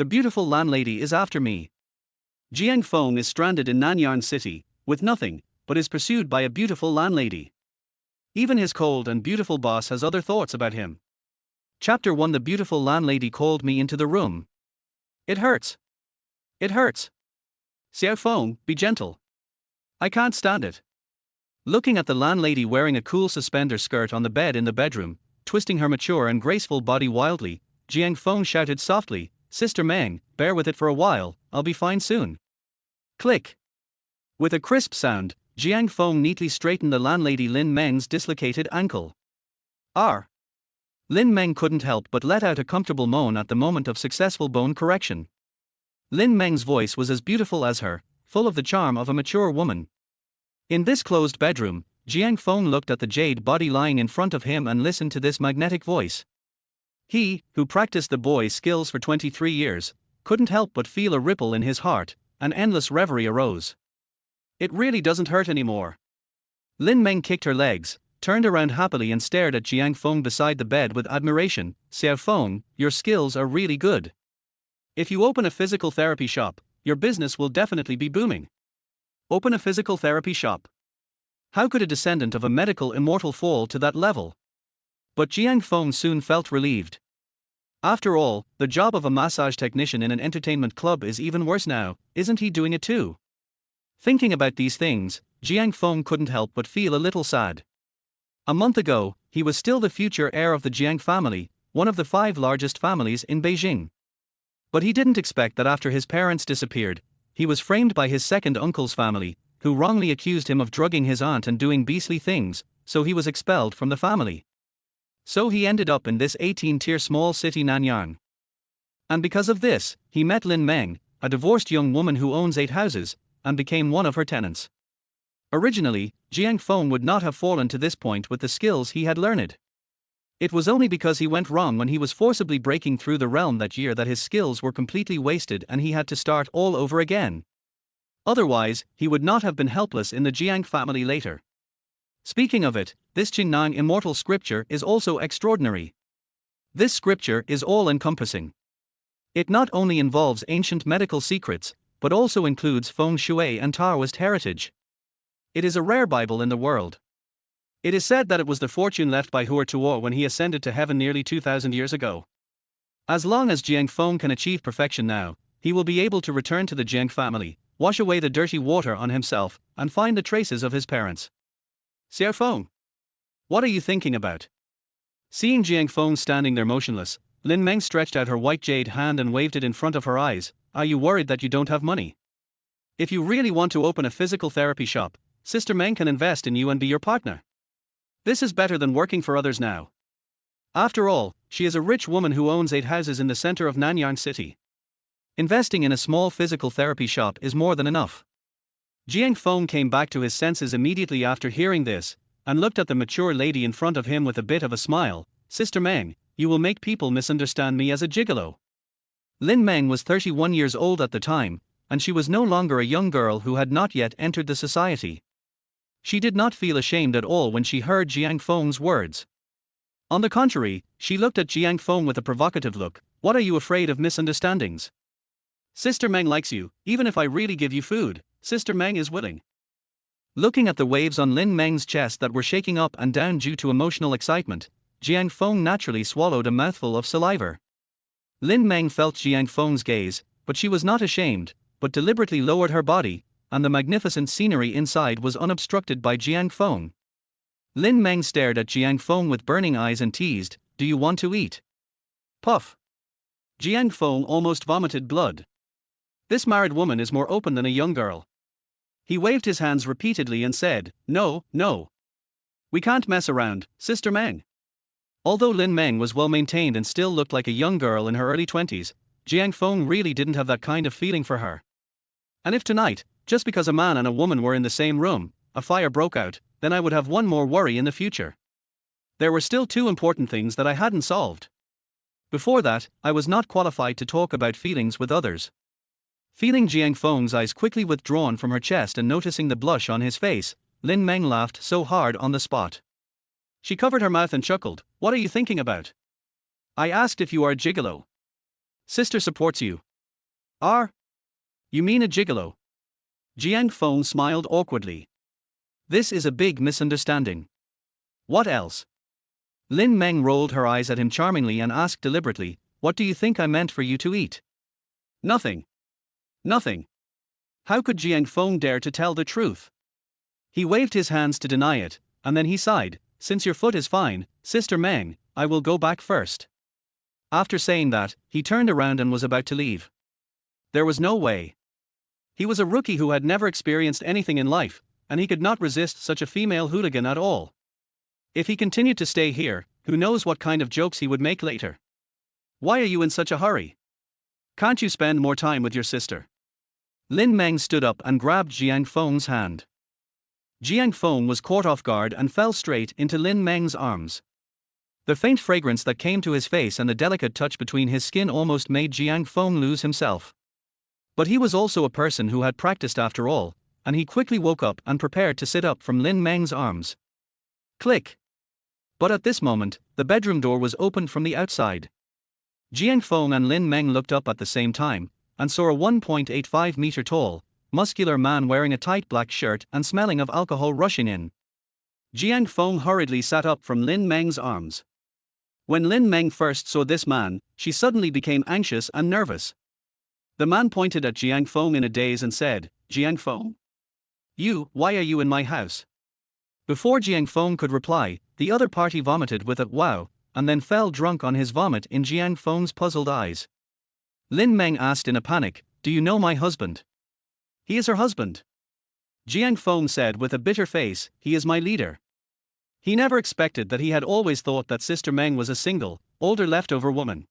The beautiful landlady is after me. Jiang Feng is stranded in Nanyang City, with nothing, but is pursued by a beautiful landlady. Even his cold and beautiful boss has other thoughts about him. Chapter 1. The beautiful landlady called me into the room. It hurts. It hurts. Xiao Feng, be gentle. I can't stand it. Looking at the landlady wearing a cool suspender skirt on the bed in the bedroom, twisting her mature and graceful body wildly, Jiang Feng shouted softly, "Sister Meng, bear with it for a while, I'll be fine soon." Click. With a crisp sound, Jiang Feng neatly straightened the landlady Lin Meng's dislocated ankle. R. Lin Meng couldn't help but let out a comfortable moan at the moment of successful bone correction. Lin Meng's voice was as beautiful as her, full of the charm of a mature woman. In this closed bedroom, Jiang Feng looked at the jade body lying in front of him and listened to this magnetic voice. He, who practiced the boy's skills for 23 years, couldn't help but feel a ripple in his heart. An endless reverie arose. It really doesn't hurt anymore. Lin Meng kicked her legs, turned around happily and stared at Jiang Feng beside the bed with admiration. "Xiao Feng, your skills are really good. If you open a physical therapy shop, your business will definitely be booming." Open a physical therapy shop? How could a descendant of a medical immortal fall to that level? But Jiang Feng soon felt relieved. After all, the job of a massage technician in an entertainment club is even worse now. Isn't he doing it too? Thinking about these things, Jiang Feng couldn't help but feel a little sad. A month ago, he was still the future heir of the Jiang family, one of the 5 largest families in Beijing. But he didn't expect that after his parents disappeared, he was framed by his second uncle's family, who wrongly accused him of drugging his aunt and doing beastly things, so he was expelled from the family. So he ended up in this 18-tier small city Nanyang. And because of this, he met Lin Meng, a divorced young woman who owns 8 houses, and became one of her tenants. Originally, Jiang Feng would not have fallen to this point with the skills he had learned. It was only because he went wrong when he was forcibly breaking through the realm that year that his skills were completely wasted and he had to start all over again. Otherwise, he would not have been helpless in the Jiang family later. Speaking of it, this Qingnang immortal scripture is also extraordinary. This scripture is all-encompassing. It not only involves ancient medical secrets, but also includes feng shui and Taoist heritage. It is a rare Bible in the world. It is said that it was the fortune left by Hua Tuo when he ascended to heaven nearly 2,000 years ago. As long as Jiang Feng can achieve perfection now, he will be able to return to the Jiang family, wash away the dirty water on himself, and find the traces of his parents. "Xiao Feng, what are you thinking about?" Seeing Jiang Feng standing there motionless, Lin Meng stretched out her white jade hand and waved it in front of her eyes. "Are you worried that you don't have money? If you really want to open a physical therapy shop, Sister Meng can invest in you and be your partner. This is better than working for others now. After all, she is a rich woman who owns 8 houses in the center of Nanyang City. Investing in a small physical therapy shop is more than enough." Jiang Feng came back to his senses immediately after hearing this, and looked at the mature lady in front of him with a bit of a smile. "Sister Meng, you will make people misunderstand me as a gigolo." Lin Meng was 31 years old at the time, and she was no longer a young girl who had not yet entered the society. She did not feel ashamed at all when she heard Jiang Feng's words. On the contrary, she looked at Jiang Feng with a provocative look. "What are you afraid of misunderstandings? Sister Meng likes you, even if I really give you food, Sister Meng is willing." Looking at the waves on Lin Meng's chest that were shaking up and down due to emotional excitement, Jiang Feng naturally swallowed a mouthful of saliva. Lin Meng felt Jiang Feng's gaze, but she was not ashamed, but deliberately lowered her body, and the magnificent scenery inside was unobstructed by Jiang Feng. Lin Meng stared at Jiang Feng with burning eyes and teased, "Do you want to eat?" Puff. Jiang Feng almost vomited blood. This married woman is more open than a young girl. He waved his hands repeatedly and said, "No, no. We can't mess around, Sister Meng." Although Lin Meng was well maintained and still looked like a young girl in her early 20s, Jiang Feng really didn't have that kind of feeling for her. And if tonight, just because a man and a woman were in the same room, a fire broke out, then I would have one more worry in the future. There were still 2 important things that I hadn't solved. Before that, I was not qualified to talk about feelings with others. Feeling Jiang Feng's eyes quickly withdrawn from her chest and noticing the blush on his face, Lin Meng laughed so hard on the spot. She covered her mouth and chuckled. "What are you thinking about? I asked if you are a gigolo. Sister supports you, Are you mean a gigolo? Jiang Feng smiled awkwardly. This is a big misunderstanding. What else? Lin Meng rolled her eyes at him charmingly and asked deliberately, what do you think I meant for you to eat? Nothing. Nothing. How could Jiang Feng dare to tell the truth? He waved his hands to deny it, and then he sighed, since your foot is fine, Sister Meng, I will go back first. After saying that, he turned around and was about to leave. There was no way. He was a rookie who had never experienced anything in life, and he could not resist such a female hooligan at all. If he continued to stay here, who knows what kind of jokes he would make later. Why are you in such a hurry? Can't you spend more time with your sister? Lin Meng stood up and grabbed Jiang Feng's hand. Jiang Feng was caught off guard and fell straight into Lin Meng's arms. The faint fragrance that came to his face and the delicate touch between his skin almost made Jiang Feng lose himself. But he was also a person who had practiced after all, and he quickly woke up and prepared to sit up from Lin Meng's arms. Click! But at this moment, the bedroom door was opened from the outside. Jiang Feng and Lin Meng looked up at the same time, and saw a 1.85-meter tall, muscular man wearing a tight black shirt and smelling of alcohol rushing in. Jiang Feng hurriedly sat up from Lin Meng's arms. When Lin Meng first saw this man, she suddenly became anxious and nervous. The man pointed at Jiang Feng in a daze and said, Jiang Feng? Why are you in my house? Before Jiang Feng could reply, the other party vomited with a wow, and then fell drunk on his vomit in Jiang Feng's puzzled eyes. Lin Meng asked in a panic, do you know my husband? He is her husband. Jiang Feng said with a bitter face, he is my leader. He never expected that he had always thought that Sister Meng was a single, older leftover woman.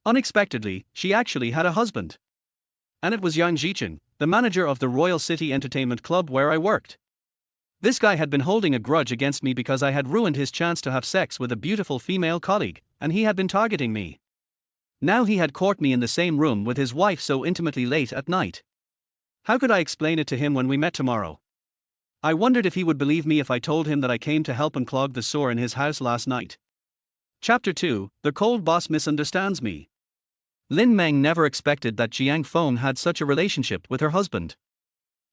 Unexpectedly, she actually had a husband. And it was Yang Jicheng, the manager of the Royal City Entertainment Club where I worked. This guy had been holding a grudge against me because I had ruined his chance to have sex with a beautiful female colleague, and he had been targeting me. Now he had caught me in the same room with his wife so intimately late at night. How could I explain it to him when we met tomorrow? I wondered if he would believe me if I told him that I came to help unclog the sore in his house last night. Chapter 2, The Cold Boss Misunderstands Me. Lin Meng never expected that Jiang Feng had such a relationship with her husband.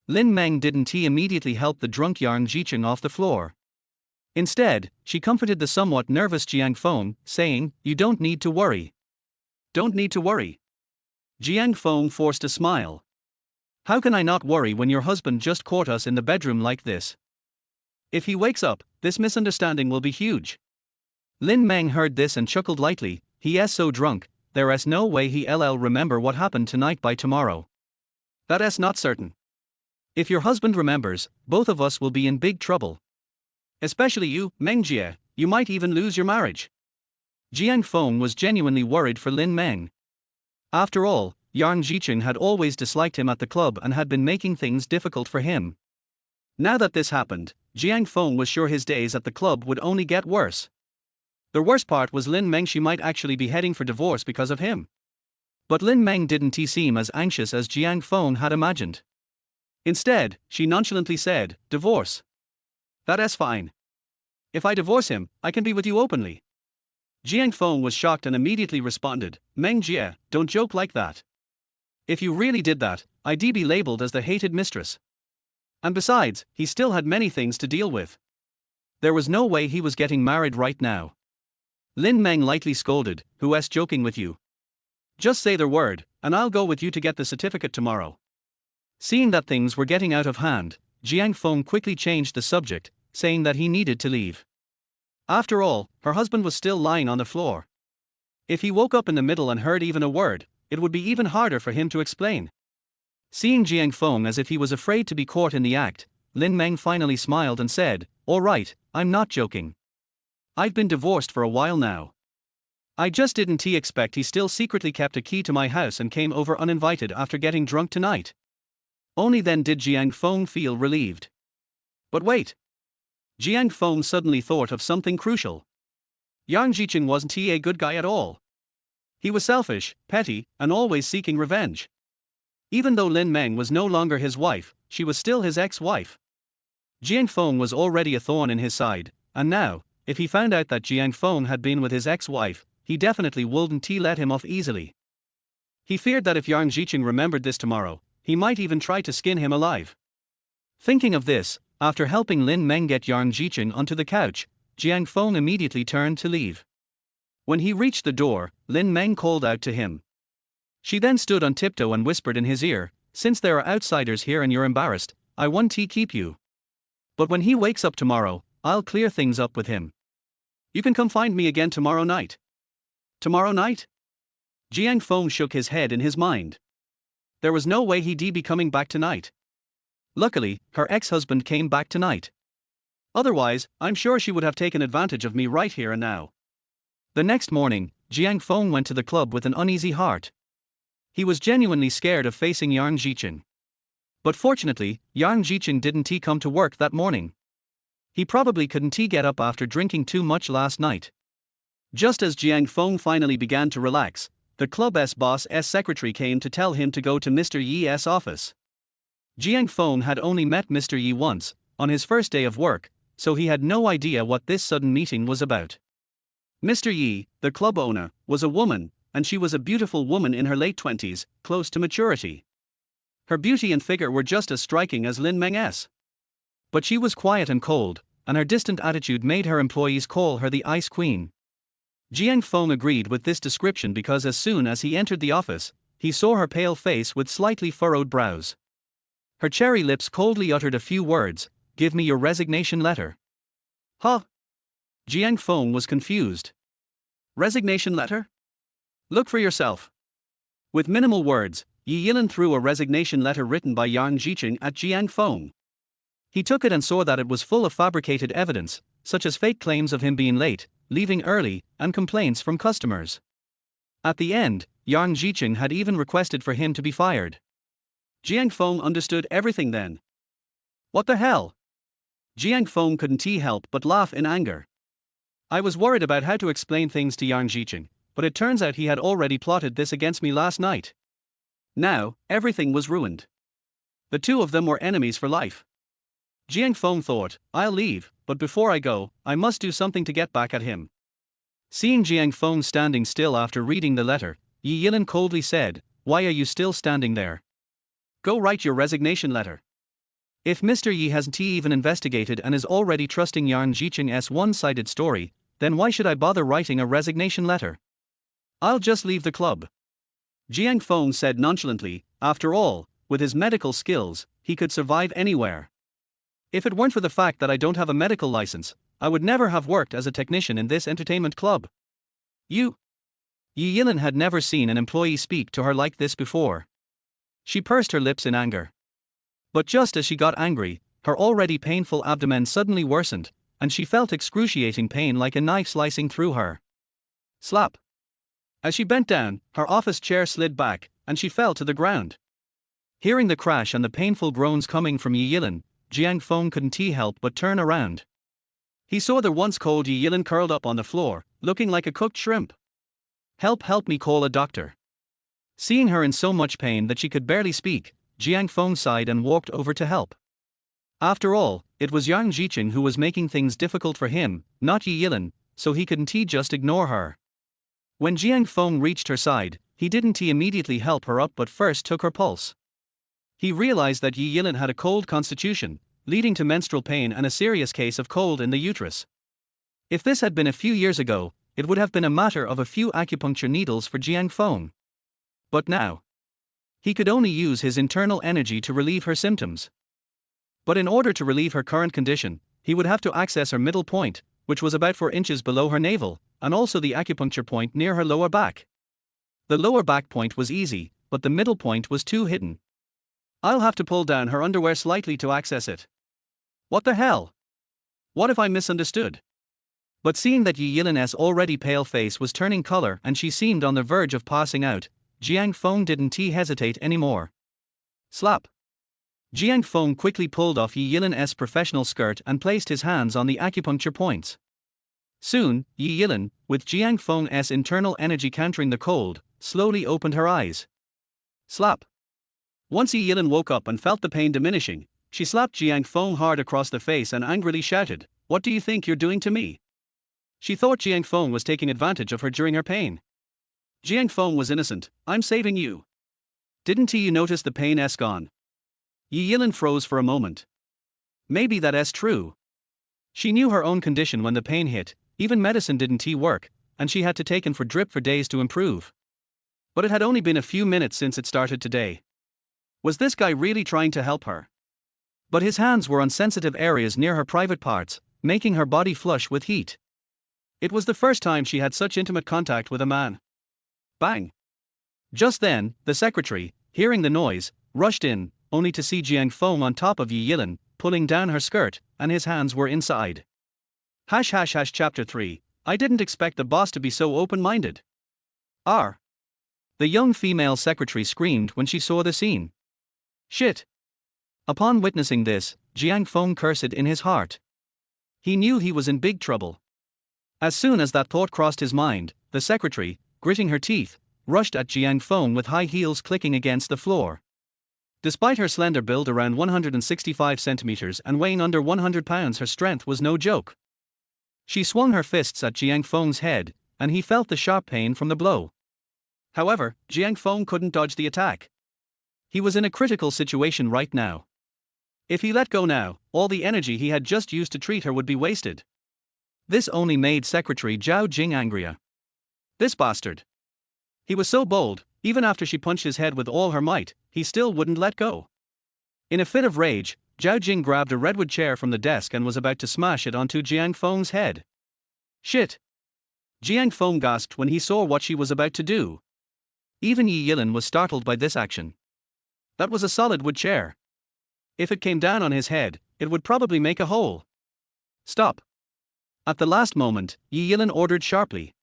Lin Meng didn't immediately help the drunk Yang Jicheng off the floor. Instead, she comforted the somewhat nervous Jiang Feng, saying, you don't need to worry. Don't need to worry. Jiang Feng forced a smile. How can I not worry when your husband just caught us in the bedroom like this? If he wakes up, this misunderstanding will be huge. Lin Meng heard this and chuckled lightly, he is so drunk, there is no way he'll remember what happened tonight by tomorrow. That is not certain. If your husband remembers, both of us will be in big trouble. Especially you, Meng Jie, you might even lose your marriage. Jiang Feng was genuinely worried for Lin Meng. After all, Yang Jicheng had always disliked him at the club and had been making things difficult for him. Now that this happened, Jiang Feng was sure his days at the club would only get worse. The worst part was Lin Meng, she might actually be heading for divorce because of him. But Lin Meng didn't seem as anxious as Jiang Feng had imagined. Instead, she nonchalantly said, divorce. That is fine. If I divorce him, I can be with you openly. Jiang Feng was shocked and immediately responded, Meng Jie, don't joke like that. If you really did that, I'd be labeled as the hated mistress. And besides, he still had many things to deal with. There was no way he was getting married right now. Lin Meng lightly scolded, who's joking with you? Just say the word, and I'll go with you to get the certificate tomorrow. Seeing that things were getting out of hand, Jiang Feng quickly changed the subject, saying that he needed to leave. After all, her husband was still lying on the floor. If he woke up in the middle and heard even a word, it would be even harder for him to explain. Seeing Jiang Feng as if he was afraid to be caught in the act, Lin Meng finally smiled and said, all right, I'm not joking. I've been divorced for a while now. I just didn't expect he still secretly kept a key to my house and came over uninvited after getting drunk tonight. Only then did Jiang Feng feel relieved. But wait. Jiang Feng suddenly thought of something crucial. Yang Jicheng wasn't a good guy at all. He was selfish, petty, and always seeking revenge. Even though Lin Meng was no longer his wife, she was still his ex-wife. Jiang Feng was already a thorn in his side, and now, if he found out that Jiang Feng had been with his ex-wife, he definitely wouldn't let him off easily. He feared that if Yang Jiqing remembered this tomorrow, he might even try to skin him alive. Thinking of this, after helping Lin Meng get Yang Jiqing onto the couch, Jiang Feng immediately turned to leave. When he reached the door, Lin Meng called out to him. She then stood on tiptoe and whispered in his ear, "Since there are outsiders here and you're embarrassed, I want to keep you. But when he wakes up tomorrow, I'll clear things up with him. You can come find me again tomorrow night." Tomorrow night? Jiang Feng shook his head in his mind. There was no way he'd be coming back tonight. Luckily, her ex-husband came back tonight. Otherwise, I'm sure she would have taken advantage of me right here and now. The next morning, Jiang Feng went to the club with an uneasy heart. He was genuinely scared of facing Yang Jiqing. But fortunately, Yang Jiqing didn't come to work that morning. He probably couldn't get up after drinking too much last night. Just as Jiang Feng finally began to relax, the club's boss's secretary came to tell him to go to Mr. Yi's office. Jiang Feng had only met Mr. Yi once, on his first day of work, so he had no idea what this sudden meeting was about. Mr. Yi, the club owner, was a woman, and she was a beautiful woman in her late 20s, close to maturity. Her beauty and figure were just as striking as Lin Meng's. But she was quiet and cold, and her distant attitude made her employees call her the Ice Queen. Jiang Feng agreed with this description because as soon as he entered the office, he saw her pale face with slightly furrowed brows. Her cherry lips coldly uttered a few words, "Give me your resignation letter." Huh? Jiang Feng was confused. Resignation letter? Look for yourself. With minimal words, Yi Yilin threw a resignation letter written by Yang Jiqing at Jiang Feng. He took it and saw that it was full of fabricated evidence, such as fake claims of him being late, leaving early, and complaints from customers. At the end, Yang Jiqing had even requested for him to be fired. Jiang Feng understood everything then. What the hell? Jiang Feng couldn't help but laugh in anger. I was worried about how to explain things to Yang Jiqing, but it turns out he had already plotted this against me last night. Now, everything was ruined. The two of them were enemies for life. Jiang Feng thought, I'll leave, but before I go, I must do something to get back at him. Seeing Jiang Feng standing still after reading the letter, Yi Yilin coldly said, "Why are you still standing there? Go write your resignation letter." If Mr. Yi hasn't even investigated and is already trusting Yang Jiqing's one-sided story, then why should I bother writing a resignation letter? I'll just leave the club. Jiang Feng said nonchalantly, after all, with his medical skills, he could survive anywhere. If it weren't for the fact that I don't have a medical license, I would never have worked as a technician in this entertainment club. You? Yi Yilin had never seen an employee speak to her like this before. She pursed her lips in anger. But just as she got angry, her already painful abdomen suddenly worsened, and she felt excruciating pain like a knife slicing through her. Slap. As she bent down, her office chair slid back, and she fell to the ground. Hearing the crash and the painful groans coming from Yi Yilin, Jiang Feng couldn't help but turn around. He saw the once cold Yi Yilin curled up on the floor, looking like a cooked shrimp. Help me call a doctor." Seeing her in so much pain that she could barely speak, Jiang Feng sighed and walked over to help. After all, it was Yang Jiqing who was making things difficult for him, not Yi Yilin, so he couldn't just ignore her. When Jiang Feng reached her side, he didn't immediately help her up but first took her pulse. He realized that Yi Yilin had a cold constitution, leading to menstrual pain and a serious case of cold in the uterus. If this had been a few years ago, it would have been a matter of a few acupuncture needles for Jiang Feng. But now, he could only use his internal energy to relieve her symptoms. But in order to relieve her current condition, he would have to access her middle point, which was about 4 inches below her navel, and also the acupuncture point near her lower back. The lower back point was easy, but the middle point was too hidden. I'll have to pull down her underwear slightly to access it. What the hell? What if I misunderstood? But seeing that Yi Yilin's already pale face was turning color and she seemed on the verge of passing out, Jiang Feng didn't hesitate anymore. Slap. Jiang Feng quickly pulled off Yi Yilin's professional skirt and placed his hands on the acupuncture points. Soon, Yi Yilin, with Jiang Feng's internal energy countering the cold, slowly opened her eyes. Slap. Once Yi Yilin woke up and felt the pain diminishing, she slapped Jiang Feng hard across the face and angrily shouted, "What do you think you're doing to me?" She thought Jiang Feng was taking advantage of her during her pain. Jiang Feng was innocent, I'm saving you. Didn't you notice the pain gone? Yi Yilin froze for a moment. Maybe that's true. She knew her own condition when the pain hit, even medicine didn't work, and she had to take for drip for days to improve. But it had only been a few minutes since it started today. Was this guy really trying to help her? But his hands were on sensitive areas near her private parts, making her body flush with heat. It was the first time she had such intimate contact with a man. Bang! Just then, the secretary, hearing the noise, rushed in, only to see Jiang Feng on top of Yi Yilin, pulling down her skirt, and his hands were inside. Chapter 3, I didn't expect the boss to be so open-minded. R. The young female secretary screamed when she saw the scene. Shit! Upon witnessing this, Jiang Feng cursed in his heart. He knew he was in big trouble. As soon as that thought crossed his mind, the secretary, gritting her teeth, rushed at Jiang Feng with high heels clicking against the floor. Despite her slender build around 165 centimeters and weighing under 100 pounds, her strength was no joke. She swung her fists at Jiang Feng's head, and he felt the sharp pain from the blow. However, Jiang Feng couldn't dodge the attack. He was in a critical situation right now. If he let go now, all the energy he had just used to treat her would be wasted. This only made Secretary Zhao Jing angrier. This bastard. He was so bold, even after she punched his head with all her might, he still wouldn't let go. In a fit of rage, Zhao Jing grabbed a redwood chair from the desk and was about to smash it onto Jiang Feng's head. Shit! Jiang Feng gasped when he saw what she was about to do. Even Yi Yilin was startled by this action. That was a solid wood chair. If it came down on his head, it would probably make a hole. Stop! At the last moment, Yi Yilin ordered sharply.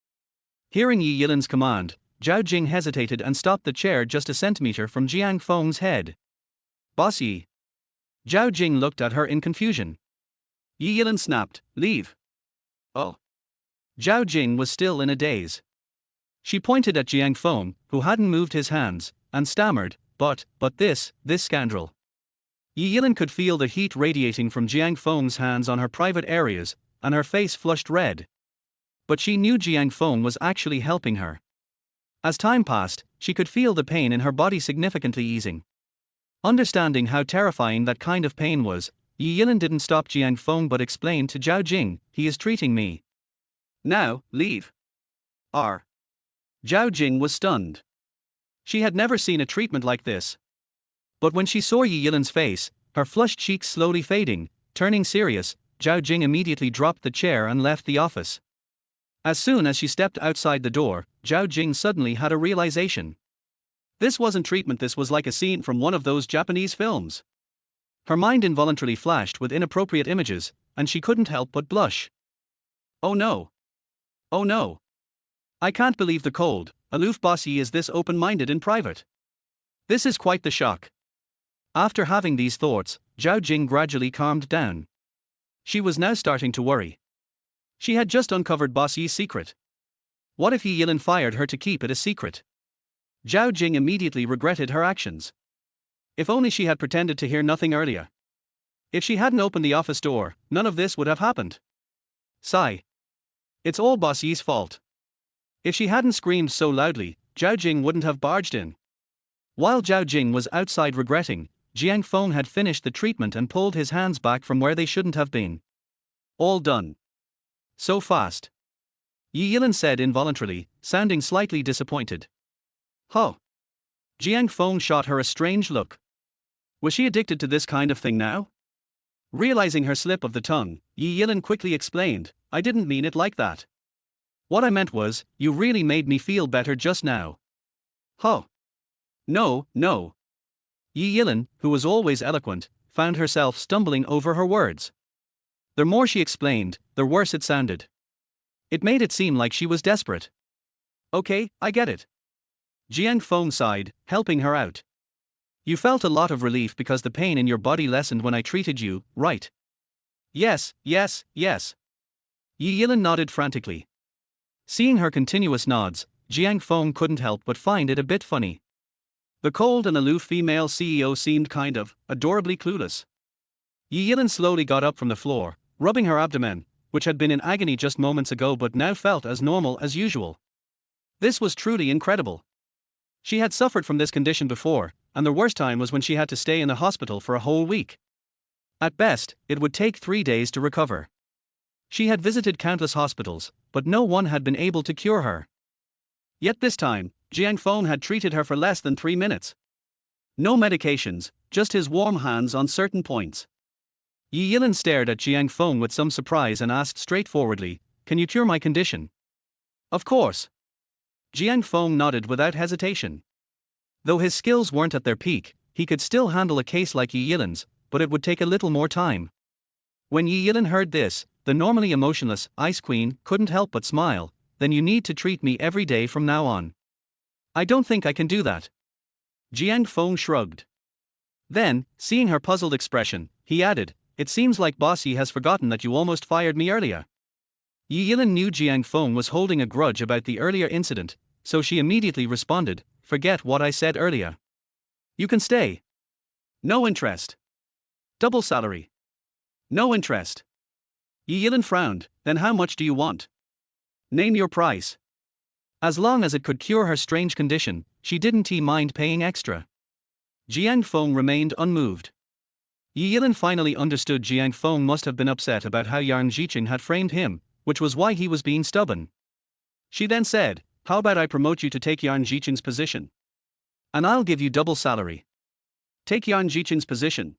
Hearing Yi Yilin's command, Zhao Jing hesitated and stopped the chair just a centimeter from Jiang Feng's head. Boss Yi. Zhao Jing looked at her in confusion. Yi Yilin snapped, leave. Oh. Zhao Jing was still in a daze. She pointed at Jiang Feng, who hadn't moved his hands, and stammered, but this scoundrel. Yi Yilin could feel the heat radiating from Jiang Feng's hands on her private areas, and her face flushed red. But she knew Jiang Feng was actually helping her. As time passed, she could feel the pain in her body significantly easing. Understanding how terrifying that kind of pain was, Yi Yilin didn't stop Jiang Feng but explained to Zhao Jing, he is treating me. Now, leave. R. Zhao Jing was stunned. She had never seen a treatment like this. But when she saw Yi Yilin's face, her flushed cheeks slowly fading, turning serious, Zhao Jing immediately dropped the chair and left the office. As soon as she stepped outside the door, Zhao Jing suddenly had a realization. This wasn't treatment, this was like a scene from one of those Japanese films. Her mind involuntarily flashed with inappropriate images, and she couldn't help but blush. Oh no. Oh no. I can't believe the cold, aloof boss Yi is this open-minded in private. This is quite the shock. After having these thoughts, Zhao Jing gradually calmed down. She was now starting to worry. She had just uncovered Boss Yi's secret. What if Yi Yilin fired her to keep it a secret? Zhao Jing immediately regretted her actions. If only she had pretended to hear nothing earlier. If she hadn't opened the office door, none of this would have happened. Sigh. It's all Boss Yi's fault. If she hadn't screamed so loudly, Zhao Jing wouldn't have barged in. While Zhao Jing was outside regretting, Jiang Feng had finished the treatment and pulled his hands back from where they shouldn't have been. All done. So fast. Yi Yilin said involuntarily, sounding slightly disappointed. Huh. Jiang Feng shot her a strange look. Was she addicted to this kind of thing now? Realizing her slip of the tongue, Yi Yilin quickly explained, I didn't mean it like that. What I meant was, you really made me feel better just now. Huh. No. Yi Yilin, who was always eloquent, found herself stumbling over her words. The more she explained, the worse it sounded. It made it seem like she was desperate. Okay, I get it. Jiang Feng sighed, helping her out. You felt a lot of relief because the pain in your body lessened when I treated you, right? Yes. Yi Yilin nodded frantically. Seeing her continuous nods, Jiang Feng couldn't help but find it a bit funny. The cold and aloof female CEO seemed kind of adorably clueless. Yi Yilin slowly got up from the floor, rubbing her abdomen, which had been in agony just moments ago but now felt as normal as usual. This was truly incredible. She had suffered from this condition before, and the worst time was when she had to stay in the hospital for a whole week. At best, it would take 3 days to recover. She had visited countless hospitals, but no one had been able to cure her. Yet this time, Jiang Feng had treated her for less than 3 minutes. No medications, just his warm hands on certain points. Yi Yilin stared at Jiang Feng with some surprise and asked straightforwardly, "Can you cure my condition?" "Of course." Jiang Feng nodded without hesitation. Though his skills weren't at their peak, he could still handle a case like Yi Yilin's, but it would take a little more time. When Yi Yilin heard this, the normally emotionless Ice Queen couldn't help but smile. "Then you need to treat me every day from now on." "I don't think I can do that." Jiang Feng shrugged. Then, seeing her puzzled expression, he added, "It seems like Boss Yi has forgotten that you almost fired me earlier." Yi Yilin knew Jiang Feng was holding a grudge about the earlier incident, so she immediately responded, "Forget what I said earlier. You can stay." "No interest." "Double salary." "No interest." Yi Yilin frowned. "Then how much do you want? Name your price." As long as it could cure her strange condition, she didn't mind paying extra. Jiang Feng remained unmoved. Yi Yilin finally understood Jiang Feng must have been upset about how Yang Jiqing had framed him, which was why he was being stubborn. She then said, "How about I promote you to take Yang Jiqing's position? And I'll give you double salary." Take Yang Jiqing's position.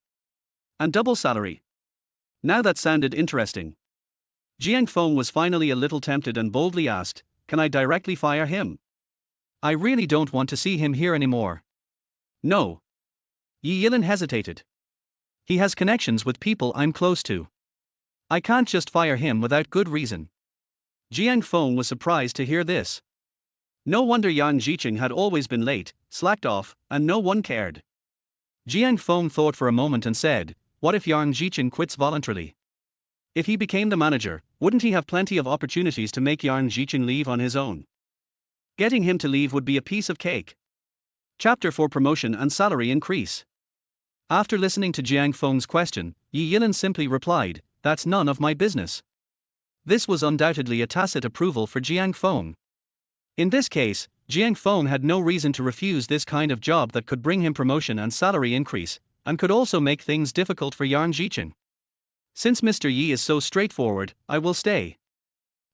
And double salary. Now that sounded interesting. Jiang Feng was finally a little tempted and boldly asked, "Can I directly fire him? I really don't want to see him here anymore." "No." Yi Yilin hesitated. "He has connections with people I'm close to. I can't just fire him without good reason." Jiang Feng was surprised to hear this. No wonder Yang Jiqing had always been late, slacked off, and no one cared. Jiang Feng thought for a moment and said, "What if Yang Jiqing quits voluntarily? If he became the manager, wouldn't he have plenty of opportunities to make Yang Jiqing leave on his own? Getting him to leave would be a piece of cake." Chapter 4: Promotion and Salary Increase. After listening to Jiang Feng's question, Yi Yilin simply replied, "That's none of my business." This was undoubtedly a tacit approval for Jiang Feng. In this case, Jiang Feng had no reason to refuse this kind of job that could bring him promotion and salary increase, and could also make things difficult for Yang Jiqing. "Since Mr. Yi is so straightforward, I will stay.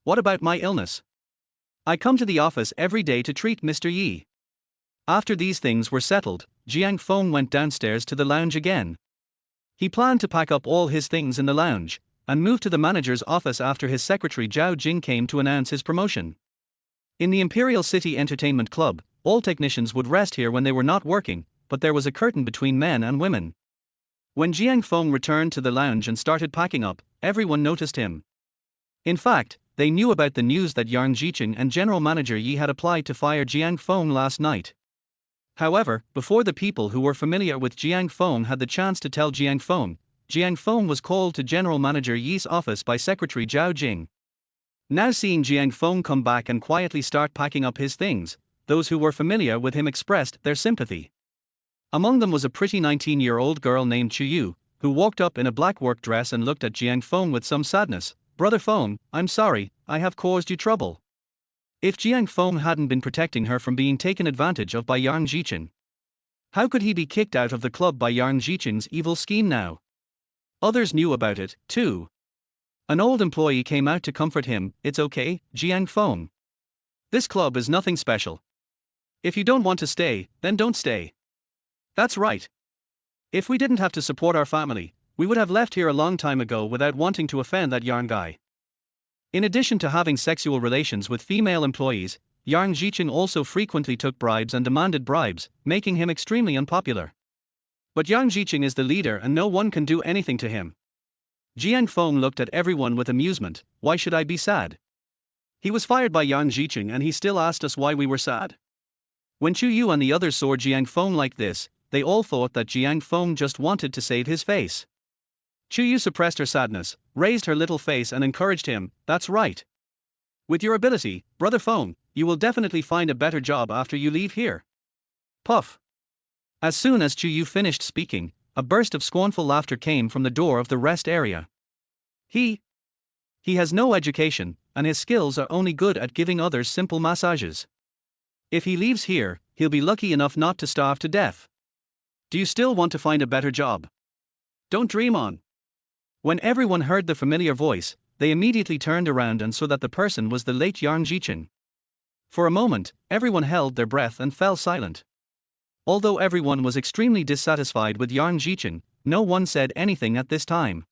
What about my illness? I come to the office every day to treat Mr. Yi." After these things were settled, Jiang Feng went downstairs to the lounge again. He planned to pack up all his things in the lounge, and move to the manager's office after his secretary Zhao Jing came to announce his promotion. In the Imperial City Entertainment Club, all technicians would rest here when they were not working, but there was a curtain between men and women. When Jiang Feng returned to the lounge and started packing up, everyone noticed him. In fact, they knew about the news that Yang Jiqing and General Manager Yi had applied to fire Jiang Feng last night. However, before the people who were familiar with Jiang Feng had the chance to tell Jiang Feng was called to General Manager Yi's office by Secretary Zhao Jing. Now seeing Jiang Feng come back and quietly start packing up his things, those who were familiar with him expressed their sympathy. Among them was a pretty 19-year-old girl named Chu Yu, who walked up in a black work dress and looked at Jiang Feng with some sadness. "Brother Feng, I'm sorry, I have caused you trouble." If Jiang Feng hadn't been protecting her from being taken advantage of by Yang Jiqing, how could he be kicked out of the club by Yang Jiqing's evil scheme now? Others knew about it, too. An old employee came out to comfort him. "It's okay, Jiang Feng. This club is nothing special. If you don't want to stay, then don't stay. That's right. If we didn't have to support our family, we would have left here a long time ago without wanting to offend that Yarn guy." In addition to having sexual relations with female employees, Yang Jiqing also frequently took bribes and demanded bribes, making him extremely unpopular. But Yang Jiqing is the leader and no one can do anything to him. Jiang Feng looked at everyone with amusement. "Why should I be sad? He was fired by Yang Jiqing and he still asked us why we were sad." When Chu Yu and the others saw Jiang Feng like this, they all thought that Jiang Feng just wanted to save his face. Chu Yu suppressed her sadness, raised her little face and encouraged him. "That's right. With your ability, Brother Feng, you will definitely find a better job after you leave here." Puff. As soon as Chu Yu finished speaking, a burst of scornful laughter came from the door of the rest area. He has no education, and his skills are only good at giving others simple massages. If he leaves here, he'll be lucky enough not to starve to death. Do you still want to find a better job? Don't dream on. When everyone heard the familiar voice, they immediately turned around and saw that the person was the late Yang Jiqing. For a moment, everyone held their breath and fell silent. Although everyone was extremely dissatisfied with Yang Jiqing, no one said anything at this time.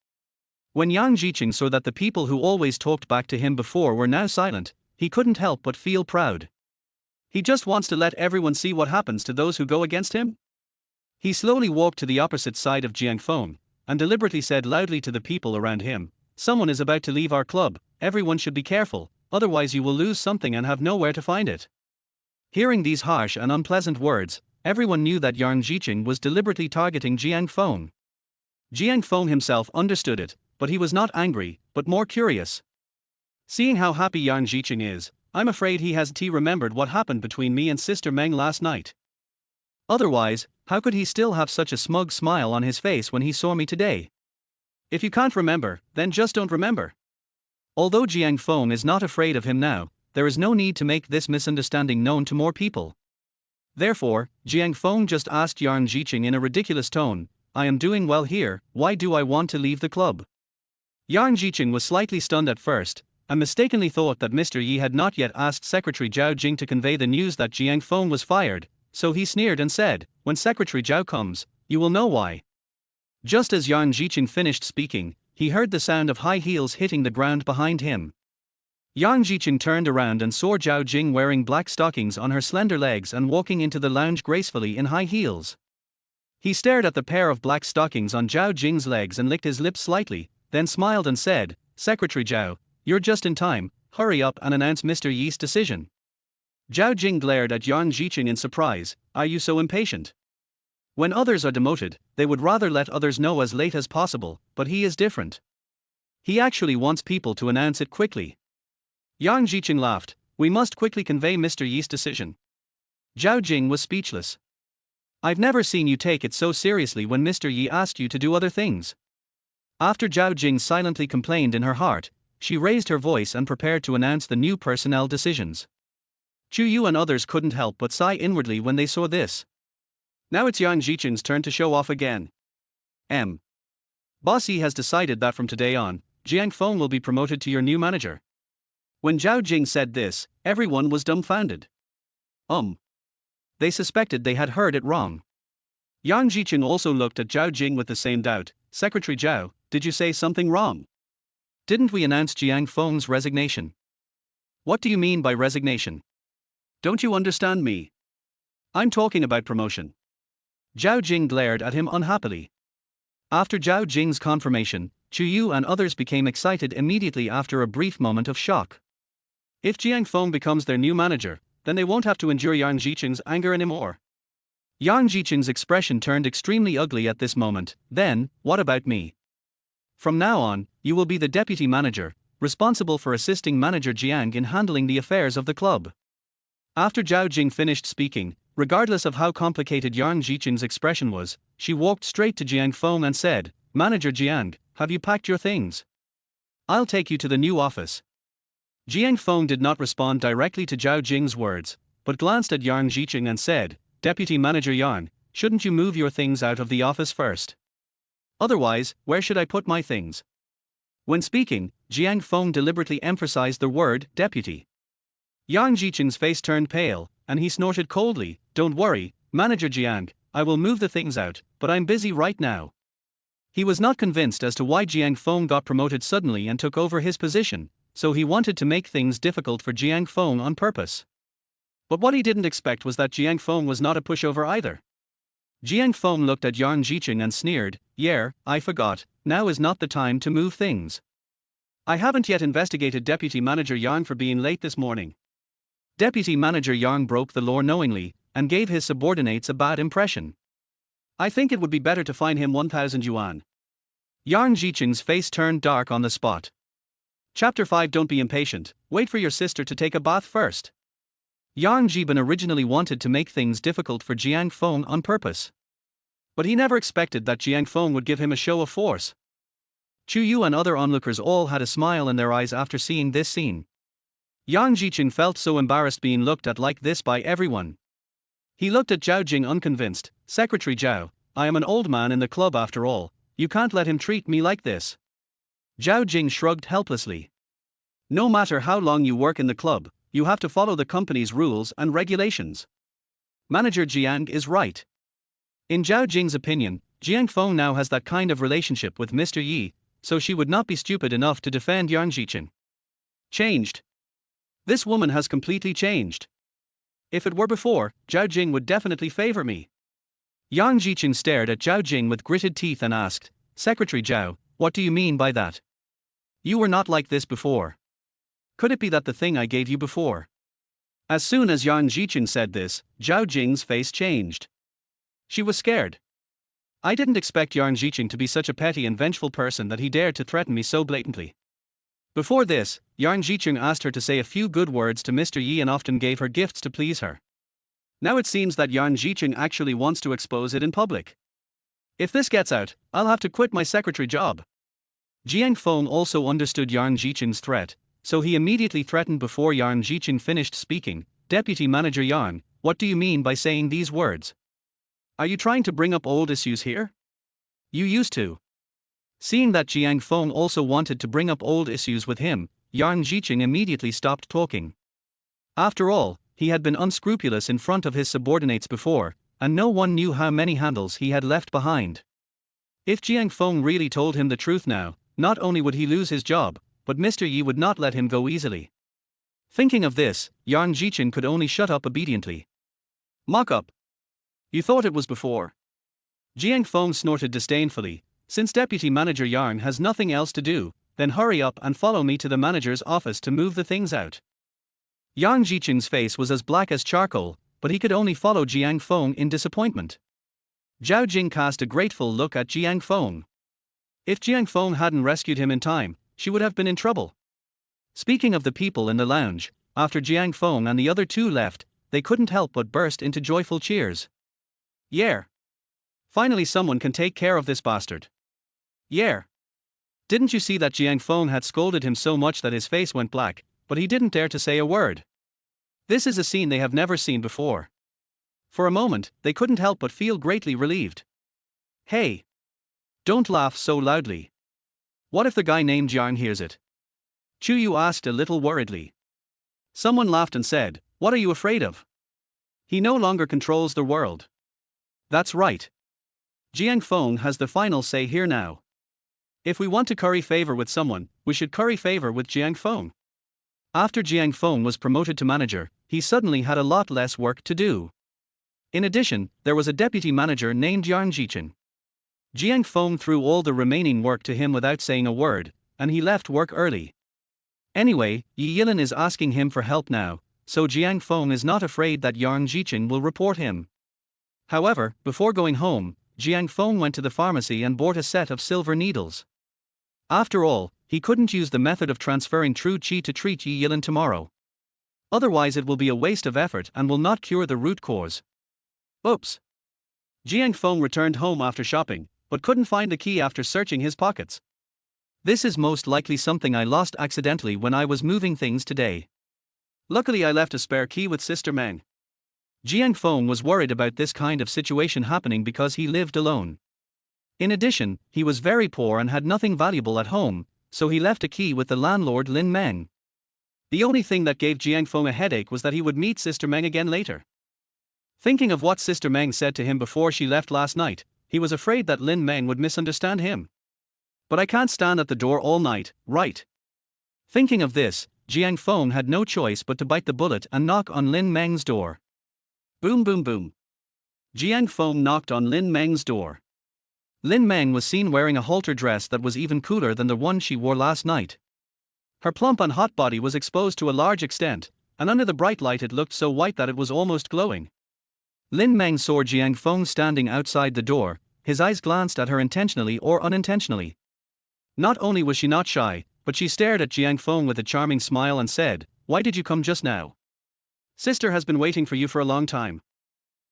When Yang Jiqing saw that the people who always talked back to him before were now silent, he couldn't help but feel proud. He just wants to let everyone see what happens to those who go against him. He slowly walked to the opposite side of Jiang Feng, and deliberately said loudly to the people around him, "Someone is about to leave our club, everyone should be careful, otherwise you will lose something and have nowhere to find it." Hearing these harsh and unpleasant words, everyone knew that Yang Jiqing was deliberately targeting Jiang Feng. Jiang Feng himself understood it, but he was not angry, but more curious. Seeing how happy Yang Jiqing is, I'm afraid he hasn't remembered what happened between me and Sister Meng last night. Otherwise, how could he still have such a smug smile on his face when he saw me today? If you can't remember, then just don't remember. Although Jiang Feng is not afraid of him now, there is no need to make this misunderstanding known to more people. Therefore, Jiang Feng just asked Yang Jiqing in a ridiculous tone, "I am doing well here, why do I want to leave the club?" Yang Jiqing was slightly stunned at first, and mistakenly thought that Mr. Yi had not yet asked Secretary Zhao Jing to convey the news that Jiang Feng was fired, so he sneered and said, "When Secretary Zhao comes, you will know why." Just as Yang Jiqing finished speaking, he heard the sound of high heels hitting the ground behind him. Yang Jiqing turned around and saw Zhao Jing wearing black stockings on her slender legs and walking into the lounge gracefully in high heels. He stared at the pair of black stockings on Zhao Jing's legs and licked his lips slightly, then smiled and said, "Secretary Zhao, you're just in time, hurry up and announce Mr. Yi's decision." Zhao Jing glared at Yang Jiqing in surprise, "Are you so impatient? When others are demoted, they would rather let others know as late as possible, but he is different. He actually wants people to announce it quickly." Yang Jiqing laughed, "We must quickly convey Mr. Yi's decision." Zhao Jing was speechless. "I've never seen you take it so seriously when Mr. Yi asked you to do other things." After Zhao Jing silently complained in her heart, she raised her voice and prepared to announce the new personnel decisions. Chu Yu and others couldn't help but sigh inwardly when they saw this. Now it's Yang Jiqing's turn to show off again. Boss Yi has decided that from today on, Jiang Feng will be promoted to your new manager. When Zhao Jing said this, everyone was dumbfounded. They suspected they had heard it wrong. Yang Jiqing also looked at Zhao Jing with the same doubt. "Secretary Zhao, did you say something wrong? Didn't we announce Jiang Feng's resignation?" "What do you mean by resignation? Don't you understand me? I'm talking about promotion." Zhao Jing glared at him unhappily. After Zhao Jing's confirmation, Chu Yu and others became excited immediately after a brief moment of shock. If Jiang Feng becomes their new manager, then they won't have to endure Yang Jiqing's anger anymore. Yang Jiqing's expression turned extremely ugly at this moment. "Then, what about me? From now on, you will be the deputy manager, responsible for assisting manager Jiang in handling the affairs of the club." After Zhao Jing finished speaking, regardless of how complicated Yang Jiqing's expression was, she walked straight to Jiang Feng and said, "Manager Jiang, have you packed your things? I'll take you to the new office." Jiang Feng did not respond directly to Zhao Jing's words, but glanced at Yang Jiqing and said, "Deputy Manager Yang, shouldn't you move your things out of the office first? Otherwise, where should I put my things?" When speaking, Jiang Feng deliberately emphasized the word deputy. Yang Jiqing's face turned pale, and he snorted coldly, "Don't worry, Manager Jiang, I will move the things out, but I'm busy right now." He was not convinced as to why Jiang Feng got promoted suddenly and took over his position, so he wanted to make things difficult for Jiang Feng on purpose. But what he didn't expect was that Jiang Feng was not a pushover either. Jiang Feng looked at Yang Jiqing and sneered, "Yeah, I forgot, now is not the time to move things. I haven't yet investigated Deputy Manager Yang for being late this morning." Deputy Manager Yang broke the law knowingly, and gave his subordinates a bad impression. "I think it would be better to fine him 1,000 yuan. Yang Jiqing's face turned dark on the spot. Chapter 5. Don't be impatient, wait for your sister to take a bath first. Yang Jiben originally wanted to make things difficult for Jiang Feng on purpose. But he never expected that Jiang Feng would give him a show of force. Chu Yu and other onlookers all had a smile in their eyes after seeing this scene. Yang Jichen felt so embarrassed being looked at like this by everyone. He looked at Zhao Jing unconvinced. Secretary Zhao, I am an old man in the club after all, you can't let him treat me like this. Zhao Jing shrugged helplessly. No matter how long you work in the club, you have to follow the company's rules and regulations. Manager Jiang is right. In Zhao Jing's opinion, Jiang Feng now has that kind of relationship with Mr. Yi, so she would not be stupid enough to defend Yang Jichen. Changed. This woman has completely changed. If it were before, Zhao Jing would definitely favor me. Yang Jichen stared at Zhao Jing with gritted teeth and asked, Secretary Zhao, what do you mean by that? You were not like this before. Could it be that the thing I gave you before? As soon as Yang Jichen said this, Zhao Jing's face changed. She was scared. I didn't expect Yang Jichen to be such a petty and vengeful person that he dared to threaten me so blatantly. Before this, Yang Jichen asked her to say a few good words to Mr. Yi and often gave her gifts to please her. Now it seems that Yang Jichen actually wants to expose it in public. If this gets out, I'll have to quit my secretary job. Jiang Feng also understood Yang Jichen's threat, so he immediately threatened before Yang Jichen finished speaking, Deputy Manager Yang, what do you mean by saying these words? Are you trying to bring up old issues here? You used to. Seeing that Jiang Feng also wanted to bring up old issues with him, Yang Jichen immediately stopped talking. After all, he had been unscrupulous in front of his subordinates before, and no one knew how many handles he had left behind. If Jiang Feng really told him the truth now, not only would he lose his job, but Mr. Yi would not let him go easily. Thinking of this, Yang Jichen could only shut up obediently. Mock up. You thought it was before. Jiang Feng snorted disdainfully, since Deputy Manager Yang has nothing else to do, then hurry up and follow me to the manager's office to move the things out. Yang Jichen's face was as black as charcoal, but he could only follow Jiang Feng in disappointment. Zhao Jing cast a grateful look at Jiang Feng. If Jiang Feng hadn't rescued him in time, she would have been in trouble. Speaking of the people in the lounge, after Jiang Feng and the other two left, they couldn't help but burst into joyful cheers. Yeah. Finally someone can take care of this bastard. Yeah. Didn't you see that Jiang Feng had scolded him so much that his face went black, but he didn't dare to say a word. This is a scene they have never seen before. For a moment, they couldn't help but feel greatly relieved. Hey! Don't laugh so loudly. What if the guy named Jiang hears it? Chu Yu asked a little worriedly. Someone laughed and said, what are you afraid of? He no longer controls the world. That's right. Jiang Feng has the final say here now. If we want to curry favor with someone, we should curry favor with Jiang Feng. After Jiang Feng was promoted to manager, he suddenly had a lot less work to do. In addition, there was a deputy manager named Yang Jichen. Jiang Feng threw all the remaining work to him without saying a word, and he left work early. Anyway, Yi Yilin is asking him for help now, so Jiang Feng is not afraid that Yang Jichen will report him. However, before going home, Jiang Feng went to the pharmacy and bought a set of silver needles. After all, he couldn't use the method of transferring true qi to treat Yi Yilin tomorrow. Otherwise it will be a waste of effort and will not cure the root cause. Oops. Jiang Feng returned home after shopping, but couldn't find the key after searching his pockets. This is most likely something I lost accidentally when I was moving things today. Luckily I left a spare key with Sister Meng. Jiang Feng was worried about this kind of situation happening because he lived alone. In addition, he was very poor and had nothing valuable at home, so he left a key with the landlord Lin Meng. The only thing that gave Jiang Feng a headache was that he would meet Sister Meng again later. Thinking of what Sister Meng said to him before she left last night, he was afraid that Lin Meng would misunderstand him. But I can't stand at the door all night, right? Thinking of this, Jiang Feng had no choice but to bite the bullet and knock on Lin Meng's door. Boom boom boom. Jiang Feng knocked on Lin Meng's door. Lin Meng was seen wearing a halter dress that was even cooler than the one she wore last night. Her plump and hot body was exposed to a large extent, and under the bright light it looked so white that it was almost glowing. Lin Meng saw Jiang Feng standing outside the door, his eyes glanced at her intentionally or unintentionally. Not only was she not shy, but she stared at Jiang Feng with a charming smile and said, "Why did you come just now? Sister has been waiting for you for a long time."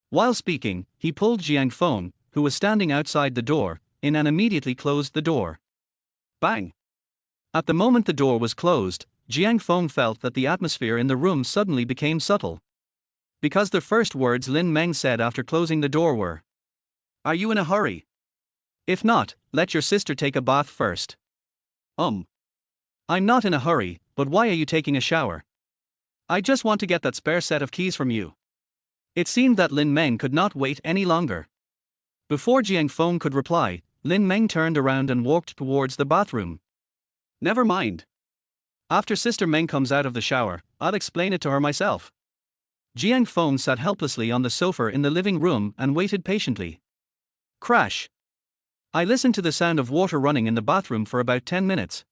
While speaking, he pulled Jiang Feng, who was standing outside the door, in and immediately closed the door. Bang! At the moment the door was closed, Jiang Feng felt that the atmosphere in the room suddenly became subtle. Because the first words Lin Meng said after closing the door were, "Are you in a hurry? If not, let your sister take a bath first." I'm not in a hurry, but why are you taking a shower? I just want to get that spare set of keys from you. It seemed that Lin Meng could not wait any longer. Before Jiang Feng could reply, Lin Meng turned around and walked towards the bathroom. Never mind. After Sister Meng comes out of the shower, I'll explain it to her myself. Jiang Feng sat helplessly on the sofa in the living room and waited patiently. Crash. I listened to the sound of water running in the bathroom for about 10 minutes.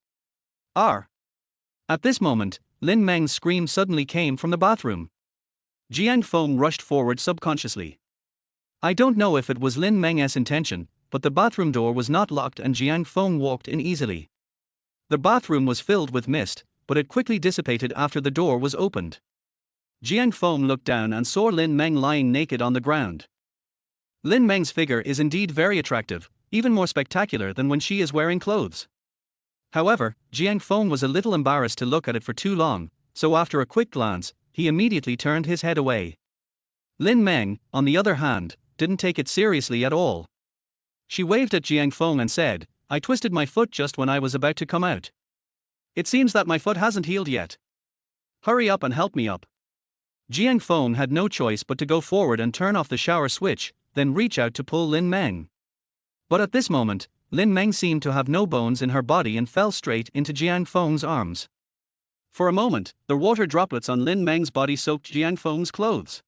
At this moment, Lin Meng's scream suddenly came from the bathroom. Jiang Feng rushed forward subconsciously. I don't know if it was Lin Meng's intention, but the bathroom door was not locked and Jiang Feng walked in easily. The bathroom was filled with mist, but it quickly dissipated after the door was opened. Jiang Feng looked down and saw Lin Meng lying naked on the ground. Lin Meng's figure is indeed very attractive, even more spectacular than when she is wearing clothes. However, Jiang Feng was a little embarrassed to look at it for too long, so after a quick glance, he immediately turned his head away. Lin Meng, on the other hand, didn't take it seriously at all. She waved at Jiang Feng and said, "I twisted my foot just when I was about to come out. It seems that my foot hasn't healed yet. Hurry up and help me up." Jiang Feng had no choice but to go forward and turn off the shower switch, then reach out to pull Lin Meng. But at this moment, Lin Meng seemed to have no bones in her body and fell straight into Jiang Feng's arms. For a moment, the water droplets on Lin Meng's body soaked Jiang Feng's clothes.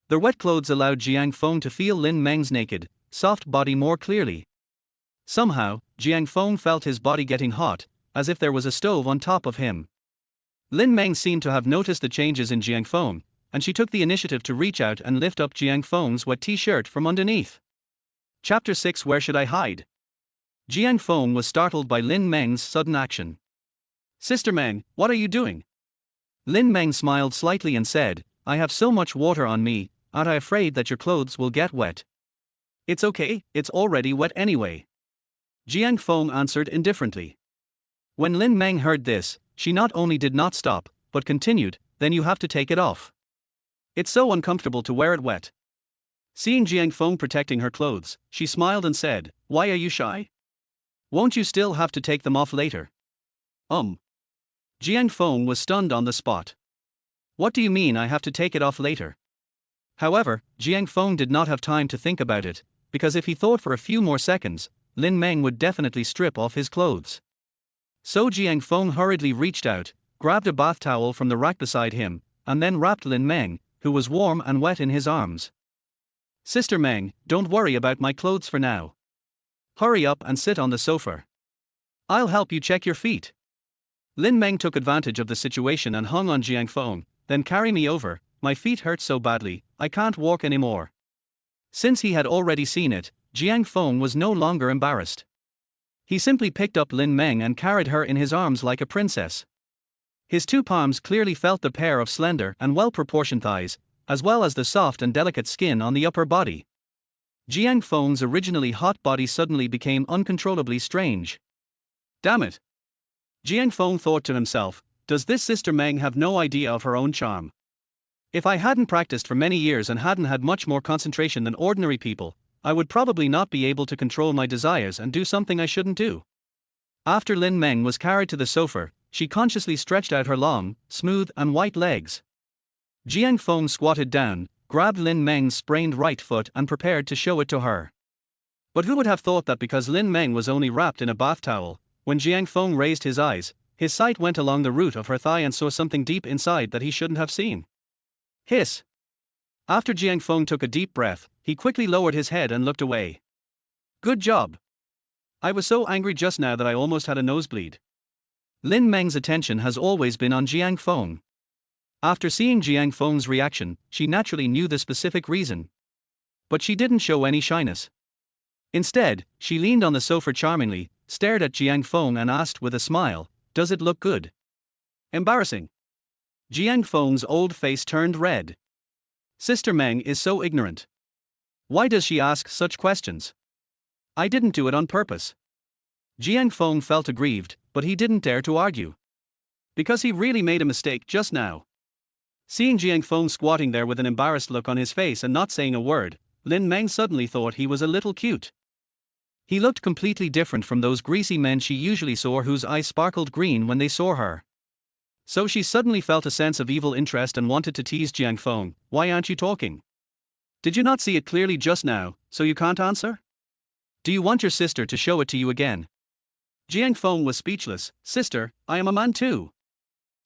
The wet clothes allowed Jiang Feng to feel Lin Meng's naked, soft body more clearly. Somehow, Jiang Feng felt his body getting hot, as if there was a stove on top of him. Lin Meng seemed to have noticed the changes in Jiang Feng, and she took the initiative to reach out and lift up Jiang Feng's wet t-shirt from underneath. Chapter 6 Where Should I Hide? Jiang Feng was startled by Lin Meng's sudden action. "Sister Meng, what are you doing?" Lin Meng smiled slightly and said, "I have so much water on me, aren't I afraid that your clothes will get wet?" "It's okay, it's already wet anyway," Jiang Feng answered indifferently. When Lin Meng heard this, she not only did not stop, but continued, "Then you have to take it off. It's so uncomfortable to wear it wet." Seeing Jiang Feng protecting her clothes, she smiled and said, "Why are you shy? Won't you still have to take them off later?" Jiang Feng was stunned on the spot. "What do you mean I have to take it off later?" However, Jiang Feng did not have time to think about it, because if he thought for a few more seconds, Lin Meng would definitely strip off his clothes. So Jiang Feng hurriedly reached out, grabbed a bath towel from the rack beside him, and then wrapped Lin Meng, who was warm and wet, in his arms. "Sister Meng, don't worry about my clothes for now. Hurry up and sit on the sofa. I'll help you check your feet." Lin Meng took advantage of the situation and hung on Jiang Feng, "Then carry me over, my feet hurt so badly, I can't walk anymore." Since he had already seen it, Jiang Feng was no longer embarrassed. He simply picked up Lin Meng and carried her in his arms like a princess. His two palms clearly felt the pair of slender and well-proportioned thighs, as well as the soft and delicate skin on the upper body. Jiang Feng's originally hot body suddenly became uncontrollably strange. Damn it! Jiang Feng thought to himself, does this Sister Meng have no idea of her own charm? If I hadn't practiced for many years and hadn't had much more concentration than ordinary people, I would probably not be able to control my desires and do something I shouldn't do. After Lin Meng was carried to the sofa, she consciously stretched out her long, smooth and white legs. Jiang Feng squatted down, grabbed Lin Meng's sprained right foot and prepared to show it to her. But who would have thought that because Lin Meng was only wrapped in a bath towel, when Jiang Feng raised his eyes, his sight went along the root of her thigh and saw something deep inside that he shouldn't have seen. Hiss! After Jiang Feng took a deep breath, he quickly lowered his head and looked away. Good job! I was so angry just now that I almost had a nosebleed. Lin Meng's attention has always been on Jiang Feng. After seeing Jiang Feng's reaction, she naturally knew the specific reason. But she didn't show any shyness. Instead, she leaned on the sofa charmingly, stared at Jiang Feng and asked with a smile, "Does it look good?" Embarrassing. Jiang Feng's old face turned red. Sister Meng is so ignorant. Why does she ask such questions? I didn't do it on purpose. Jiang Feng felt aggrieved, but he didn't dare to argue. Because he really made a mistake just now. Seeing Jiang Feng squatting there with an embarrassed look on his face and not saying a word, Lin Meng suddenly thought he was a little cute. He looked completely different from those greasy men she usually saw whose eyes sparkled green when they saw her. So she suddenly felt a sense of evil interest and wanted to tease Jiang Feng. Why aren't you talking? Did you not see it clearly just now, so you can't answer? Do you want your sister to show it to you again? Jiang Feng was speechless. Sister, I am a man too.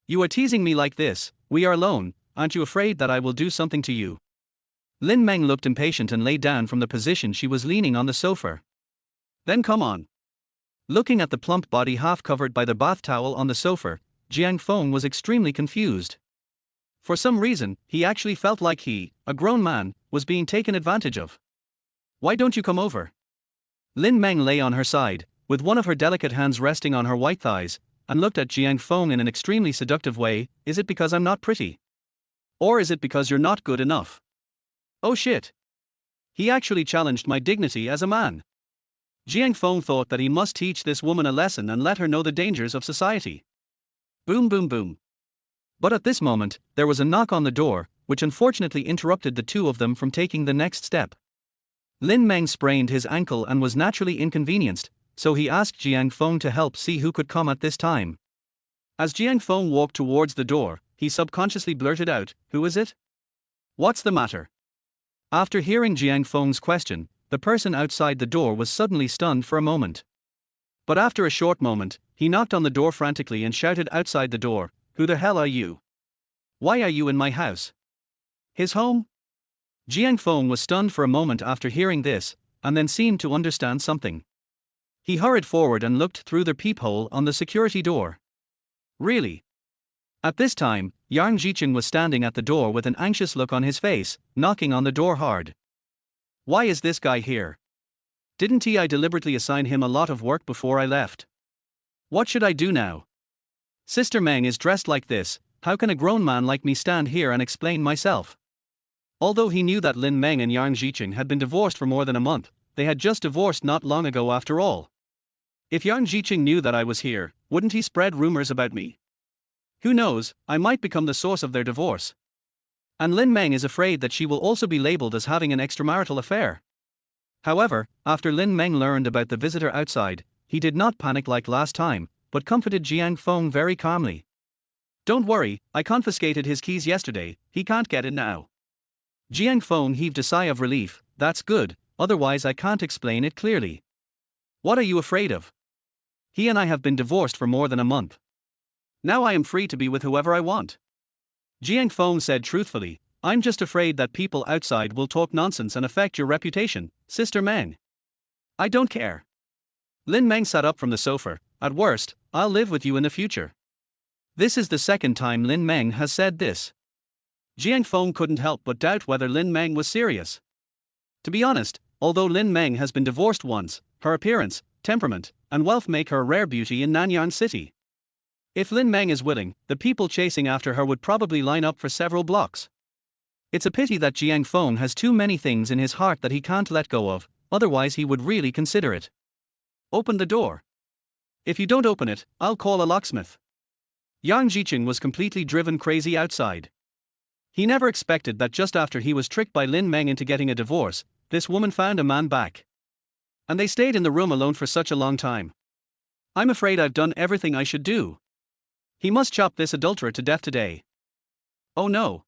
You are teasing me like this. We are alone, aren't you afraid that I will do something to you? Lin Meng looked impatient and lay down from the position she was leaning on the sofa. Then come on. Looking at the plump body half covered by the bath towel on the sofa, Jiang Feng was extremely confused. For some reason, he actually felt like he, a grown man, was being taken advantage of. Why don't you come over? Lin Meng lay on her side, with one of her delicate hands resting on her white thighs, and looked at Jiang Feng in an extremely seductive way. Is it because I'm not pretty? Or is it because you're not good enough? Oh shit. He actually challenged my dignity as a man. Jiang Feng thought that he must teach this woman a lesson and let her know the dangers of society. Boom boom boom. But at this moment, there was a knock on the door, which unfortunately interrupted the two of them from taking the next step. Lin Meng sprained his ankle and was naturally inconvenienced, so he asked Jiang Feng to help see who could come at this time. As Jiang Feng walked towards the door, he subconsciously blurted out, "Who is it? What's the matter?" After hearing Jiang Feng's question, the person outside the door was suddenly stunned for a moment. But after a short moment, he knocked on the door frantically and shouted outside the door, "Who the hell are you? Why are you in my house? His home?" Jiang Feng was stunned for a moment after hearing this, and then seemed to understand something. He hurried forward and looked through the peephole on the security door. Really? At this time, Yang Jicheng was standing at the door with an anxious look on his face, knocking on the door hard. Why is this guy here? Didn't I deliberately assign him a lot of work before I left? What should I do now? Sister Meng is dressed like this, how can a grown man like me stand here and explain myself? Although he knew that Lin Meng and Yang Jicheng had been divorced for more than a month, they had just divorced not long ago after all. If Yang Jicheng knew that I was here, wouldn't he spread rumors about me? Who knows, I might become the source of their divorce. And Lin Meng is afraid that she will also be labeled as having an extramarital affair. However, after Lin Meng learned about the visitor outside, he did not panic like last time, but comforted Jiang Feng very calmly. Don't worry, I confiscated his keys yesterday, he can't get it now. Jiang Feng heaved a sigh of relief. That's good, otherwise I can't explain it clearly. What are you afraid of? He and I have been divorced for more than a month. Now I am free to be with whoever I want. Jiang Feng said truthfully, I'm just afraid that people outside will talk nonsense and affect your reputation, Sister Meng. I don't care. Lin Meng sat up from the sofa. At worst, I'll live with you in the future. This is the second time Lin Meng has said this. Jiang Feng couldn't help but doubt whether Lin Meng was serious. To be honest, although Lin Meng has been divorced once, her appearance, temperament, and wealth make her a rare beauty in Nanyang City. If Lin Meng is willing, the people chasing after her would probably line up for several blocks. It's a pity that Jiang Feng has too many things in his heart that he can't let go of, otherwise he would really consider it. Open the door. If you don't open it, I'll call a locksmith. Yang Jicheng was completely driven crazy outside. He never expected that just after he was tricked by Lin Meng into getting a divorce, this woman found a man back. And they stayed in the room alone for such a long time. I'm afraid I've done everything I should do. He must chop this adulterer to death today. Oh no.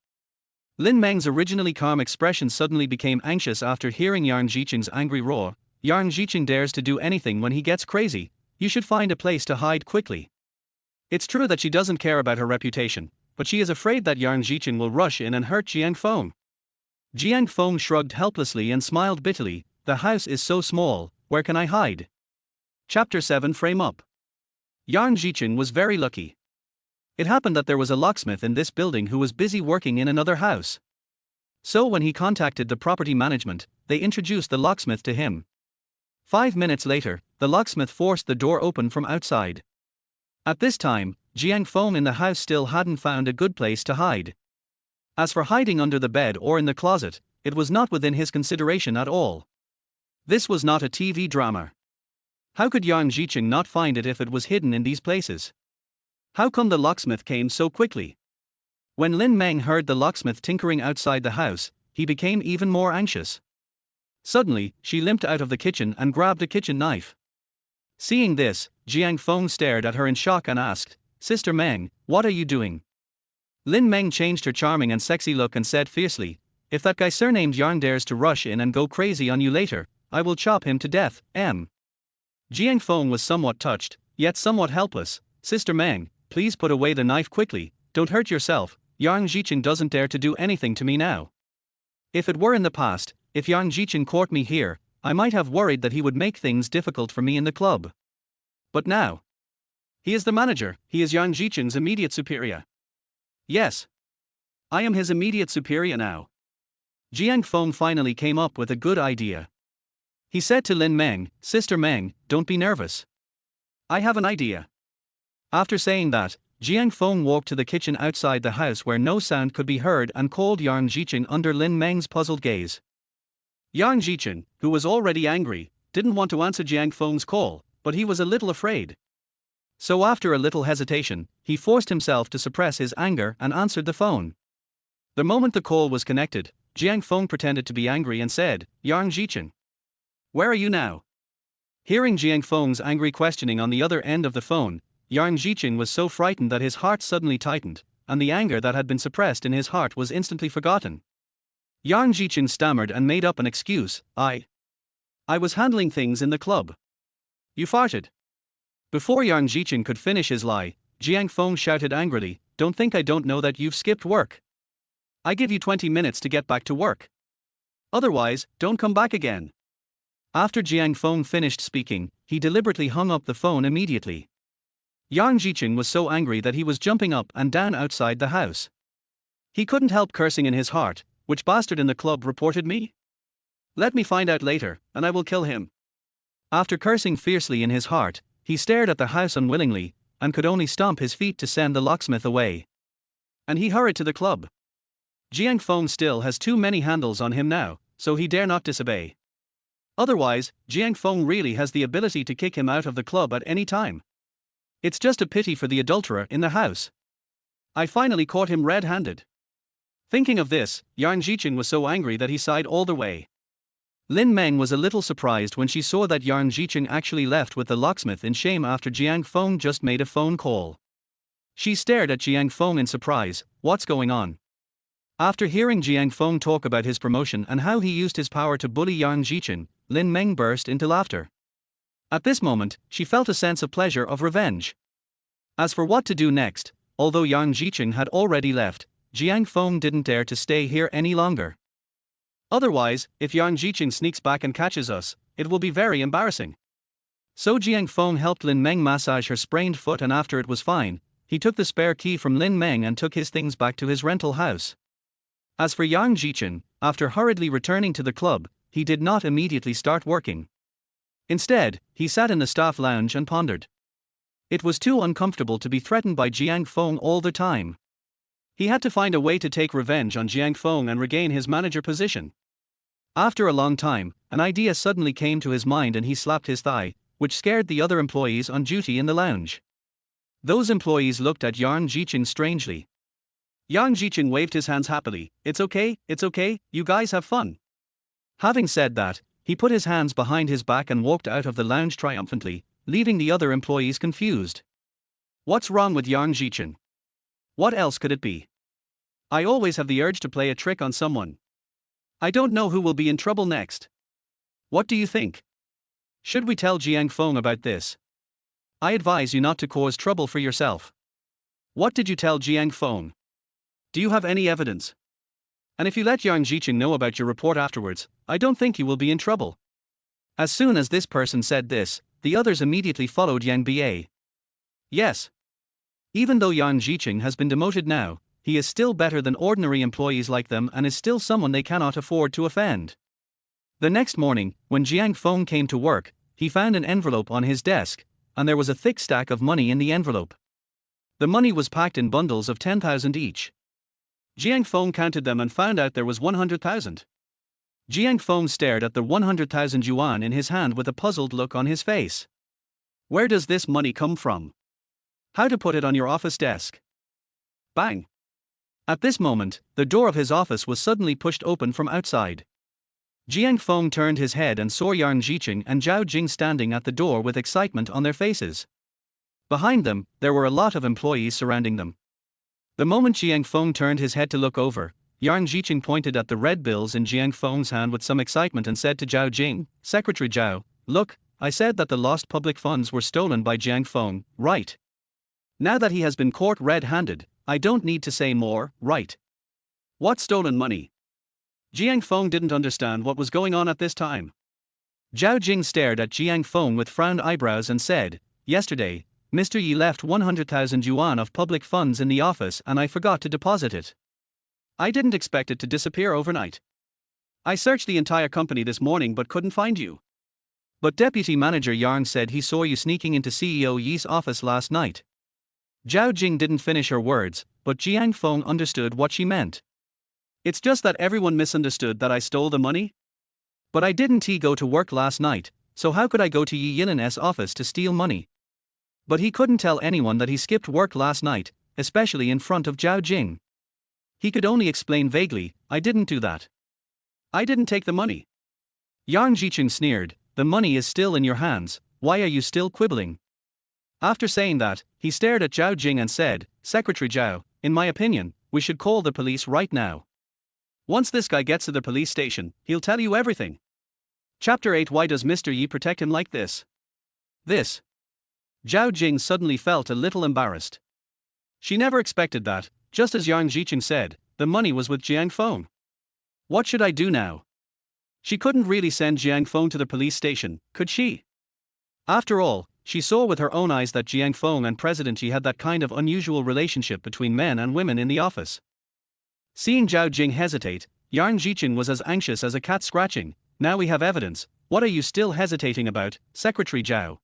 Lin Meng's originally calm expression suddenly became anxious after hearing Yang Jicheng's angry roar. Yang Jicheng dares to do anything when he gets crazy. You should find a place to hide quickly. It's true that she doesn't care about her reputation, but she is afraid that Yang Jicheng will rush in and hurt Jiang Feng. Jiang Feng shrugged helplessly and smiled bitterly. The house is so small, where can I hide? Chapter 7 Frame Up. Yang Jicheng was very lucky. It happened that there was a locksmith in this building who was busy working in another house. So when he contacted the property management, they introduced the locksmith to him. 5 minutes later, the locksmith forced the door open from outside. At this time, Jiang Feng in the house still hadn't found a good place to hide. As for hiding under the bed or in the closet, it was not within his consideration at all. This was not a TV drama. How could Yang Jicheng not find it if it was hidden in these places? How come the locksmith came so quickly? When Lin Meng heard the locksmith tinkering outside the house, he became even more anxious. Suddenly, she limped out of the kitchen and grabbed a kitchen knife. Seeing this, Jiang Feng stared at her in shock and asked, "Sister Meng, what are you doing?" Lin Meng changed her charming and sexy look and said fiercely, "If that guy surnamed Yang dares to rush in and go crazy on you later, I will chop him to death." Jiang Feng was somewhat touched, yet somewhat helpless. "Sister Meng, please put away the knife quickly, don't hurt yourself. Yang Jiqing doesn't dare to do anything to me now. If it were in the past, if Yang Jiqing caught me here, I might have worried that he would make things difficult for me in the club. But now, he is the manager, he is Yang Jiqing's immediate superior. Yes, I am his immediate superior now." Jiang Feng finally came up with a good idea. He said to Lin Meng, "Sister Meng, don't be nervous. I have an idea." After saying that, Jiang Feng walked to the kitchen outside the house where no sound could be heard and called Yang Jiqing under Lin Meng's puzzled gaze. Yang Jiqing, who was already angry, didn't want to answer Jiang Feng's call, but he was a little afraid. So after a little hesitation, he forced himself to suppress his anger and answered the phone. The moment the call was connected, Jiang Feng pretended to be angry and said, "Yang Jiqing, where are you now?" Hearing Jiang Feng's angry questioning on the other end of the phone, Yang Jiqing was so frightened that his heart suddenly tightened, and the anger that had been suppressed in his heart was instantly forgotten. Yang Jiqing stammered and made up an excuse, I was handling things in the club. You farted." Before Yang Jiqing could finish his lie, Jiang Feng shouted angrily, "Don't think I don't know that you've skipped work. I give you 20 minutes to get back to work. Otherwise, don't come back again." After Jiang Feng finished speaking, he deliberately hung up the phone immediately. Yang Jiqing was so angry that he was jumping up and down outside the house. He couldn't help cursing in his heart, "Which bastard in the club reported me? Let me find out later, and I will kill him." After cursing fiercely in his heart, he stared at the house unwillingly, and could only stomp his feet to send the locksmith away. And he hurried to the club. Jiang Feng still has too many handles on him now, so he dare not disobey. Otherwise, Jiang Feng really has the ability to kick him out of the club at any time. It's just a pity for the adulterer in the house. I finally caught him red-handed. Thinking of this, Yang Jiqing was so angry that he sighed all the way. Lin Meng was a little surprised when she saw that Yang Jiqing actually left with the locksmith in shame after Jiang Feng just made a phone call. She stared at Jiang Feng in surprise, "What's going on?" After hearing Jiang Feng talk about his promotion and how he used his power to bully Yang Jiqing, Lin Meng burst into laughter. At this moment, she felt a sense of pleasure of revenge. As for what to do next, although Yang Jiqing had already left, Jiang Feng didn't dare to stay here any longer. Otherwise, if Yang Jiqing sneaks back and catches us, it will be very embarrassing. So Jiang Feng helped Lin Meng massage her sprained foot, and after it was fine, he took the spare key from Lin Meng and took his things back to his rental house. As for Yang Jiqing, after hurriedly returning to the club, he did not immediately start working. Instead, he sat in the staff lounge and pondered. It was too uncomfortable to be threatened by Jiang Feng all the time. He had to find a way to take revenge on Jiang Feng and regain his manager position. After a long time, an idea suddenly came to his mind and he slapped his thigh, which scared the other employees on duty in the lounge. Those employees looked at Yang Jiqing strangely. Yang Jiqing waved his hands happily, it's okay, you guys have fun." Having said that, he put his hands behind his back and walked out of the lounge triumphantly, leaving the other employees confused. What's wrong with Yang Jiqing? What else could it be? I always have the urge to play a trick on someone. I don't know who will be in trouble next. What do you think? Should we tell Jiang Feng about this? I advise you not to cause trouble for yourself. What did you tell Jiang Feng? Do you have any evidence? And if you let Yang Jiqing know about your report afterwards, I don't think you will be in trouble. As soon as this person said this, the others immediately followed Yang Ba. Yes. Even though Yang Jiqing has been demoted now, he is still better than ordinary employees like them and is still someone they cannot afford to offend. The next morning, when Jiang Feng came to work, he found an envelope on his desk, and there was a thick stack of money in the envelope. The money was packed in bundles of 10,000 each. Jiang Feng counted them and found out there was 100,000. Jiang Feng stared at the 100,000 yuan in his hand with a puzzled look on his face. Where does this money come from? How to put it on your office desk. Bang! At this moment, the door of his office was suddenly pushed open from outside. Jiang Feng turned his head and saw Yang Jiqing and Zhao Jing standing at the door with excitement on their faces. Behind them, there were a lot of employees surrounding them. The moment Jiang Feng turned his head to look over, Yang Jiqing pointed at the red bills in Jiang Feng's hand with some excitement and said to Zhao Jing, "Secretary Zhao, look, I said that the lost public funds were stolen by Jiang Feng, right? Now that he has been caught red-handed, I don't need to say more, right?" What stolen money? Jiang Feng didn't understand what was going on at this time. Zhao Jing stared at Jiang Feng with frowned eyebrows and said, "Yesterday, Mr. Yi left 100,000 yuan of public funds in the office and I forgot to deposit it. I didn't expect it to disappear overnight. I searched the entire company this morning but couldn't find you. But Deputy Manager Yang said he saw you sneaking into CEO Yi's office last night." Zhao Jing didn't finish her words, but Jiang Feng understood what she meant. "It's just that everyone misunderstood that I stole the money. But I didn't go to work last night, so how could I go to Yi Yilin's office to steal money?" But he couldn't tell anyone that he skipped work last night, especially in front of Zhao Jing. He could only explain vaguely, "I didn't do that. I didn't take the money." Yang Jiqing sneered, "The money is still in your hands, why are you still quibbling?" After saying that, he stared at Zhao Jing and said, "Secretary Zhao, in my opinion, we should call the police right now. Once this guy gets to the police station, he'll tell you everything." Chapter 8. Why does Mr. Yi protect him like this? Zhao Jing suddenly felt a little embarrassed. She never expected that, just as Yang Jiqing said, the money was with Jiang Feng. What should I do now? She couldn't really send Jiang Feng to the police station, could she? After all, she saw with her own eyes that Jiang Feng and President Yi had that kind of unusual relationship between men and women in the office. Seeing Zhao Jing hesitate, Yang Jiqing was as anxious as a cat scratching. "Now we have evidence, what are you still hesitating about, Secretary Zhao?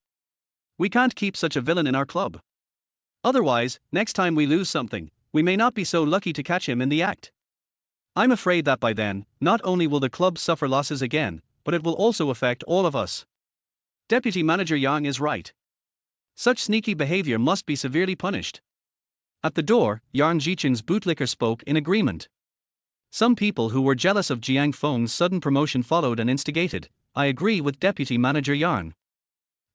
We can't keep such a villain in our club. Otherwise, next time we lose something, we may not be so lucky to catch him in the act. I'm afraid that by then, not only will the club suffer losses again, but it will also affect all of us. Deputy Manager Yang is right. Such sneaky behavior must be severely punished." At the door, Yang Jiqing's bootlicker spoke in agreement. Some people who were jealous of Jiang Feng's sudden promotion followed and instigated, "I agree with Deputy Manager Yang.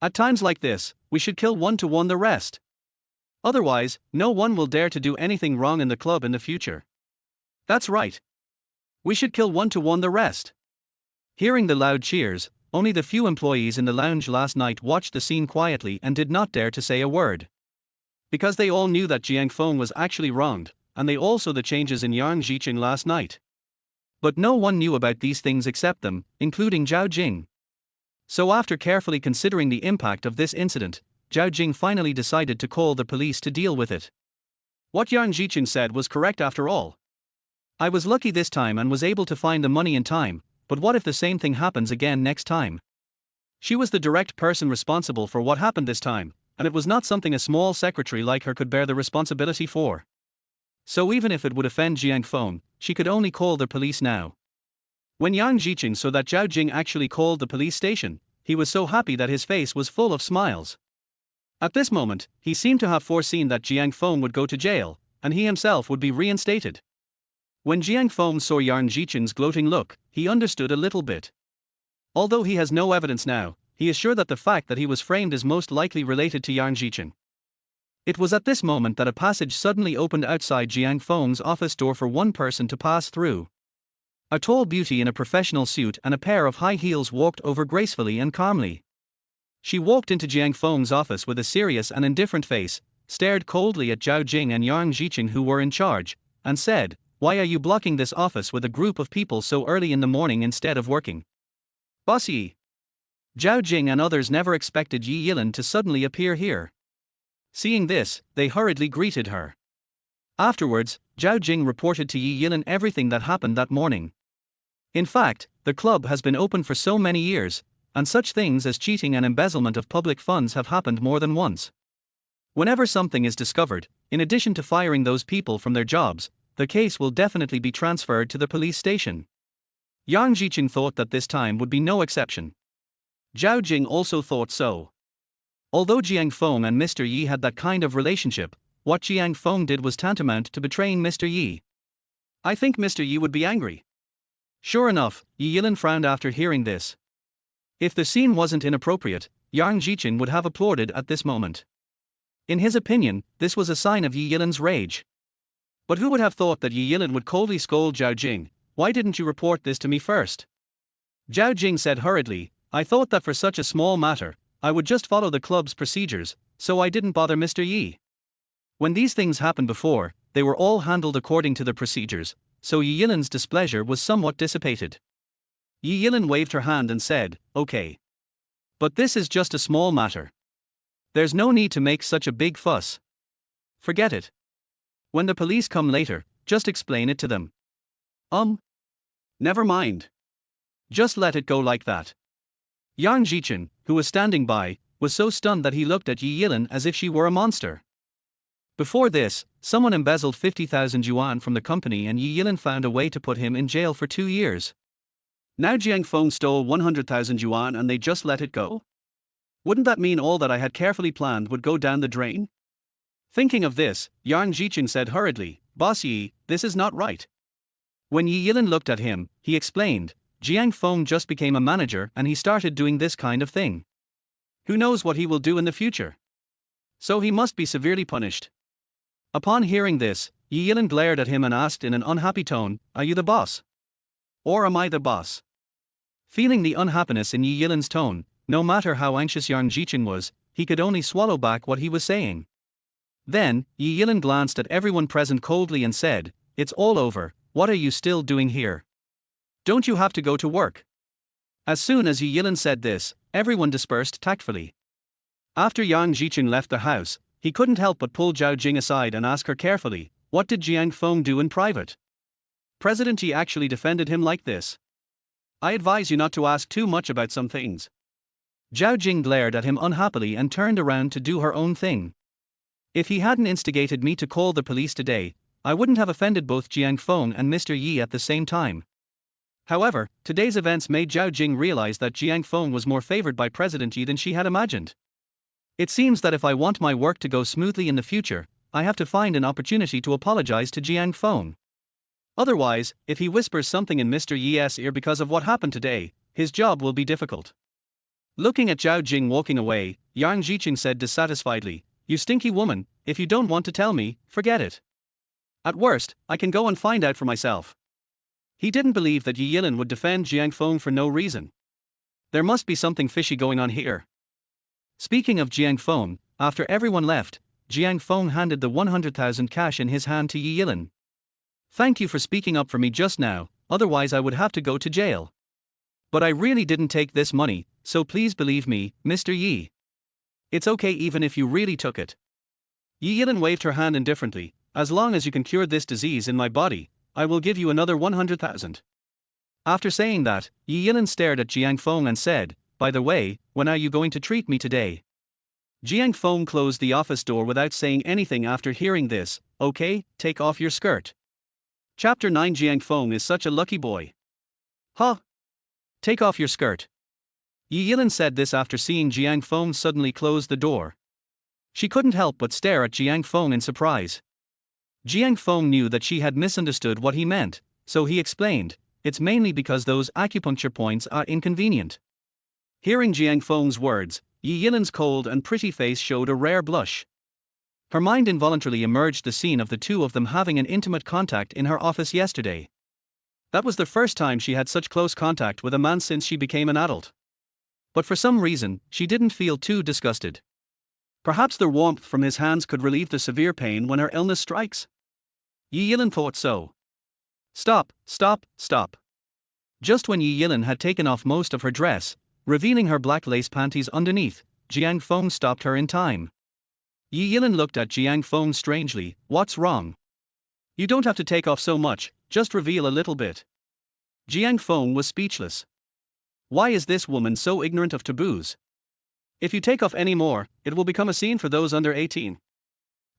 At times like this, we should kill one to warn the rest. Otherwise, no one will dare to do anything wrong in the club in the future." "That's right. We should kill one to warn the rest." Hearing the loud cheers, only the few employees in the lounge last night watched the scene quietly and did not dare to say a word. Because they all knew that Jiang Feng was actually wronged, and they all saw the changes in Yang Jiqing last night. But no one knew about these things except them, including Zhao Jing. So after carefully considering the impact of this incident, Zhao Jing finally decided to call the police to deal with it. What Yang Jiqing said was correct after all. "I was lucky this time and was able to find the money in time, but what if the same thing happens again next time?" She was the direct person responsible for what happened this time, and it was not something a small secretary like her could bear the responsibility for. So even if it would offend Jiang Feng, she could only call the police now. When Yang Jiqing saw that Zhao Jing actually called the police station, he was so happy that his face was full of smiles. At this moment, he seemed to have foreseen that Jiang Feng would go to jail, and he himself would be reinstated. When Jiang Feng saw Yang Jiqing's gloating look, he understood a little bit. Although he has no evidence now, he is sure that the fact that he was framed is most likely related to Yang Jiqing. It was at this moment that a passage suddenly opened outside Jiang Feng's office door for one person to pass through. A tall beauty in a professional suit and a pair of high heels walked over gracefully and calmly. She walked into Jiang Feng's office with a serious and indifferent face, stared coldly at Zhao Jing and Yang Jiqing who were in charge, and said, "Why are you blocking this office with a group of people so early in the morning instead of working?" "Boss Yi." Zhao Jing and others never expected Yi Yilin to suddenly appear here. Seeing this, they hurriedly greeted her. Afterwards, Zhao Jing reported to Yi Yilin everything that happened that morning. In fact, the club has been open for so many years, and such things as cheating and embezzlement of public funds have happened more than once. Whenever something is discovered, in addition to firing those people from their jobs, the case will definitely be transferred to the police station. Yang Jiqing thought that this time would be no exception. Zhao Jing also thought so. Although Jiang Feng and Mr. Yi had that kind of relationship, what Jiang Feng did was tantamount to betraying Mr. Yi. I think Mr. Yi would be angry. Sure enough, Yi Yilin frowned after hearing this. If the scene wasn't inappropriate, Yang Jichin would have applauded at this moment. In his opinion, this was a sign of Yi Yilin's rage. But who would have thought that Yi Yilin would coldly scold Zhao Jing? Why didn't you report this to me first? Zhao Jing said hurriedly, I thought that for such a small matter, I would just follow the club's procedures, so I didn't bother Mr. Yi. When these things happened before, they were all handled according to the procedures, so Yi Yilin's displeasure was somewhat dissipated. Yi Yilin waved her hand and said, okay. But this is just a small matter. There's no need to make such a big fuss. Forget it. When the police come later, just explain it to them. Never mind. Just let it go like that. Yang Jichin, who was standing by, was so stunned that he looked at Yi Yilin as if she were a monster. Before this, someone embezzled 50,000 yuan from the company and Yi Yilin found a way to put him in jail for 2 years. Now Jiang Feng stole 100,000 yuan and they just let it go? Wouldn't that mean all that I had carefully planned would go down the drain? Thinking of this, Yang Jichin said hurriedly, Boss Yi, this is not right. When Yi Yilin looked at him, he explained, Jiang Feng just became a manager and he started doing this kind of thing. Who knows what he will do in the future? So he must be severely punished. Upon hearing this, Yi Yilin glared at him and asked in an unhappy tone, Are you the boss? Or am I the boss? Feeling the unhappiness in Yi Yilin's tone, no matter how anxious Yang Jichin was, he could only swallow back what he was saying. Then, Yi Yilin glanced at everyone present coldly and said, It's all over, what are you still doing here? Don't you have to go to work? As soon as Yi Yilin said this, everyone dispersed tactfully. After Yang Jichin left the house, he couldn't help but pull Zhao Jing aside and ask her carefully, What did Jiang Feng do in private? President Yi actually defended him like this. I advise you not to ask too much about some things. Zhao Jing glared at him unhappily and turned around to do her own thing. If he hadn't instigated me to call the police today, I wouldn't have offended both Jiang Feng and Mr. Yi at the same time. However, today's events made Zhao Jing realize that Jiang Feng was more favored by President Yi than she had imagined. It seems that if I want my work to go smoothly in the future, I have to find an opportunity to apologize to Jiang Feng. Otherwise, if he whispers something in Mr. Yi's ear because of what happened today, his job will be difficult. Looking at Zhao Jing walking away, Yang Jichin said dissatisfiedly, You stinky woman, if you don't want to tell me, forget it. At worst, I can go and find out for myself. He didn't believe that Yi Yilin would defend Jiang Feng for no reason. There must be something fishy going on here. Speaking of Jiang Feng, after everyone left, Jiang Feng handed the 100,000 cash in his hand to Yi Yilin. Thank you for speaking up for me just now, otherwise I would have to go to jail. But I really didn't take this money, so please believe me, Mr. Yi. It's okay even if you really took it. Yi Yilin waved her hand indifferently, As long as you can cure this disease in my body, I will give you another 100,000. After saying that, Yi Yilin stared at Jiang Feng and said, By the way, when are you going to treat me today? Jiang Feng closed the office door without saying anything after hearing this. Okay, take off your skirt. Chapter 9 Jiang Feng is such a lucky boy. Huh? Take off your skirt. Yi Yilin said this after seeing Jiang Feng suddenly close the door. She couldn't help but stare at Jiang Feng in surprise. Jiang Feng knew that she had misunderstood what he meant, so he explained, It's mainly because those acupuncture points are inconvenient. Hearing Jiang Feng's words, Yi Yilin's cold and pretty face showed a rare blush. Her mind involuntarily emerged the scene of the two of them having an intimate contact in her office yesterday. That was the first time she had such close contact with a man since she became an adult. But for some reason, she didn't feel too disgusted. Perhaps the warmth from his hands could relieve the severe pain when her illness strikes? Yi Yilin thought so. Stop. Just when Yi Yilin had taken off most of her dress, revealing her black lace panties underneath, Jiang Feng stopped her in time. Yi Yilin looked at Jiang Feng strangely, What's wrong? You don't have to take off so much, just reveal a little bit. Jiang Feng was speechless. Why is this woman so ignorant of taboos? If you take off any more, it will become a scene for those under 18.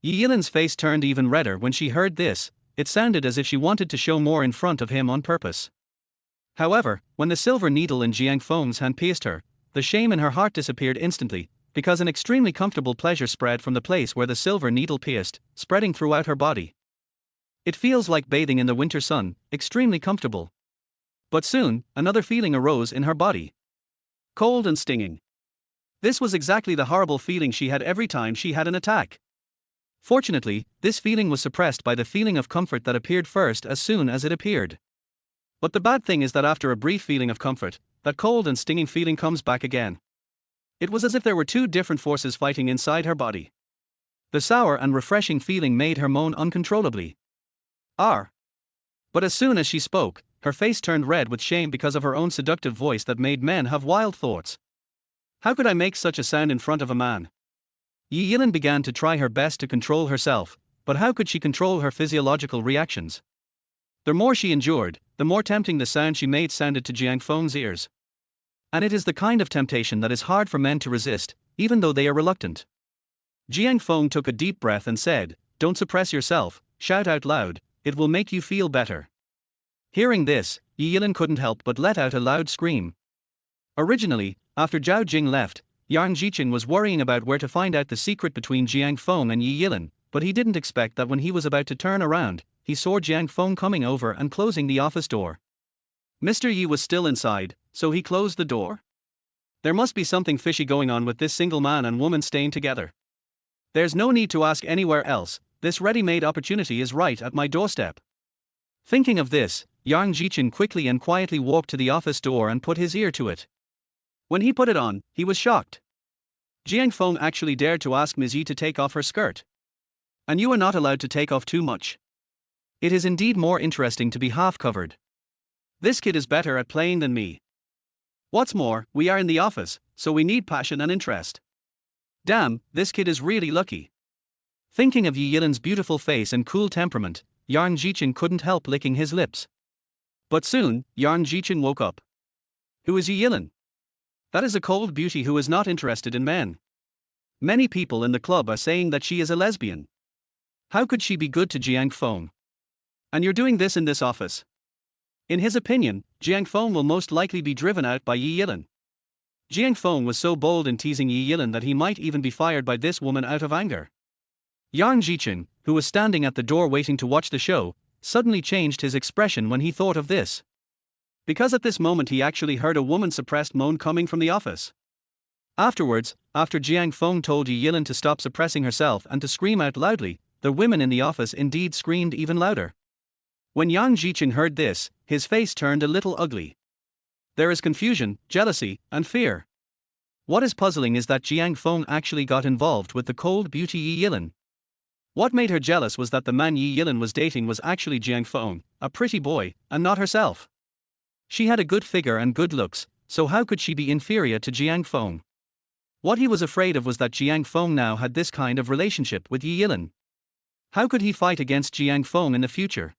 Yi Yilin's face turned even redder when she heard this. It sounded as if she wanted to show more in front of him on purpose. However, when the silver needle in Jiang Feng's hand pierced her, the shame in her heart disappeared instantly, because an extremely comfortable pleasure spread from the place where the silver needle pierced, spreading throughout her body. It feels like bathing in the winter sun, extremely comfortable. But soon, another feeling arose in her body. Cold and stinging. This was exactly the horrible feeling she had every time she had an attack. Fortunately, this feeling was suppressed by the feeling of comfort that appeared first as soon as it appeared. But the bad thing is that after a brief feeling of comfort, that cold and stinging feeling comes back again. It was as if there were two different forces fighting inside her body. The sour and refreshing feeling made her moan uncontrollably. "R." But as soon as she spoke, her face turned red with shame because of her own seductive voice that made men have wild thoughts. How could I make such a sound in front of a man? Yi Yilin began to try her best to control herself, but how could she control her physiological reactions? The more she endured, the more tempting the sound she made sounded to Jiang Feng's ears. And it is the kind of temptation that is hard for men to resist, even though they are reluctant. Jiang Feng took a deep breath and said, "Don't suppress yourself, shout out loud, it will make you feel better." Hearing this, Yi Yilin couldn't help but let out a loud scream. Originally, after Zhao Jing left, Yang Jichen was worrying about where to find out the secret between Jiang Feng and Yi Yilin, but he didn't expect that when he was about to turn around, he saw Jiang Feng coming over and closing the office door. Mr. Yi was still inside, so he closed the door? There must be something fishy going on with this single man and woman staying together. There's no need to ask anywhere else, this ready-made opportunity is right at my doorstep. Thinking of this, Yang Jichen quickly and quietly walked to the office door and put his ear to it. When he put it on, he was shocked. Jiang Feng actually dared to ask Ms. Yi to take off her skirt. And you are not allowed to take off too much. It is indeed more interesting to be half-covered. This kid is better at playing than me. What's more, we are in the office, so we need passion and interest. Damn, this kid is really lucky. Thinking of Yi Yilin's beautiful face and cool temperament, Yang Jichen couldn't help licking his lips. But soon, Yang Jichen woke up. Who is Yi Yilin? That is a cold beauty who is not interested in men. Many people in the club are saying that she is a lesbian. How could she be good to Jiang Feng? And you're doing this in this office? In his opinion, Jiang Feng will most likely be driven out by Yi Yilin. Jiang Feng was so bold in teasing Yi Yilin that he might even be fired by this woman out of anger. Yang Jichen, who was standing at the door waiting to watch the show, suddenly changed his expression when he thought of this. Because at this moment he actually heard a woman's suppressed moan coming from the office. Afterwards, after Jiang Feng told Yi Yilin to stop suppressing herself and to scream out loudly, the women in the office indeed screamed even louder. When Yang Jichen heard this, his face turned a little ugly. There is confusion, jealousy, and fear. What is puzzling is that Jiang Feng actually got involved with the cold beauty Yi Yilin. What made her jealous was that the man Yi Yilin was dating was actually Jiang Feng, a pretty boy, and not herself. She had a good figure and good looks, so how could she be inferior to Jiang Feng? What he was afraid of was that Jiang Feng now had this kind of relationship with Yi Yilin. How could he fight against Jiang Feng in the future?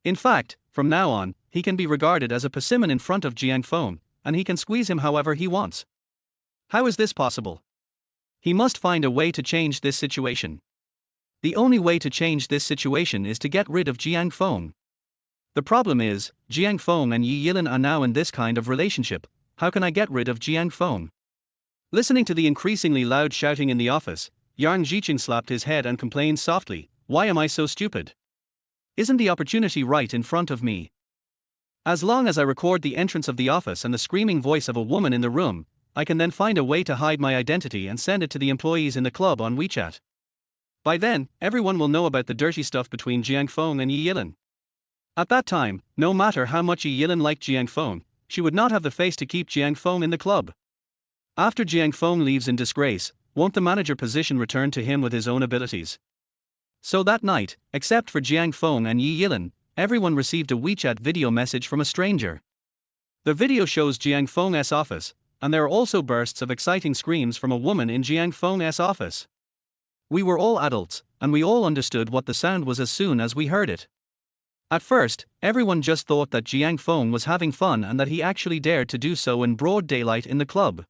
In fact, from now on, he can be regarded as a persimmon in front of Jiang Feng, and he can squeeze him however he wants. How is this possible? He must find a way to change this situation. The only way to change this situation is to get rid of Jiang Feng. The problem is, Jiang Feng and Yi Yilin are now in this kind of relationship. How can I get rid of Jiang Feng? Listening to the increasingly loud shouting in the office, Yang Jichen slapped his head and complained softly, "Why am I so stupid? Isn't the opportunity right in front of me? As long as I record the entrance of the office and the screaming voice of a woman in the room, I can then find a way to hide my identity and send it to the employees in the club on WeChat. By then, everyone will know about the dirty stuff between Jiang Feng and Yi Yilin. At that time, no matter how much Yi Yilin liked Jiang Feng, she would not have the face to keep Jiang Feng in the club. After Jiang Feng leaves in disgrace, won't the manager position return to him with his own abilities?" So that night, except for Jiang Feng and Yi Yilin, everyone received a WeChat video message from a stranger. The video shows Jiang Feng's office, and there are also bursts of exciting screams from a woman in Jiang Feng's office. We were all adults, and we all understood what the sound was as soon as we heard it. At first, everyone just thought that Jiang Feng was having fun and that he actually dared to do so in broad daylight in the club.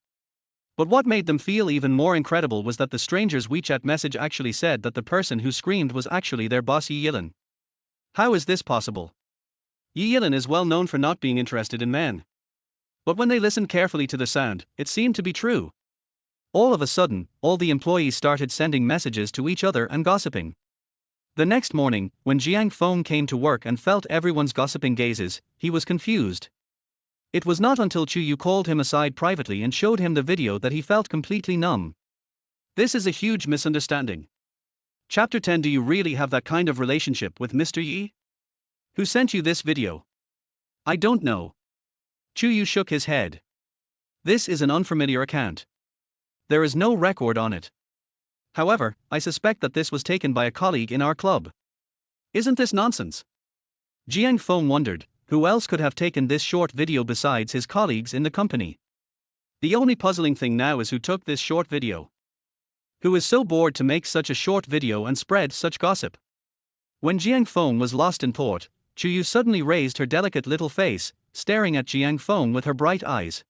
But what made them feel even more incredible was that the stranger's WeChat message actually said that the person who screamed was actually their boss Yi Yilin. How is this possible? Yi Yilin is well known for not being interested in men. But when they listened carefully to the sound, it seemed to be true. All of a sudden, all the employees started sending messages to each other and gossiping. The next morning, when Jiang Feng came to work and felt everyone's gossiping gazes, he was confused. It was not until Chu Yu called him aside privately and showed him the video that he felt completely numb. This is a huge misunderstanding. Chapter 10. Do you really have that kind of relationship with Mr. Yi? Who sent you this video? I don't know. Chu Yu shook his head. This is an unfamiliar account. There is no record on it. However, I suspect that this was taken by a colleague in our club. Isn't this nonsense? Jiang Feng wondered, who else could have taken this short video besides his colleagues in the company? The only puzzling thing now is who took this short video. Who is so bored to make such a short video and spread such gossip? When Jiang Feng was lost in thought, Chu Yu suddenly raised her delicate little face, staring at Jiang Feng with her bright eyes.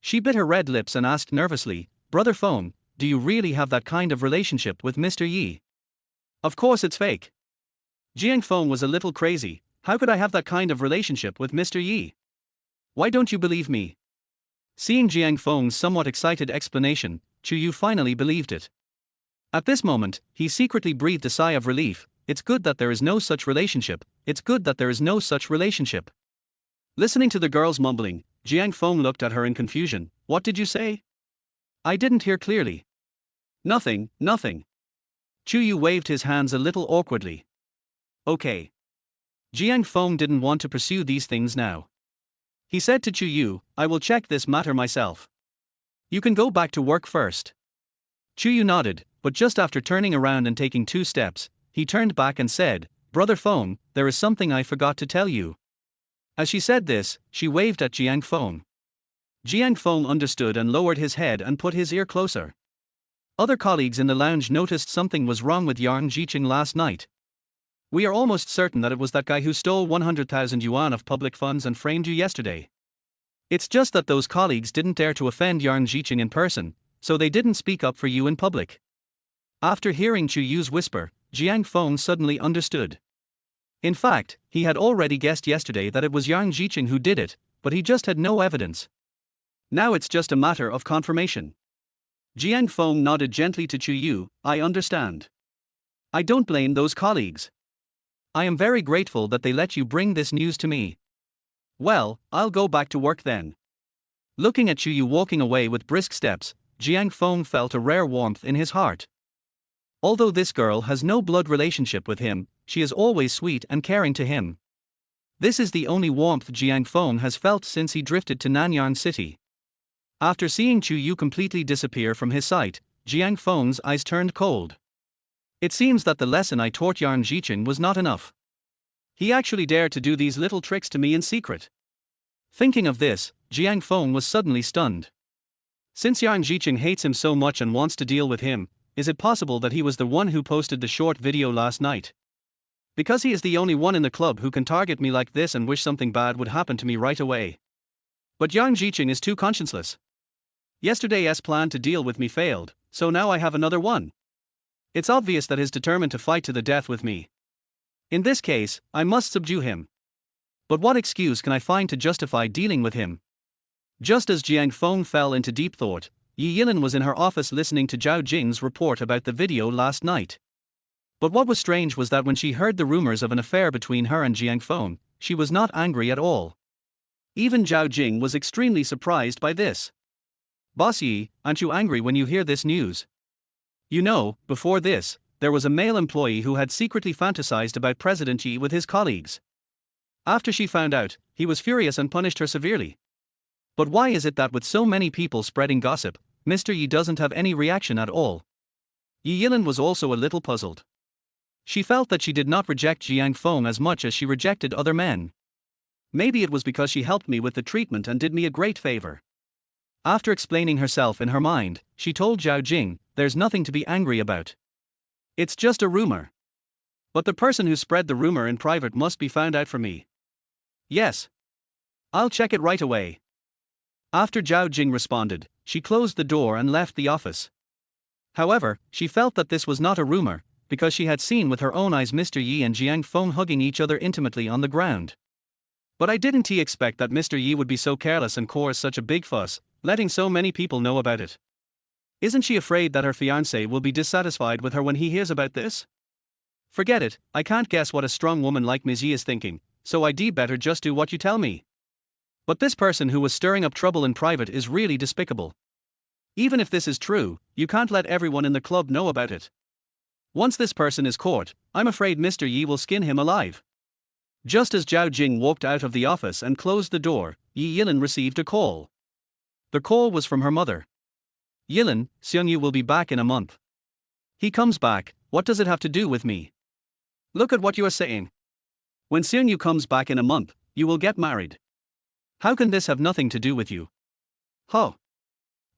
She bit her red lips and asked nervously, Brother Feng, do you really have that kind of relationship with Mr. Yi? Of course it's fake. Jiang Feng was a little crazy. How could I have that kind of relationship with Mr. Yi? Why don't you believe me? Seeing Jiang Feng's somewhat excited explanation, Chu Yu finally believed it. At this moment, he secretly breathed a sigh of relief. It's good that there is no such relationship. It's good that there is no such relationship. Listening to the girl's mumbling, Jiang Feng looked at her in confusion. What did you say? I didn't hear clearly. Nothing, nothing. Chu Yu waved his hands a little awkwardly. Okay. Jiang Feng didn't want to pursue these things now. He said to Chu Yu, I will check this matter myself. You can go back to work first. Chu Yu nodded, but just after turning around and taking 2 steps, he turned back and said, Brother Feng, there is something I forgot to tell you. As she said this, she waved at Jiang Feng. Jiang Feng understood and lowered his head and put his ear closer. Other colleagues in the lounge noticed something was wrong with Yang Jiqing last night. We are almost certain that it was that guy who stole 100,000 yuan of public funds and framed you yesterday. It's just that those colleagues didn't dare to offend Yang Jiqing in person, so they didn't speak up for you in public. After hearing Chu Yu's whisper, Jiang Feng suddenly understood. In fact, he had already guessed yesterday that it was Yang Jiqing who did it, but he just had no evidence. Now it's just a matter of confirmation. Jiang Feng nodded gently to Chu Yu, I understand. I don't blame those colleagues. I am very grateful that they let you bring this news to me. Well, I'll go back to work then. Looking at Chu Yu walking away with brisk steps, Jiang Feng felt a rare warmth in his heart. Although this girl has no blood relationship with him, she is always sweet and caring to him. This is the only warmth Jiang Feng has felt since he drifted to Nanyang City. After seeing Chu Yu completely disappear from his sight, Jiang Feng's eyes turned cold. It seems that the lesson I taught Yang Jiqing was not enough. He actually dared to do these little tricks to me in secret. Thinking of this, Jiang Feng was suddenly stunned. Since Yang Jiqing hates him so much and wants to deal with him, is it possible that he was the one who posted the short video last night? Because he is the only one in the club who can target me like this and wish something bad would happen to me right away. But Yang Jiqing is too conscienceless. Yesterday's plan to deal with me failed, so now I have another one. It's obvious that he's determined to fight to the death with me. In this case, I must subdue him. But what excuse can I find to justify dealing with him? Just as Jiang Feng fell into deep thought, Yi Yilin was in her office listening to Zhao Jing's report about the video last night. But what was strange was that when she heard the rumors of an affair between her and Jiang Feng, she was not angry at all. Even Zhao Jing was extremely surprised by this. Boss Yi, aren't you angry when you hear this news? You know, before this, there was a male employee who had secretly fantasized about President Yi with his colleagues. After she found out, he was furious and punished her severely. But why is it that with so many people spreading gossip, Mr. Yi doesn't have any reaction at all? Yi Yilin was also a little puzzled. She felt that she did not reject Jiang Feng as much as she rejected other men. Maybe it was because she helped me with the treatment and did me a great favor. After explaining herself in her mind, she told Zhao Jing, there's nothing to be angry about. It's just a rumor. But the person who spread the rumor in private must be found out for me. Yes. I'll check it right away. After Zhao Jing responded, she closed the door and left the office. However, she felt that this was not a rumor, because she had seen with her own eyes Mr. Yi and Jiang Feng hugging each other intimately on the ground. But I didn't expect that Mr. Yi would be so careless and cause such a big fuss, letting so many people know about it. Isn't she afraid that her fiancé will be dissatisfied with her when he hears about this? Forget it, I can't guess what a strong woman like Ms. Yi is thinking, so I'd better just do what you tell me. But this person who was stirring up trouble in private is really despicable. Even if this is true, you can't let everyone in the club know about it. Once this person is caught, I'm afraid Mr. Yi will skin him alive. Just as Zhao Jing walked out of the office and closed the door, Yi Yilin received a call. The call was from her mother. Yilin, Seungyu will be back in a month. He comes back, what does it have to do with me? Look at what you are saying. When Seungyu comes back in a month, you will get married. How can this have nothing to do with you? Huh.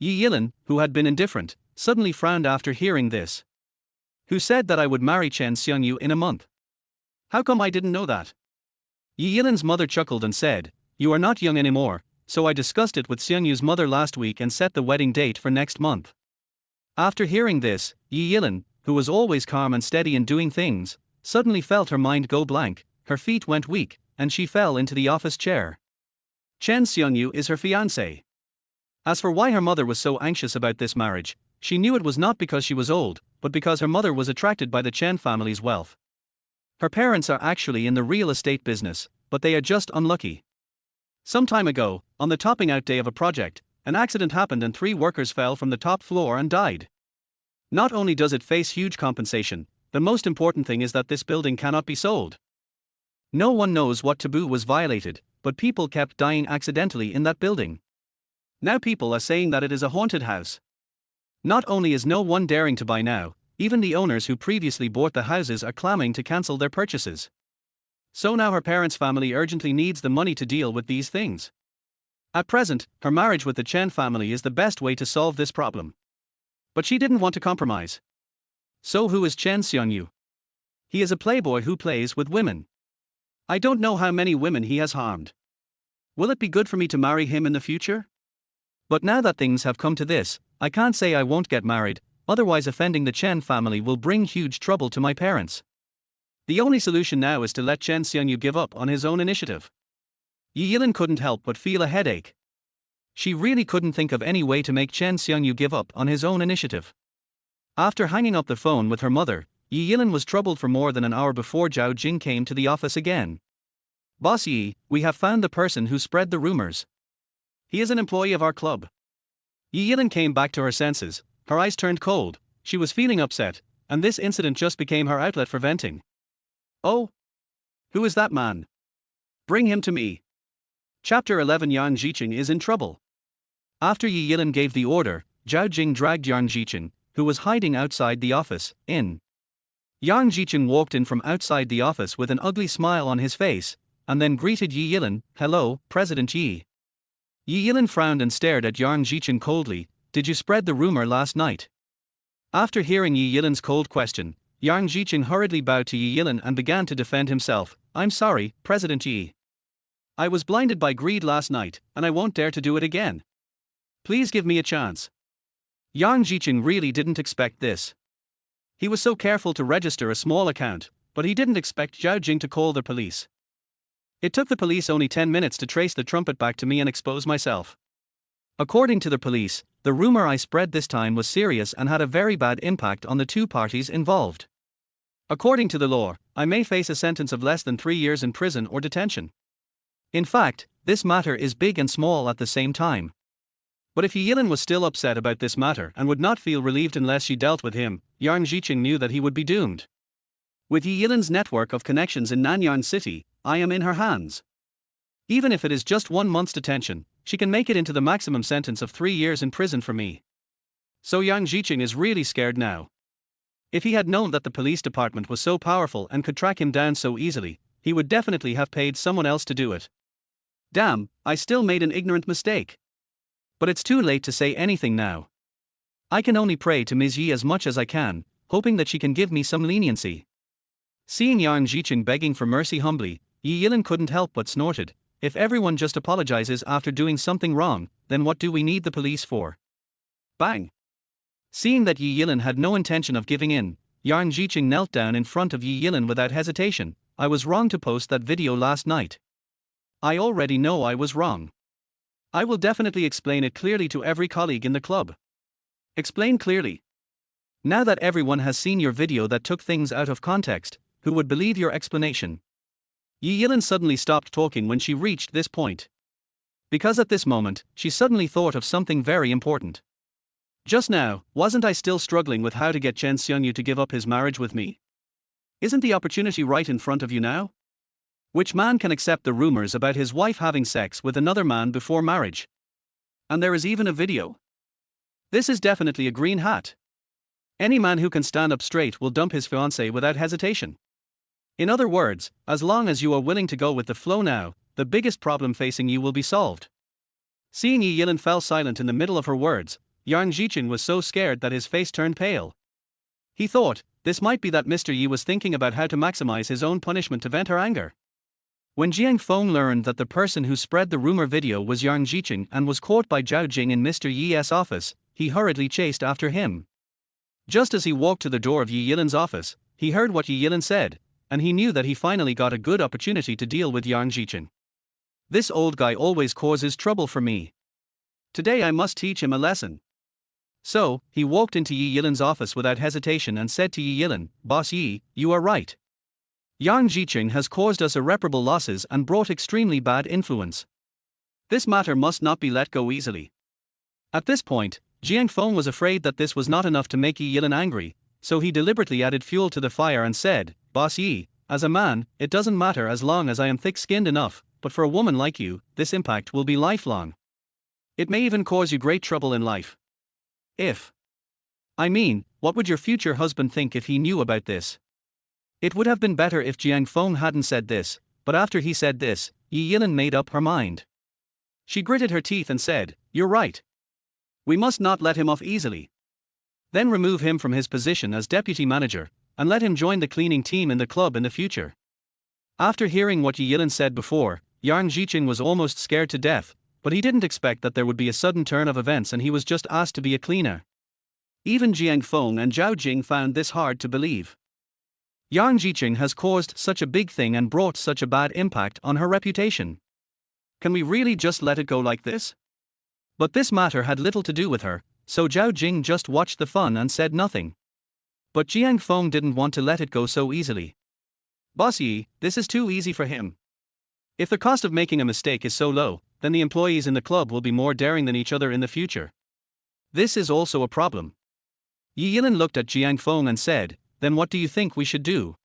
Yi Yilin, who had been indifferent, suddenly frowned after hearing this. Who said that I would marry Chen Seungyu in a month? How come I didn't know that? Yi Yilin's mother chuckled and said, you are not young anymore, so I discussed it with Seungyu's mother last week and set the wedding date for next month. After hearing this, Yi Yilin, who was always calm and steady in doing things, suddenly felt her mind go blank, her feet went weak, and she fell into the office chair. Chen Seungyu is her fiancé. As for why her mother was so anxious about this marriage, she knew it was not because she was old, but because her mother was attracted by the Chen family's wealth. Her parents are actually in the real estate business, but they are just unlucky. Some time ago, on the topping out day of a project, an accident happened and 3 workers fell from the top floor and died. Not only does it face huge compensation, the most important thing is that this building cannot be sold. No one knows what taboo was violated, but people kept dying accidentally in that building. Now people are saying that it is a haunted house. Not only is no one daring to buy now, even the owners who previously bought the houses are clamoring to cancel their purchases. So now her parents' family urgently needs the money to deal with these things. At present, her marriage with the Chen family is the best way to solve this problem. But she didn't want to compromise. So who is Chen Seungyu? He is a playboy who plays with women. I don't know how many women he has harmed. Will it be good for me to marry him in the future? But now that things have come to this, I can't say I won't get married, otherwise offending the Chen family will bring huge trouble to my parents. The only solution now is to let Chen Seungyu give up on his own initiative. Yi Yilin couldn't help but feel a headache. She really couldn't think of any way to make Chen Seungyu give up on his own initiative. After hanging up the phone with her mother, Yi Yilin was troubled for more than an hour before Zhao Jing came to the office again. Boss Yi, we have found the person who spread the rumors. He is an employee of our club. Yi Yilin came back to her senses, her eyes turned cold, she was feeling upset, and this incident just became her outlet for venting. Oh? Who is that man? Bring him to me. Chapter 11 Yang Jiqing is in trouble. After Yi Yilin gave the order, Zhao Jing dragged Yang Jiqing, who was hiding outside the office, in. Yang Jiqing walked in from outside the office with an ugly smile on his face, and then greeted Yi Yilin, hello, President Yi. Yi Yilin frowned and stared at Yang Jiqing coldly, did you spread the rumor last night? After hearing Yi Yilin's cold question, Yang Jiqing hurriedly bowed to Yi Yilin and began to defend himself, I'm sorry, President Yi. I was blinded by greed last night, and I won't dare to do it again. Please give me a chance. Yang Jiqing really didn't expect this. He was so careful to register a small account, but he didn't expect Zhao Jing to call the police. It took the police only 10 minutes to trace the trumpet back to me and expose myself. According to the police, the rumor I spread this time was serious and had a very bad impact on the 2 parties involved. According to the law, I may face a sentence of less than 3 years in prison or detention. In fact, this matter is big and small at the same time. But if Yi Yilin was still upset about this matter and would not feel relieved unless she dealt with him, Yang Jiqing knew that he would be doomed. With Yi Yilin's network of connections in Nanyang City, I am in her hands. Even if it is just 1 month's detention, she can make it into the maximum sentence of 3 years in prison for me. So Yang Jiqing is really scared now. If he had known that the police department was so powerful and could track him down so easily, he would definitely have paid someone else to do it. Damn, I still made an ignorant mistake. But it's too late to say anything now. I can only pray to Ms. Yi as much as I can, hoping that she can give me some leniency. Seeing Yang Jiqing begging for mercy humbly, Yi Yilin couldn't help but snorted, if everyone just apologizes after doing something wrong, then what do we need the police for? Bang! Seeing that Yi Yilin had no intention of giving in, Yang Jiqing knelt down in front of Yi Yilin without hesitation. I was wrong to post that video last night. I already know I was wrong. I will definitely explain it clearly to every colleague in the club. Explain clearly. Now that everyone has seen your video that took things out of context, who would believe your explanation? Yi Yilin suddenly stopped talking when she reached this point. Because at this moment, she suddenly thought of something very important. Just now, wasn't I still struggling with how to get Chen Xiongyu to give up his marriage with me? Isn't the opportunity right in front of you now? Which man can accept the rumors about his wife having sex with another man before marriage? And there is even a video. This is definitely a green hat. Any man who can stand up straight will dump his fiancée without hesitation. In other words, as long as you are willing to go with the flow now, the biggest problem facing you will be solved. Seeing Yi Yilin fell silent in the middle of her words, Yang Jichen was so scared that his face turned pale. He thought, this might be that Mr. Yi was thinking about how to maximize his own punishment to vent her anger. When Jiang Feng learned that the person who spread the rumor video was Yang Jichen and was caught by Zhao Jing in Mr. Yi's office, he hurriedly chased after him. Just as he walked to the door of Yi Yilin's office, he heard what Yi Yilin said, and he knew that he finally got a good opportunity to deal with Yang Jichen. This old guy always causes trouble for me. Today I must teach him a lesson. So, he walked into Yi Yilin's office without hesitation and said to Yi Yilin, Boss Yi, you are right. Yang Jichen has caused us irreparable losses and brought extremely bad influence. This matter must not be let go easily. At this point, Jiang Feng was afraid that this was not enough to make Yi Yilin angry, so he deliberately added fuel to the fire and said, Boss Yi, as a man, it doesn't matter as long as I am thick-skinned enough, but for a woman like you, this impact will be lifelong. It may even cause you great trouble in life. What would your future husband think if he knew about this? It would have been better if Jiang Feng hadn't said this, but after he said this, Yi Yilin made up her mind. She gritted her teeth and said, you're right. We must not let him off easily. Then remove him from his position as deputy manager, and let him join the cleaning team in the club in the future. After hearing what Yi Yilin said before, Yang Jichen was almost scared to death, but he didn't expect that there would be a sudden turn of events and he was just asked to be a cleaner. Even Jiang Feng and Zhao Jing found this hard to believe. Yang Jichen has caused such a big thing and brought such a bad impact on her reputation. Can we really just let it go like this? But this matter had little to do with her, so Zhao Jing just watched the fun and said nothing. But Jiang Feng didn't want to let it go so easily. Boss Yi, this is too easy for him. If the cost of making a mistake is so low, then the employees in the club will be more daring than each other in the future. This is also a problem. Yi Yilin looked at Jiang Feng and said, then what do you think we should do?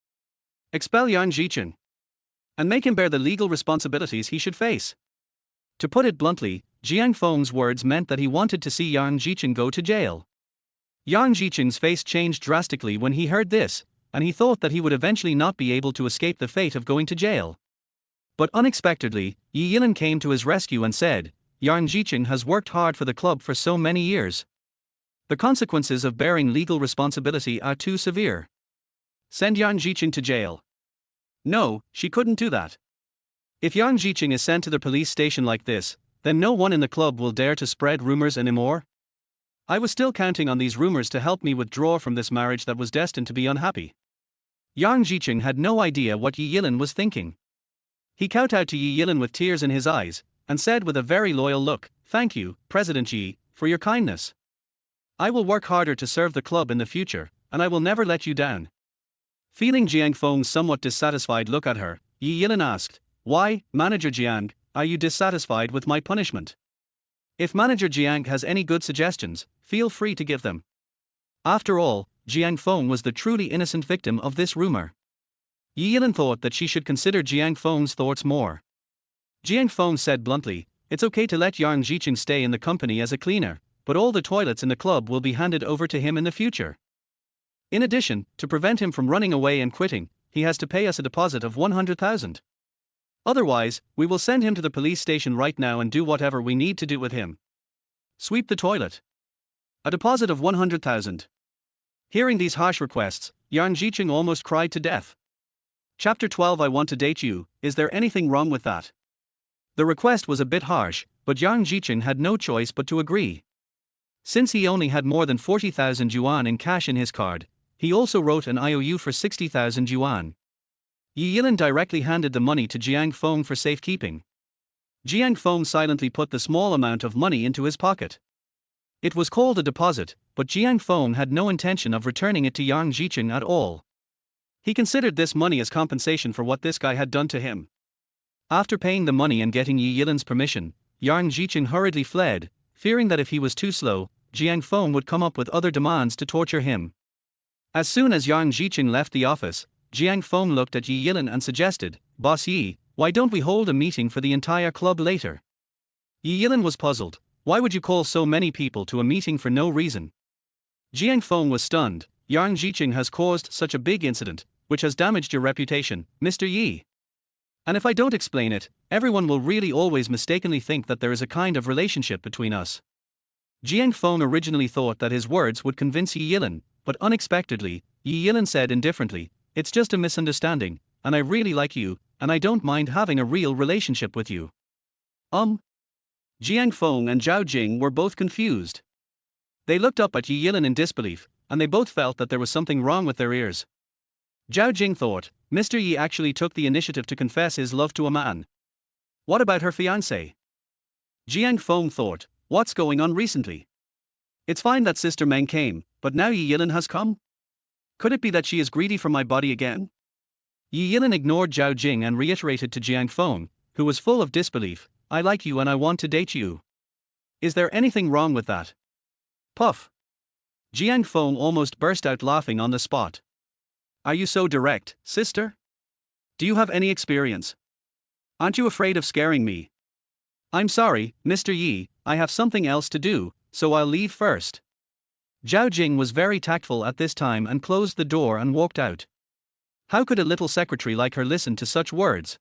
Expel Yang Jichen. And make him bear the legal responsibilities he should face. To put it bluntly, Jiang Feng's words meant that he wanted to see Yang Jichen go to jail. Yang Jichen's face changed drastically when he heard this, and he thought that he would eventually not be able to escape the fate of going to jail. But unexpectedly, Yi Yilin came to his rescue and said, Yang Jichen has worked hard for the club for so many years. The consequences of bearing legal responsibility are too severe. Send Yang Jichen to jail. No, she couldn't do that. If Yang Jichen is sent to the police station like this, then no one in the club will dare to spread rumors anymore. I was still counting on these rumors to help me withdraw from this marriage that was destined to be unhappy. Yang Jichen had no idea what Yi Yilin was thinking. He kowtowed to Yi Yilin with tears in his eyes, and said with a very loyal look, Thank you, President Yi, for your kindness. I will work harder to serve the club in the future, and I will never let you down. Feeling Jiang Feng's somewhat dissatisfied look at her, Yi Yilin asked, Why, Manager Jiang, are you dissatisfied with my punishment? If Manager Jiang has any good suggestions, feel free to give them. After all, Jiang Feng was the truly innocent victim of this rumor. Yi Yilin thought that she should consider Jiang Feng's thoughts more. Jiang Feng said bluntly, It's okay to let Yang Jichen stay in the company as a cleaner, but all the toilets in the club will be handed over to him in the future. In addition, to prevent him from running away and quitting, he has to pay us a deposit of 100,000. Otherwise, we will send him to the police station right now and do whatever we need to do with him. Sweep the toilet. A deposit of 100,000. Hearing these harsh requests, Yang Jichen almost cried to death. Chapter 12 I want to date you, is there anything wrong with that? The request was a bit harsh, but Yang Jichen had no choice but to agree. Since he only had more than 40,000 yuan in cash in his card, he also wrote an IOU for 60,000 yuan. Yi Yilin directly handed the money to Jiang Feng for safekeeping. Jiang Feng silently put the small amount of money into his pocket. It was called a deposit, but but Jiang Feng had no intention of returning it to Yang Jicheng at all. He considered this money as compensation for what this guy had done to him. After paying the money and getting Yi Yilin's permission, Yang Jicheng hurriedly fled, fearing that if he was too slow, Jiang Feng would come up with other demands to torture him. As soon as Yang Jicheng left the office, Jiang Feng looked at Yi Yilin and suggested, "Boss Yi, why don't we hold a meeting for the entire club later?" Yi Yilin was puzzled. Why would you call so many people to a meeting for no reason? Jiang Feng was stunned. Yang Jicheng has caused such a big incident, which has damaged your reputation, Mr. Yi. And if I don't explain it, everyone will really always mistakenly think that there is a kind of relationship between us. Jiang Feng originally thought that his words would convince Yi Yilin, but unexpectedly, Yi Yilin said indifferently, "It's just a misunderstanding, and I really like you, and I don't mind having a real relationship with you." Jiang Feng and Zhao Jing were both confused. They looked up at Yi Yilin in disbelief, and they both felt that there was something wrong with their ears. Zhao Jing thought, Mr. Yi actually took the initiative to confess his love to a man. What about her fiancé? Jiang Feng thought, what's going on recently? It's fine that Sister Meng came, but now Yi Yilin has come? Could it be that she is greedy for my body again? Yi Yilin ignored Zhao Jing and reiterated to Jiang Feng, who was full of disbelief, "I like you and I want to date you. Is there anything wrong with that?" Puff. Jiang Feng almost burst out laughing on the spot. "Are you so direct, sister? Do you have any experience? Aren't you afraid of scaring me?" "I'm sorry, Mr. Yi, I have something else to do, so I'll leave first." Zhao Jing was very tactful at this time and closed the door and walked out. How could a little secretary like her listen to such words?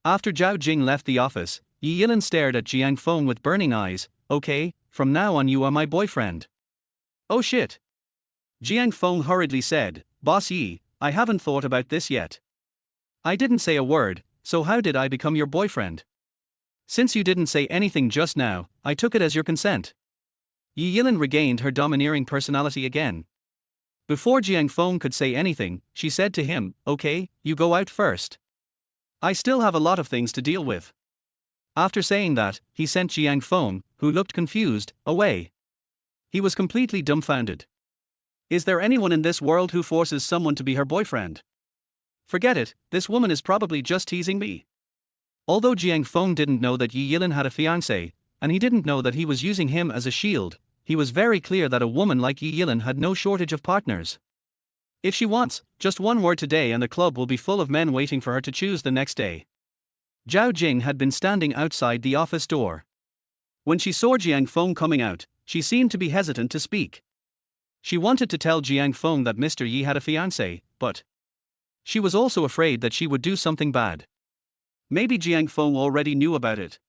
After Zhao Jing left the office, Yi Yilin stared at Jiang Feng with burning eyes. "Okay, from now on you are my boyfriend." "Oh shit." Jiang Feng hurriedly said, "Boss Yi, I haven't thought about this yet. I didn't say a word, so how did I become your boyfriend? Since you didn't say anything just now, I took it as your consent." Yi Yilin regained her domineering personality again. Before Jiang Feng could say anything, she said to him, "Okay, you go out first. I still have a lot of things to deal with." After saying that, he sent Jiang Feng, who looked confused, away. He was completely dumbfounded. Is there anyone in this world who forces someone to be her boyfriend? Forget it, this woman is probably just teasing me. Although Jiang Feng didn't know that Yi Yilin had a fiancé, and he didn't know that he was using him as a shield, he was very clear that a woman like Yi Yilin had no shortage of partners. If she wants, just one word today and the club will be full of men waiting for her to choose the next day. Zhao Jing had been standing outside the office door. When she saw Jiang Feng coming out, she seemed to be hesitant to speak. She wanted to tell Jiang Feng that Mr. Yi had a fiancé, but she was also afraid that she would do something bad. Maybe Jiang Feng already knew about it.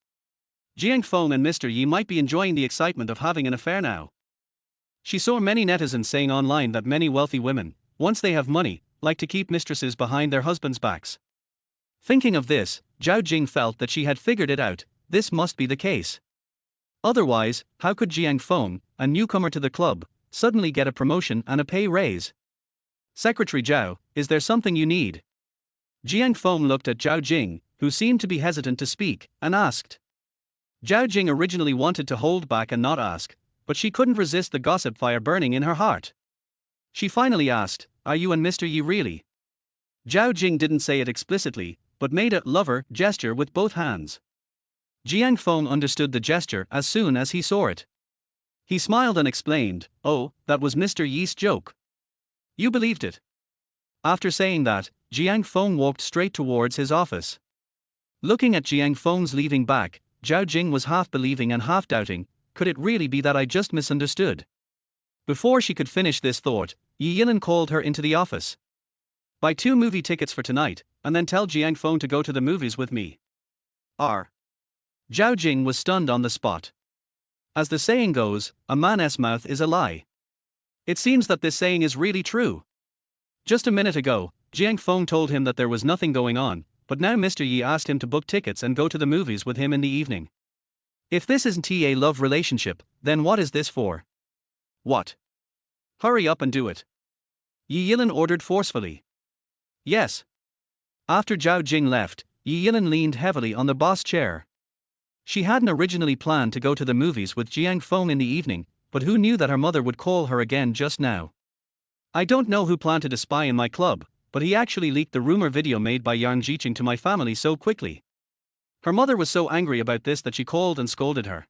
Jiang Feng and Mr. Yi might be enjoying the excitement of having an affair now. She saw many netizens saying online that many wealthy women, once they have money, like to keep mistresses behind their husbands' backs. Thinking of this, Zhao Jing felt that she had figured it out. This must be the case. Otherwise, how could Jiang Feng, a newcomer to the club, suddenly get a promotion and a pay raise? "Secretary Zhao, is there something you need?" Jiang Feng looked at Zhao Jing, who seemed to be hesitant to speak, and asked. Zhao Jing originally wanted to hold back and not ask, but she couldn't resist the gossip fire burning in her heart. She finally asked, "Are you and Mr. Yi really?" Zhao Jing didn't say it explicitly, but made a lover gesture with both hands. Jiang Feng understood the gesture as soon as he saw it. He smiled and explained, "Oh, that was Mr. Yi's joke. You believed it." After saying that, Jiang Feng walked straight towards his office. Looking at Jiang Feng's leaving back, Zhao Jing was half believing and half doubting, could it really be that I just misunderstood? Before she could finish this thought, Yi Yilin called her into the office. "Buy 2 movie tickets for tonight, and then tell Jiang Feng to go to the movies with me." Zhao Jing was stunned on the spot. As the saying goes, a man's mouth is a lie. It seems that this saying is really true. Just a minute ago, Jiang Feng told him that there was nothing going on, but now Mr. Yi asked him to book tickets and go to the movies with him in the evening. If this isn't a love relationship, then what is this for? What? Hurry up and do it. Yi Yilin ordered forcefully. Yes. After Zhao Jing left, Yi Yilin leaned heavily on the boss chair. She hadn't originally planned to go to the movies with Jiang Feng in the evening, but who knew that her mother would call her again just now? I don't know who planted a spy in my club, but he actually leaked the rumor video made by Yang Jiqing to my family so quickly. Her mother was so angry about this that she called and scolded her.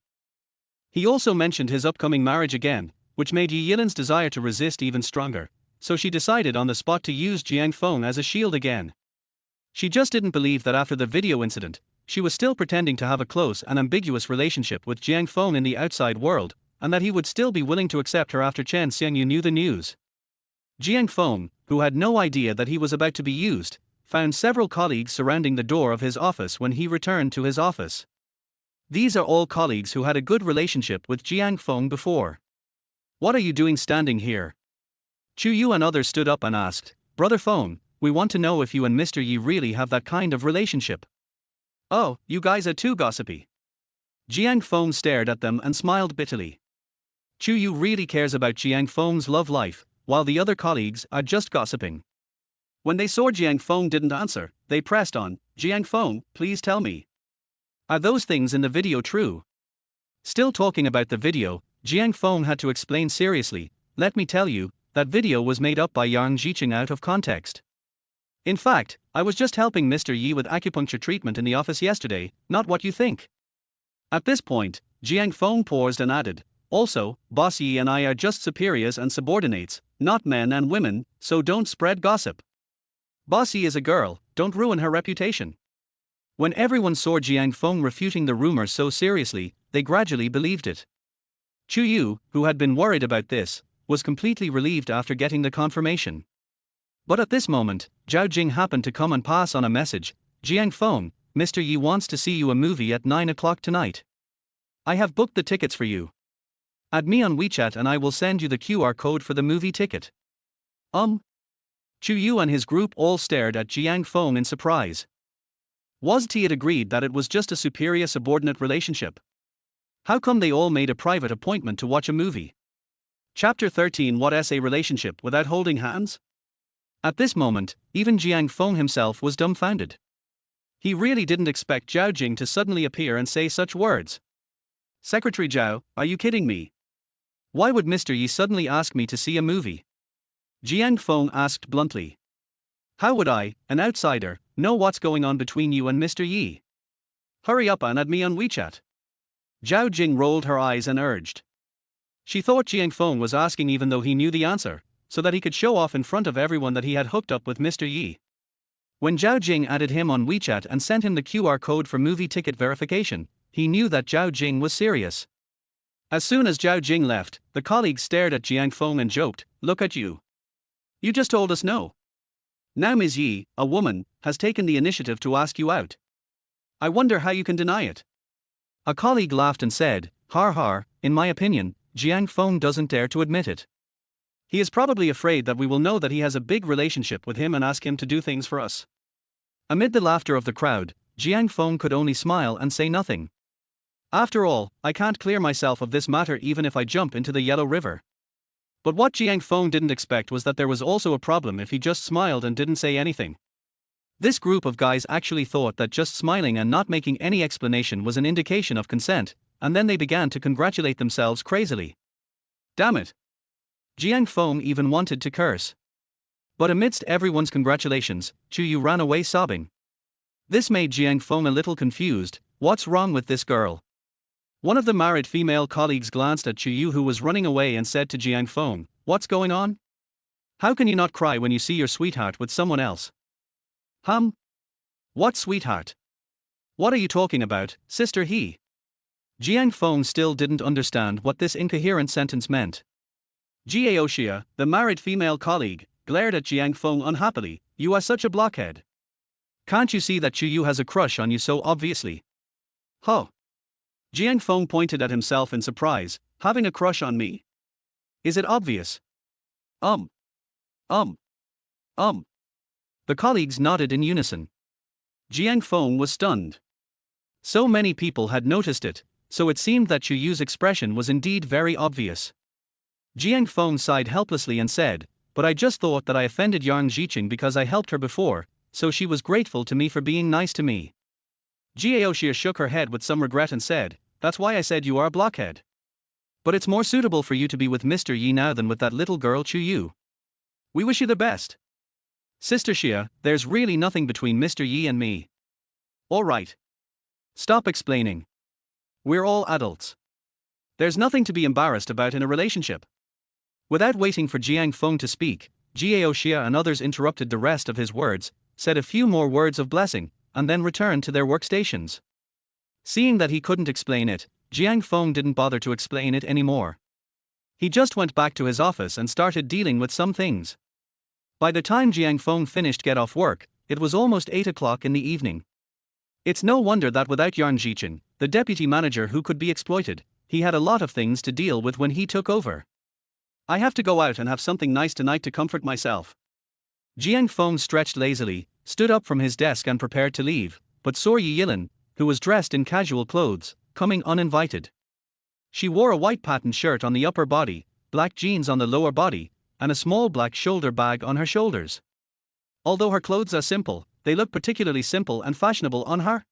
He also mentioned his upcoming marriage again, which made Yi Yilin's desire to resist even stronger, so she decided on the spot to use Jiang Feng as a shield again. She just didn't believe that after the video incident, she was still pretending to have a close and ambiguous relationship with Jiang Feng in the outside world, and that he would still be willing to accept her after Chen Xiangyu knew the news. Jiang Feng, who had no idea that he was about to be used, found several colleagues surrounding the door of his office when he returned to his office. These are all colleagues who had a good relationship with Jiang Feng before. What are you doing standing here? Chu Yu and others stood up and asked, Brother Feng, we want to know if you and Mr. Yi really have that kind of relationship. Oh, you guys are too gossipy. Jiang Feng stared at them and smiled bitterly. Chu Yu really cares about Jiang Feng's love life, while the other colleagues are just gossiping. When they saw Jiang Feng didn't answer, they pressed on, Jiang Feng, please tell me. Are those things in the video true? Still talking about the video, Jiang Feng had to explain seriously, let me tell you, that video was made up by Yang Jiqing out of context. In fact, I was just helping Mr. Yi with acupuncture treatment in the office yesterday, not what you think. At this point, Jiang Feng paused and added, also, Boss Yi and I are just superiors and subordinates, not men and women, so don't spread gossip. Boss Yi is a girl, don't ruin her reputation. When everyone saw Jiang Feng refuting the rumor so seriously, they gradually believed it. Chu Yu, who had been worried about this, was completely relieved after getting the confirmation. But at this moment, Zhao Jing happened to come and pass on a message, Jiang Feng, Mr. Yi wants to see you a movie at 9 o'clock tonight. I have booked the tickets for you. Add me on WeChat and I will send you the QR code for the movie ticket. Chu Yu and his group all stared at Jiang Feng in surprise. Was it agreed that it was just a superior-subordinate relationship? How come they all made a private appointment to watch a movie? Chapter 13 What is a relationship without holding hands? At this moment, even Jiang Feng himself was dumbfounded. He really didn't expect Zhao Jing to suddenly appear and say such words. Secretary Zhao, are you kidding me? Why would Mr. Yi suddenly ask me to see a movie? Jiang Feng asked bluntly. How would I, an outsider, know what's going on between you and Mr. Yi? Hurry up and add me on WeChat. Zhao Jing rolled her eyes and urged. She thought Jiang Feng was asking even though he knew the answer, so that he could show off in front of everyone that he had hooked up with Mr. Yi. When Zhao Jing added him on WeChat and sent him the QR code for movie ticket verification, he knew that Zhao Jing was serious. As soon as Zhao Jing left, the colleagues stared at Jiang Feng and joked, look at you. You just told us no. Now Ms. Yi, a woman, has taken the initiative to ask you out. I wonder how you can deny it. A colleague laughed and said, har har, in my opinion, Jiang Feng doesn't dare to admit it. He is probably afraid that we will know that he has a big relationship with him and ask him to do things for us. Amid the laughter of the crowd, Jiang Feng could only smile and say nothing. After all, I can't clear myself of this matter even if I jump into the Yellow River. But what Jiang Feng didn't expect was that there was also a problem if he just smiled and didn't say anything. This group of guys actually thought that just smiling and not making any explanation was an indication of consent, and then they began to congratulate themselves crazily. Damn it! Jiang Feng even wanted to curse. But amidst everyone's congratulations, Chu Yu ran away sobbing. This made Jiang Feng a little confused. What's wrong with this girl? One of the married female colleagues glanced at Chu Yu who was running away and said to Jiang Feng, what's going on? How can you not cry when you see your sweetheart with someone else? What sweetheart? What are you talking about, sister he? Jiang Feng still didn't understand what this incoherent sentence meant. Jiaoxia, the married female colleague, glared at Jiang Feng unhappily, you are such a blockhead. Can't you see that Chu Yu has a crush on you so obviously? Huh? Jiang Feng pointed at himself in surprise, having a crush on me? Is it obvious? The colleagues nodded in unison. Jiang Feng was stunned. So many people had noticed it, so it seemed that Chu Yu's expression was indeed very obvious. Jiang Feng sighed helplessly and said, but I just thought that I offended Yang Jiqing because I helped her before, so she was grateful to me for being nice to me. Jiaoxia shook her head with some regret and said, that's why I said you are a blockhead. But it's more suitable for you to be with Mr. Yi now than with that little girl Chu Yu. We wish you the best. Sister Xia, there's really nothing between Mr. Yi and me. All right. Stop explaining. We're all adults. There's nothing to be embarrassed about in a relationship. Without waiting for Jiang Feng to speak, Jiao Xia and others interrupted the rest of his words, said a few more words of blessing, and then returned to their workstations. Seeing that he couldn't explain it, Jiang Feng didn't bother to explain it anymore. He just went back to his office and started dealing with some things. By the time Jiang Feng finished get off work, it was almost 8 o'clock in the evening. It's no wonder that without Yarn Jichen, the deputy manager who could be exploited, he had a lot of things to deal with when he took over. I have to go out and have something nice tonight to comfort myself. Jiang Feng stretched lazily, stood up from his desk and prepared to leave, but saw Yi Yilin, who was dressed in casual clothes, coming uninvited. She wore a white patterned shirt on the upper body, black jeans on the lower body, and a small black shoulder bag on her shoulders. Although her clothes are simple, they look particularly simple and fashionable on her.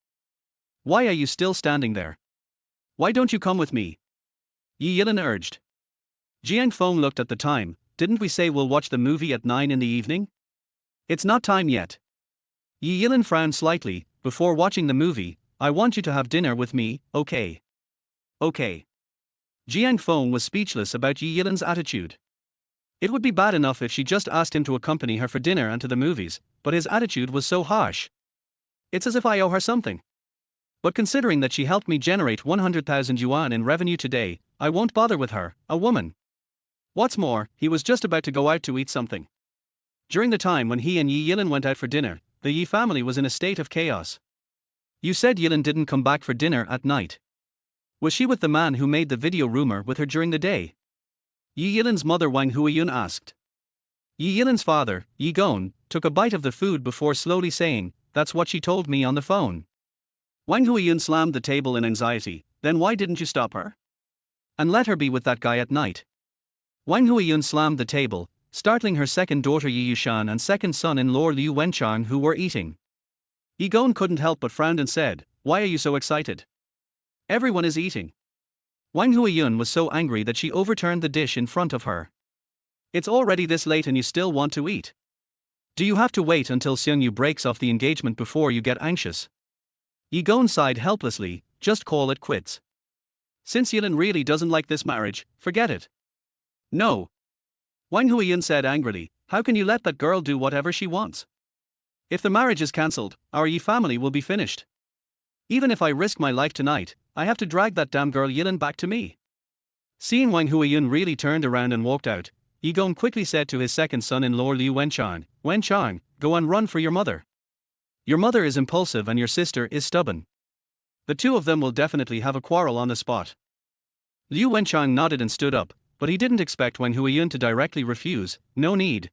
Why are you still standing there? Why don't you come with me? Yi Yilin urged. Jiang Feng looked at the time. Didn't we say we'll watch the movie at 9 in the evening? It's not time yet. Yi Yilin frowned slightly. Before watching the movie, I want you to have dinner with me, okay? Okay. Jiang Feng was speechless about Yi Yilin's attitude. It would be bad enough if she just asked him to accompany her for dinner and to the movies, but his attitude was so harsh. It's as if I owe her something. But considering that she helped me generate 100,000 yuan in revenue today, I won't bother with her, a woman. What's more, he was just about to go out to eat something. During the time when he and Yi Yilin went out for dinner, the Yi family was in a state of chaos. You said Yilin didn't come back for dinner at night. Was she with the man who made the video rumor with her during the day? Yi Yilin's mother Wang Huiyun asked. Yi Yilin's father, Yi Gong, took a bite of the food before slowly saying, "That's what she told me on the phone." Wang Huiyun slammed the table in anxiety. Then why didn't you stop her? And let her be with that guy at night? Wang Huiyun slammed the table, startling her second daughter Yi Yushan and second son-in-law Liu Wenchang who were eating. Yi Gong couldn't help but frown and said, "Why are you so excited? Everyone is eating." Wang Huiyun was so angry that she overturned the dish in front of her. It's already this late and you still want to eat? Do you have to wait until Xiangyu breaks off the engagement before you get anxious? Yi Gong sighed helplessly. Just call it quits. Since Yilin really doesn't like this marriage, forget it. No. Wang Huiyun said angrily, how can you let that girl do whatever she wants? If the marriage is cancelled, our Yi family will be finished. Even if I risk my life tonight, I have to drag that damn girl Yilin back to me. Seeing Wang Huiyun really turned around and walked out, Yi Gong quickly said to his second son-in-law Liu Wenchang, "Wenchang, go and run for your mother. Your mother is impulsive and your sister is stubborn. The two of them will definitely have a quarrel on the spot." Liu Wenchang nodded and stood up, but he didn't expect Wang Huiyun to directly refuse. No need.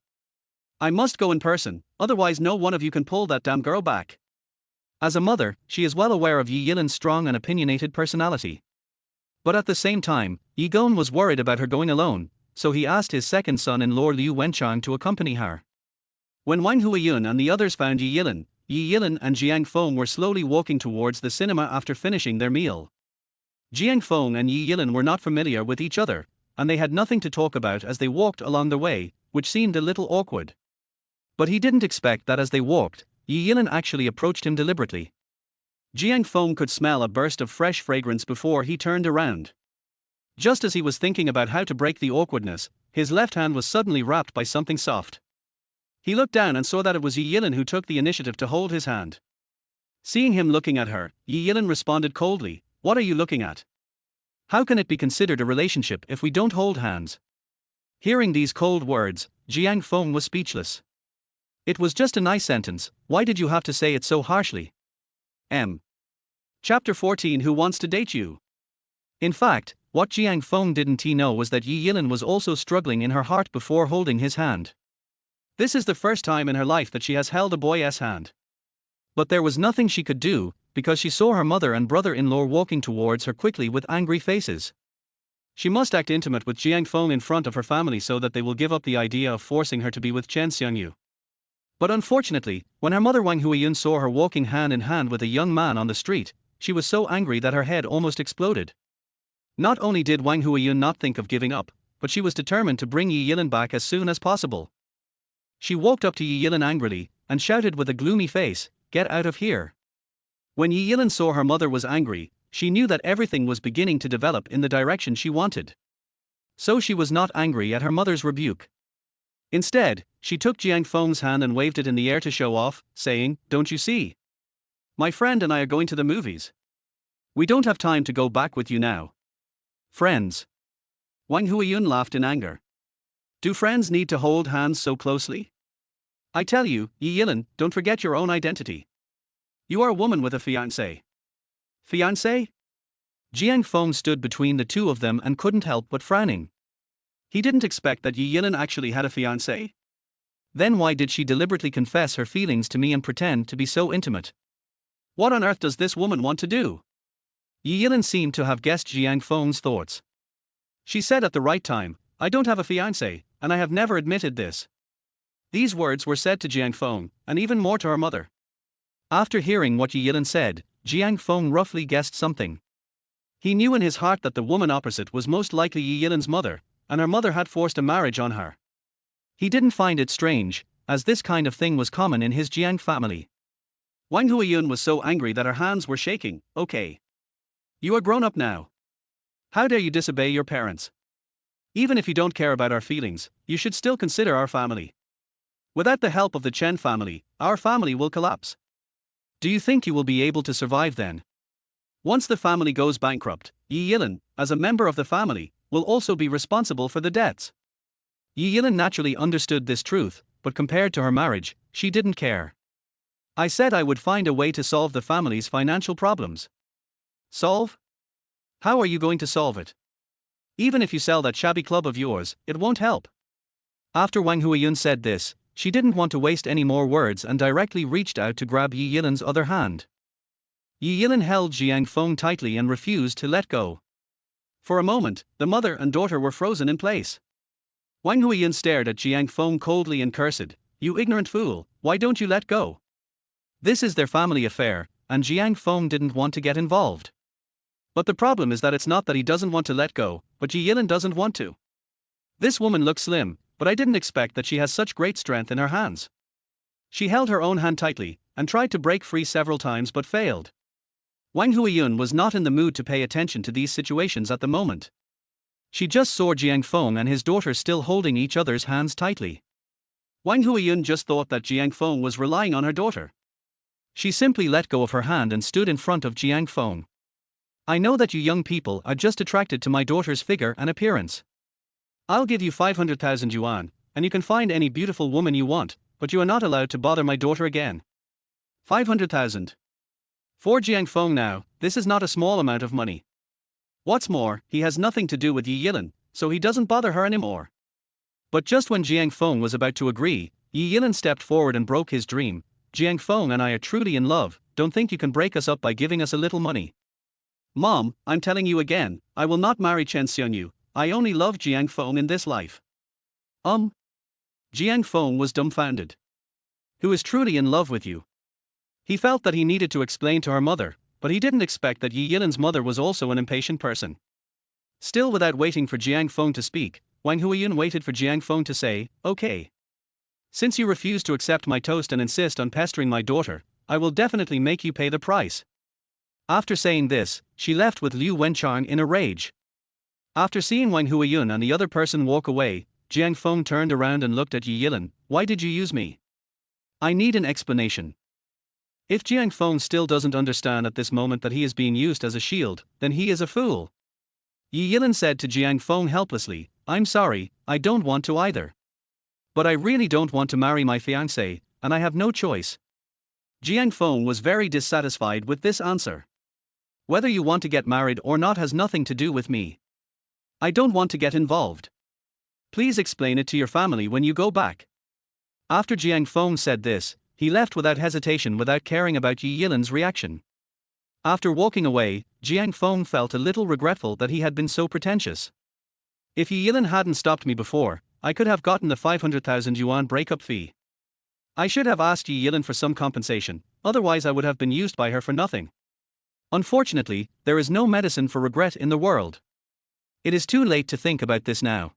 I must go in person, otherwise no one of you can pull that damn girl back. As a mother, she is well aware of Yi Yilin's strong and opinionated personality. But at the same time, Yi Gong was worried about her going alone, so he asked his second son-in-law Liu Wenchang to accompany her. When Wang Huiyun and the others found Yi Yilin and Jiang Feng were slowly walking towards the cinema after finishing their meal. Jiang Feng and Yi Yilin were not familiar with each other, and they had nothing to talk about as they walked along the way, which seemed a little awkward. But he didn't expect that as they walked, Yi Yilin actually approached him deliberately. Jiang Feng could smell a burst of fresh fragrance before he turned around. Just as he was thinking about how to break the awkwardness, his left hand was suddenly wrapped by something soft. He looked down and saw that it was Yi Yilin who took the initiative to hold his hand. Seeing him looking at her, Yi Yilin responded coldly, "What are you looking at? How can it be considered a relationship if we don't hold hands?" Hearing these cold words, Jiang Feng was speechless. It was just a nice sentence, why did you have to say it so harshly? Chapter 14 Who Wants to Date You? In fact, what Jiang Feng didn't know was that Yi Yilin was also struggling in her heart before holding his hand. This is the first time in her life that she has held a boy's hand. But there was nothing she could do, because she saw her mother and brother-in-law walking towards her quickly with angry faces. She must act intimate with Jiang Feng in front of her family so that they will give up the idea of forcing her to be with Chen Xiangyu. But unfortunately, when her mother Wang Huiyun saw her walking hand in hand with a young man on the street, she was so angry that her head almost exploded. Not only did Wang Huiyun not think of giving up, but she was determined to bring Yi Yilin back as soon as possible. She walked up to Yi Yilin angrily, and shouted with a gloomy face, "Get out of here." When Yi Yilin saw her mother was angry, she knew that everything was beginning to develop in the direction she wanted. So she was not angry at her mother's rebuke. Instead, she took Jiang Feng's hand and waved it in the air to show off, saying, "Don't you see? My friend and I are going to the movies. We don't have time to go back with you now." Friends. Wang Huiyun laughed in anger. Do friends need to hold hands so closely? I tell you, Yi Yilin, don't forget your own identity. You are a woman with a fiancé. Fiancé? Jiang Feng stood between the two of them and couldn't help but frowning. He didn't expect that Yi Yilin actually had a fiancé. Then why did she deliberately confess her feelings to me and pretend to be so intimate? What on earth does this woman want to do? Yi Yilin seemed to have guessed Jiang Feng's thoughts. She said at the right time, "I don't have a fiancé, and I have never admitted this." These words were said to Jiang Feng, and even more to her mother. After hearing what Yi Yilin said, Jiang Feng roughly guessed something. He knew in his heart that the woman opposite was most likely Yi Yilin's mother, and her mother had forced a marriage on her. He didn't find it strange, as this kind of thing was common in his Jiang family. Wang Huiyun was so angry that her hands were shaking. "Okay. You are grown up now. How dare you disobey your parents? Even if you don't care about our feelings, you should still consider our family. Without the help of the Chen family, our family will collapse. Do you think you will be able to survive then? Once the family goes bankrupt, Yi Yilin, as a member of the family, will also be responsible for the debts." Yi Yilin naturally understood this truth, but compared to her marriage, she didn't care. "I said I would find a way to solve the family's financial problems." Solve? How are you going to solve it? Even if you sell that shabby club of yours, it won't help. After Wang Huiyun said this, she didn't want to waste any more words and directly reached out to grab Yi Yilin's other hand. Yi Yilin held Jiang Feng tightly and refused to let go. For a moment, the mother and daughter were frozen in place. Wang Huiyun stared at Jiang Feng coldly and cursed, "You ignorant fool, why don't you let go? This is their family affair, and Jiang Feng didn't want to get involved. But the problem is that it's not that he doesn't want to let go, but Yi Yilin doesn't want to. This woman looks slim, but I didn't expect that she has such great strength in her hands." She held her own hand tightly, and tried to break free several times but failed. Wang Huiyun was not in the mood to pay attention to these situations at the moment. She just saw Jiang Feng and his daughter still holding each other's hands tightly. Wang Huiyun just thought that Jiang Feng was relying on her daughter. She simply let go of her hand and stood in front of Jiang Feng. "I know that you young people are just attracted to my daughter's figure and appearance. I'll give you 500,000 yuan, and you can find any beautiful woman you want, but you are not allowed to bother my daughter again." 500,000. For Jiang Feng now, this is not a small amount of money. What's more, he has nothing to do with Yi Yilin, so he doesn't bother her anymore. But just when Jiang Feng was about to agree, Yi Yilin stepped forward and broke his dream. "Jiang Feng and I are truly in love, don't think you can break us up by giving us a little money. Mom, I'm telling you again, I will not marry Chen Xianyu, I only love Jiang Feng in this life." Jiang Feng was dumbfounded. "Who is truly in love with you?" He felt that he needed to explain to her mother, but he didn't expect that Yi Yilin's mother was also an impatient person. Still without waiting for Jiang Feng to speak, Wang Huiyun waited for Jiang Feng to say, "Okay. Since you refuse to accept my toast and insist on pestering my daughter, I will definitely make you pay the price." After saying this, she left with Liu Wenchang in a rage. After seeing Wang Huiyun and the other person walk away, Jiang Feng turned around and looked at Yi Yilin. "Why did you use me? I need an explanation." If Jiang Feng still doesn't understand at this moment that he is being used as a shield, then he is a fool. Yi Yilin said to Jiang Feng helplessly, "I'm sorry, I don't want to either. But I really don't want to marry my fiancé, and I have no choice." Jiang Feng was very dissatisfied with this answer. "Whether you want to get married or not has nothing to do with me. I don't want to get involved. Please explain it to your family when you go back." After Jiang Feng said this, he left without hesitation without caring about Yi Yilin's reaction. After walking away, Jiang Feng felt a little regretful that he had been so pretentious. "If Yi Yilin hadn't stopped me before, I could have gotten the 500,000 yuan breakup fee. I should have asked Yi Yilin for some compensation, otherwise I would have been used by her for nothing. Unfortunately, there is no medicine for regret in the world. It is too late to think about this now.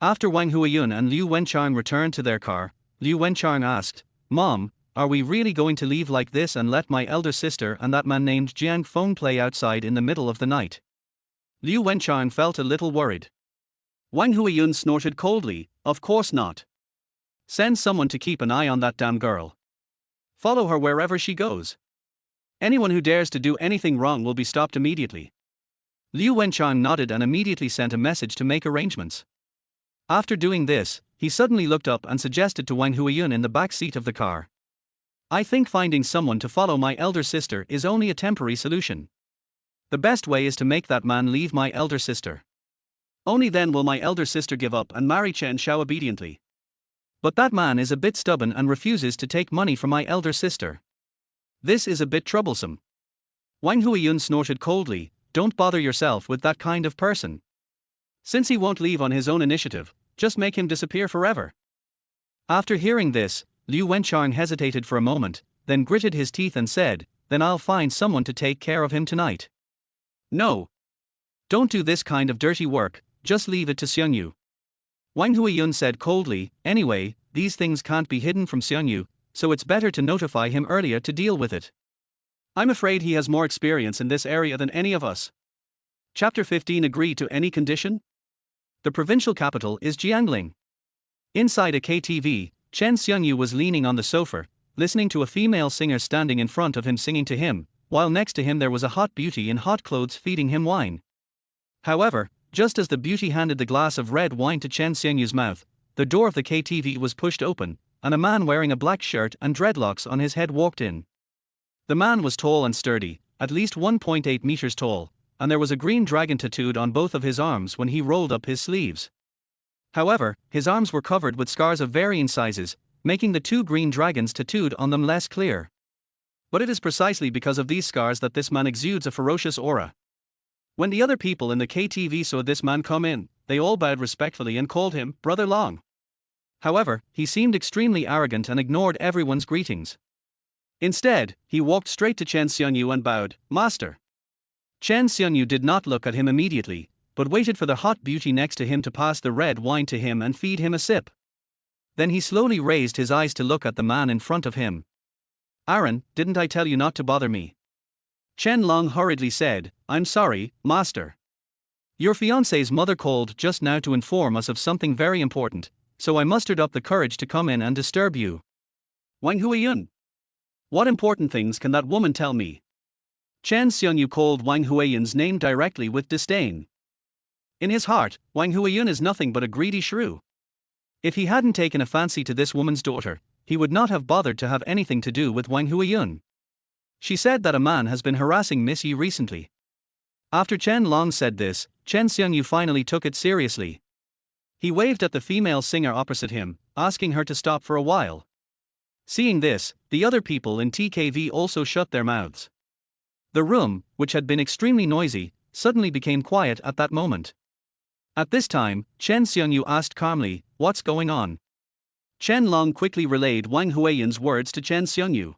After Wang Huiyun and Liu Wenchang returned to their car, Liu Wenchang asked, "Mom, are we really going to leave like this and let my elder sister and that man named Jiang Feng play outside in the middle of the night?" Liu Wenchang felt a little worried. Wang Huiyun snorted coldly, "Of course not. Send someone to keep an eye on that damn girl. Follow her wherever she goes. Anyone who dares to do anything wrong will be stopped immediately." Liu Wenchang nodded and immediately sent a message to make arrangements. After doing this, he suddenly looked up and suggested to Wang Huiyun in the back seat of the car, "I think finding someone to follow my elder sister is only a temporary solution. The best way is to make that man leave my elder sister. Only then will my elder sister give up and marry Chen Xiao obediently. But that man is a bit stubborn and refuses to take money from my elder sister. This is a bit troublesome." Wang Huiyun snorted coldly, "Don't bother yourself with that kind of person. Since he won't leave on his own initiative, just make him disappear forever." After hearing this, Liu Wenchang hesitated for a moment, then gritted his teeth and said, "Then I'll find someone to take care of him tonight." "No. Don't do this kind of dirty work, just leave it to Xiongyu." Wang Huiyun said coldly, "Anyway, these things can't be hidden from Xiongyu, so it's better to notify him earlier to deal with it. I'm afraid he has more experience in this area than any of us." Chapter 15. Agree to any condition? The provincial capital is Jiangling. Inside a KTV, Chen Xiongyu was leaning on the sofa, listening to a female singer standing in front of him singing to him, while next to him there was a hot beauty in hot clothes feeding him wine. However, just as the beauty handed the glass of red wine to Chen Xionyu's mouth, the door of the KTV was pushed open, and a man wearing a black shirt and dreadlocks on his head walked in. The man was tall and sturdy, at least 1.8 meters tall, and there was a green dragon tattooed on both of his arms when he rolled up his sleeves. However, his arms were covered with scars of varying sizes, making the two green dragons tattooed on them less clear. But it is precisely because of these scars that this man exudes a ferocious aura. When the other people in the KTV saw this man come in, they all bowed respectfully and called him Brother Long. However, he seemed extremely arrogant and ignored everyone's greetings. Instead, he walked straight to Chen Xiongyu and bowed, "Master." Chen Xiongyu did not look at him immediately, but waited for the hot beauty next to him to pass the red wine to him and feed him a sip. Then he slowly raised his eyes to look at the man in front of him. "Aaron, didn't I tell you not to bother me?" Chen Long hurriedly said, "I'm sorry, master. Your fiancé's mother called just now to inform us of something very important, so I mustered up the courage to come in and disturb you." "Wang Huiyun? What important things can that woman tell me?" Chen Xiongyu called Wang Huiyun's name directly with disdain. In his heart, Wang Huiyun is nothing but a greedy shrew. If he hadn't taken a fancy to this woman's daughter, he would not have bothered to have anything to do with Wang Huiyun. She said that a man has been harassing Miss Yi recently. After Chen Long said this, Chen Xiongyu finally took it seriously. He waved at the female singer opposite him, asking her to stop for a while. Seeing this, the other people in TKV also shut their mouths. The room, which had been extremely noisy, suddenly became quiet at that moment. At this time, Chen Xiongyu asked calmly, "What's going on?" Chen Long quickly relayed Wang Huiyun's words to Chen Xiongyu.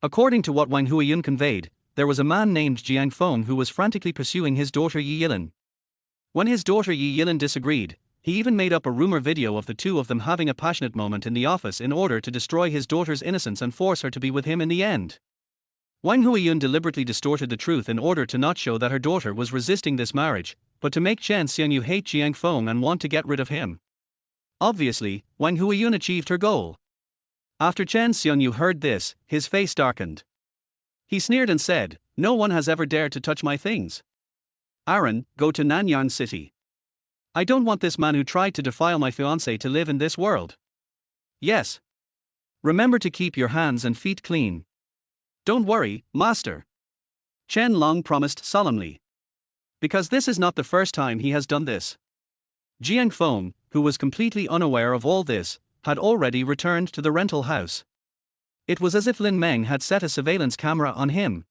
According to what Wang Huiyun conveyed, there was a man named Jiang Feng who was frantically pursuing his daughter Yi Yilin. When his daughter Yi Yilin disagreed, he even made up a rumor video of the two of them having a passionate moment in the office in order to destroy his daughter's innocence and force her to be with him in the end. Wang Huiyun deliberately distorted the truth in order to not show that her daughter was resisting this marriage, but to make Chen Xiongyu hate Jiang Feng and want to get rid of him. Obviously, Wang Huiyun achieved her goal. After Chen Xiongyu heard this, his face darkened. He sneered and said, "No one has ever dared to touch my things. Aaron, go to Nanyang City. I don't want this man who tried to defile my fiancée to live in this world. Yes. Remember to keep your hands and feet clean." "Don't worry, master," Chen Long promised solemnly. Because this is not the first time he has done this. Jiang Feng, who was completely unaware of all this, had already returned to the rental house. It was as if Lin Meng had set a surveillance camera on him.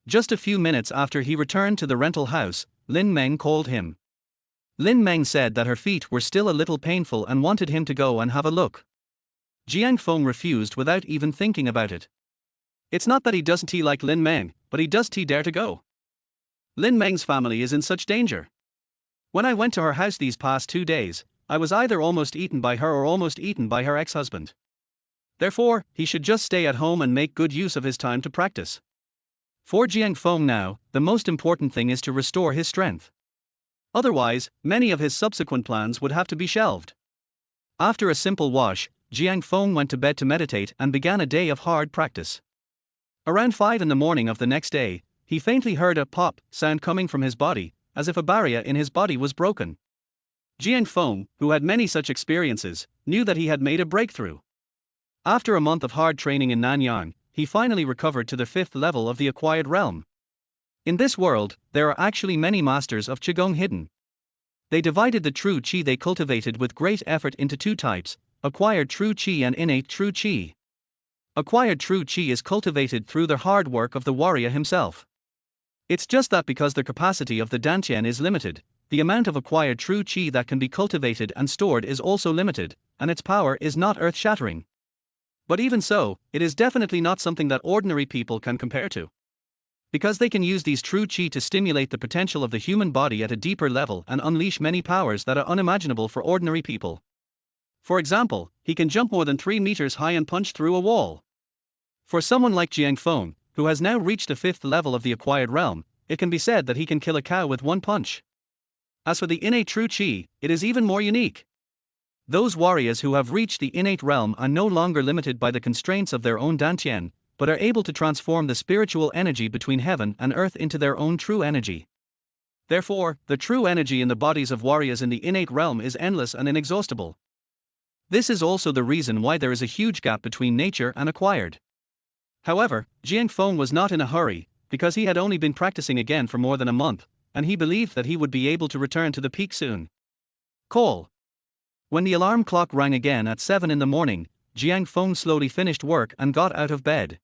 Just a few minutes after he returned to the rental house, Lin Meng called him. Lin Meng said that her feet were still a little painful and wanted him to go and have a look. Jiang Feng refused without even thinking about it. It's not that he doesn't like Lin Meng, but he does dare to go. Lin Meng's family is in such danger. When I went to her house these past 2 days, I was either almost eaten by her or almost eaten by her ex-husband. Therefore, he should just stay at home and make good use of his time to practice. For Jiang Feng now, the most important thing is to restore his strength. Otherwise, many of his subsequent plans would have to be shelved. After a simple wash, Jiang Feng went to bed to meditate and began a day of hard practice. Around 5 in the morning of the next day, he faintly heard a pop sound coming from his body, as if a barrier in his body was broken. Jiang Feng, who had many such experiences, knew that he had made a breakthrough. After a month of hard training in Nanyang, he finally recovered to the 5th level of the acquired realm. In this world, there are actually many masters of Qigong hidden. They divided the true Qi they cultivated with great effort into 2 types, acquired true Qi and innate true Qi. Acquired true Qi is cultivated through the hard work of the warrior himself. It's just that because the capacity of the dantian is limited, the amount of acquired true Qi that can be cultivated and stored is also limited, and its power is not earth-shattering. But even so, it is definitely not something that ordinary people can compare to. Because they can use these true Qi to stimulate the potential of the human body at a deeper level and unleash many powers that are unimaginable for ordinary people. For example, he can jump more than 3 meters high and punch through a wall. For someone like Jiang Feng, who has now reached the 5th level of the acquired realm, it can be said that he can kill a cow with 1 punch. As for the innate true Qi, it is even more unique. Those warriors who have reached the innate realm are no longer limited by the constraints of their own dantian, but are able to transform the spiritual energy between heaven and earth into their own true energy. Therefore, the true energy in the bodies of warriors in the innate realm is endless and inexhaustible. This is also the reason why there is a huge gap between nature and acquired. However, Jiang Feng was not in a hurry, because he had only been practicing again for more than a month, and he believed that he would be able to return to the peak soon. Call. When the alarm clock rang again at 7 in the morning, Jiang Feng slowly finished work and got out of bed.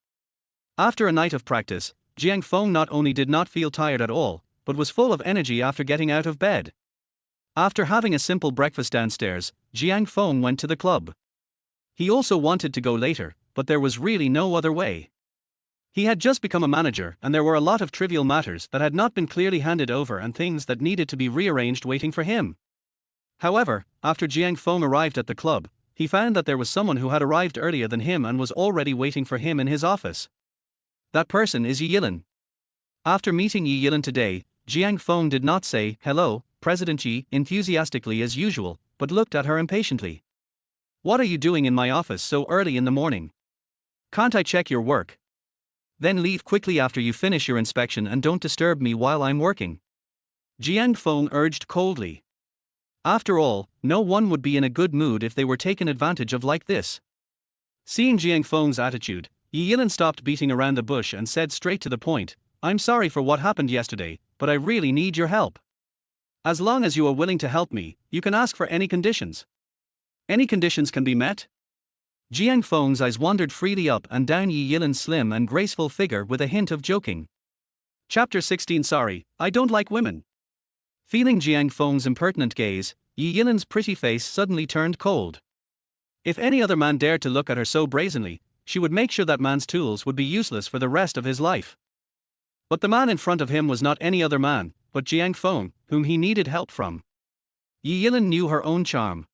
After a night of practice, Jiang Feng not only did not feel tired at all, but was full of energy after getting out of bed. After having a simple breakfast downstairs, Jiang Feng went to the club. He also wanted to go later, but there was really no other way. He had just become a manager and there were a lot of trivial matters that had not been clearly handed over and things that needed to be rearranged waiting for him. However, after Jiang Feng arrived at the club, he found that there was someone who had arrived earlier than him and was already waiting for him in his office. That person is Yi Yilin. After meeting Yi Yilin today, Jiang Feng did not say, "Hello, President Yi," enthusiastically as usual, but looked at her impatiently. "What are you doing in my office so early in the morning? Can't I check your work? Then leave quickly after you finish your inspection and don't disturb me while I'm working," Jiang Feng urged coldly. After all, no one would be in a good mood if they were taken advantage of like this. Seeing Jiang Feng's attitude, Yi Yilin stopped beating around the bush and said straight to the point, "I'm sorry for what happened yesterday, but I really need your help. As long as you are willing to help me, you can ask for any conditions. Any conditions can be met?" Jiang Feng's eyes wandered freely up and down Yi Yilin's slim and graceful figure with a hint of joking. Chapter 16. Sorry, I don't like women. Feeling Jiang Feng's impertinent gaze, Yi Yilin's pretty face suddenly turned cold. If any other man dared to look at her so brazenly, she would make sure that man's tools would be useless for the rest of his life. But the man in front of him was not any other man, but Jiang Feng, whom he needed help from. Yi Yilin knew her own charm.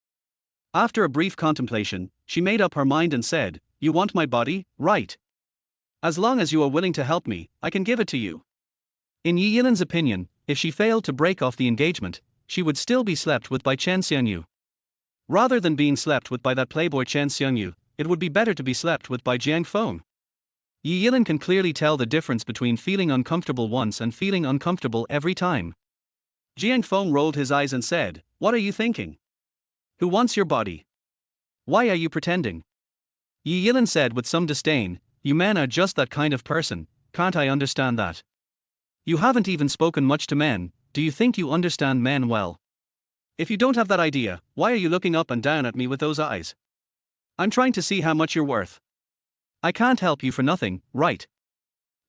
After a brief contemplation, she made up her mind and said, "You want my body, right? As long as you are willing to help me, I can give it to you." In Yi Yilin's opinion, if she failed to break off the engagement, she would still be slept with by Chen Xiangyu. Rather than being slept with by that playboy Chen Xiangyu, it would be better to be slept with by Jiang Feng. Yi Yilin can clearly tell the difference between feeling uncomfortable once and feeling uncomfortable every time. Jiang Feng rolled his eyes and said, "What are you thinking? Who wants your body? Why are you pretending?" Yi Yilin said with some disdain, "You men are just that kind of person, can't I understand that? You haven't even spoken much to men, do you think you understand men well? If you don't have that idea, why are you looking up and down at me with those eyes? I'm trying to see how much you're worth. I can't help you for nothing, right?"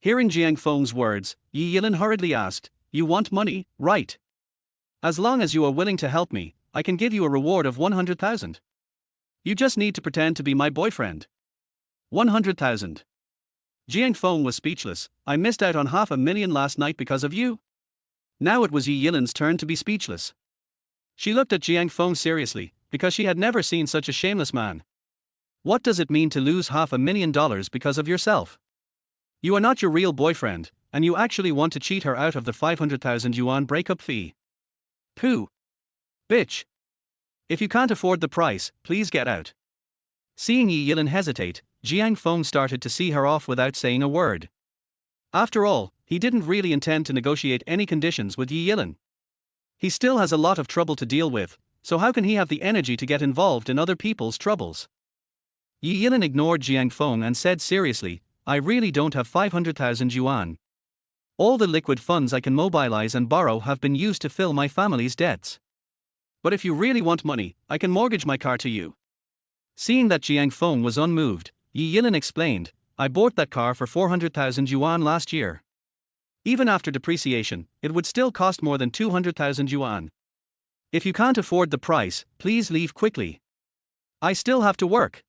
Hearing Jiang Feng's words, Yi Yilin hurriedly asked, "You want money, right? As long as you are willing to help me, I can give you a reward of 100,000. You just need to pretend to be my boyfriend." 100,000. Jiang Feng was speechless. "I missed out on 500,000 last night because of you?" Now it was Yi Yilin's turn to be speechless. She looked at Jiang Feng seriously, because she had never seen such a shameless man. What does it mean to lose $500,000 because of yourself? You are not your real boyfriend, and you actually want to cheat her out of the 500,000 yuan breakup fee. Pooh. Bitch. If you can't afford the price, please get out. Seeing Yi Yilin hesitate, Jiang Feng started to see her off without saying a word. After all, he didn't really intend to negotiate any conditions with Yi Yilin. He still has a lot of trouble to deal with, so how can he have the energy to get involved in other people's troubles? Yi Yilin ignored Jiang Feng and said seriously, I really don't have 500,000 yuan. All the liquid funds I can mobilize and borrow have been used to fill my family's debts. But if you really want money, I can mortgage my car to you. Seeing that Jiang Feng was unmoved, Yi Yilin explained, I bought that car for 400,000 yuan last year. Even after depreciation, it would still cost more than 200,000 yuan. If you can't afford the price, please leave quickly. I still have to work.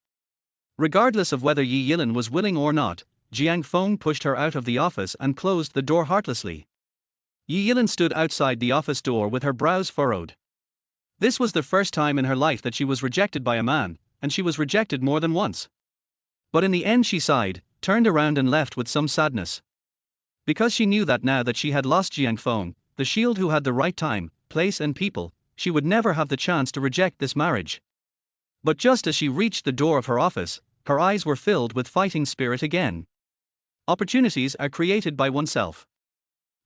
Regardless of whether Yi Yilin was willing or not, Jiang Feng pushed her out of the office and closed the door heartlessly. Yi Yilin stood outside the office door with her brows furrowed. This was the first time in her life that she was rejected by a man, and she was rejected more than once. But in the end she sighed, turned around and left with some sadness. Because she knew that now that she had lost Jiang Feng, the shield who had the right time, place and people, she would never have the chance to reject this marriage. But just as she reached the door of her office, her eyes were filled with fighting spirit again. Opportunities are created by oneself.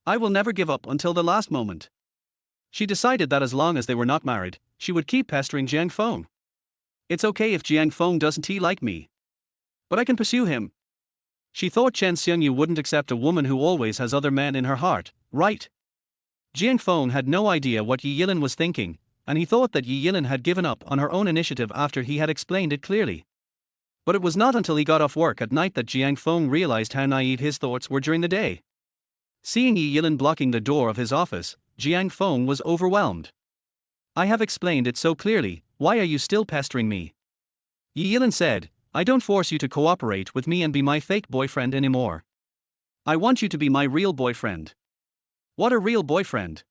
I will never give up until the last moment. She decided that as long as they were not married, she would keep pestering Jiang Feng. It's okay if Jiang Feng doesn't like me. But I can pursue him. She thought Chen Xiangyu wouldn't accept a woman who always has other men in her heart, right? Jiang Feng had no idea what Yi Yilin was thinking, and he thought that Yi Yilin had given up on her own initiative after he had explained it clearly. But it was not until he got off work at night that Jiang Feng realized how naive his thoughts were during the day. Seeing Yi Yilin blocking the door of his office, Jiang Feng was overwhelmed. I have explained it so clearly, why are you still pestering me? Yi Yilin said, I don't force you to cooperate with me and be my fake boyfriend anymore. I want you to be my real boyfriend. What a real boyfriend?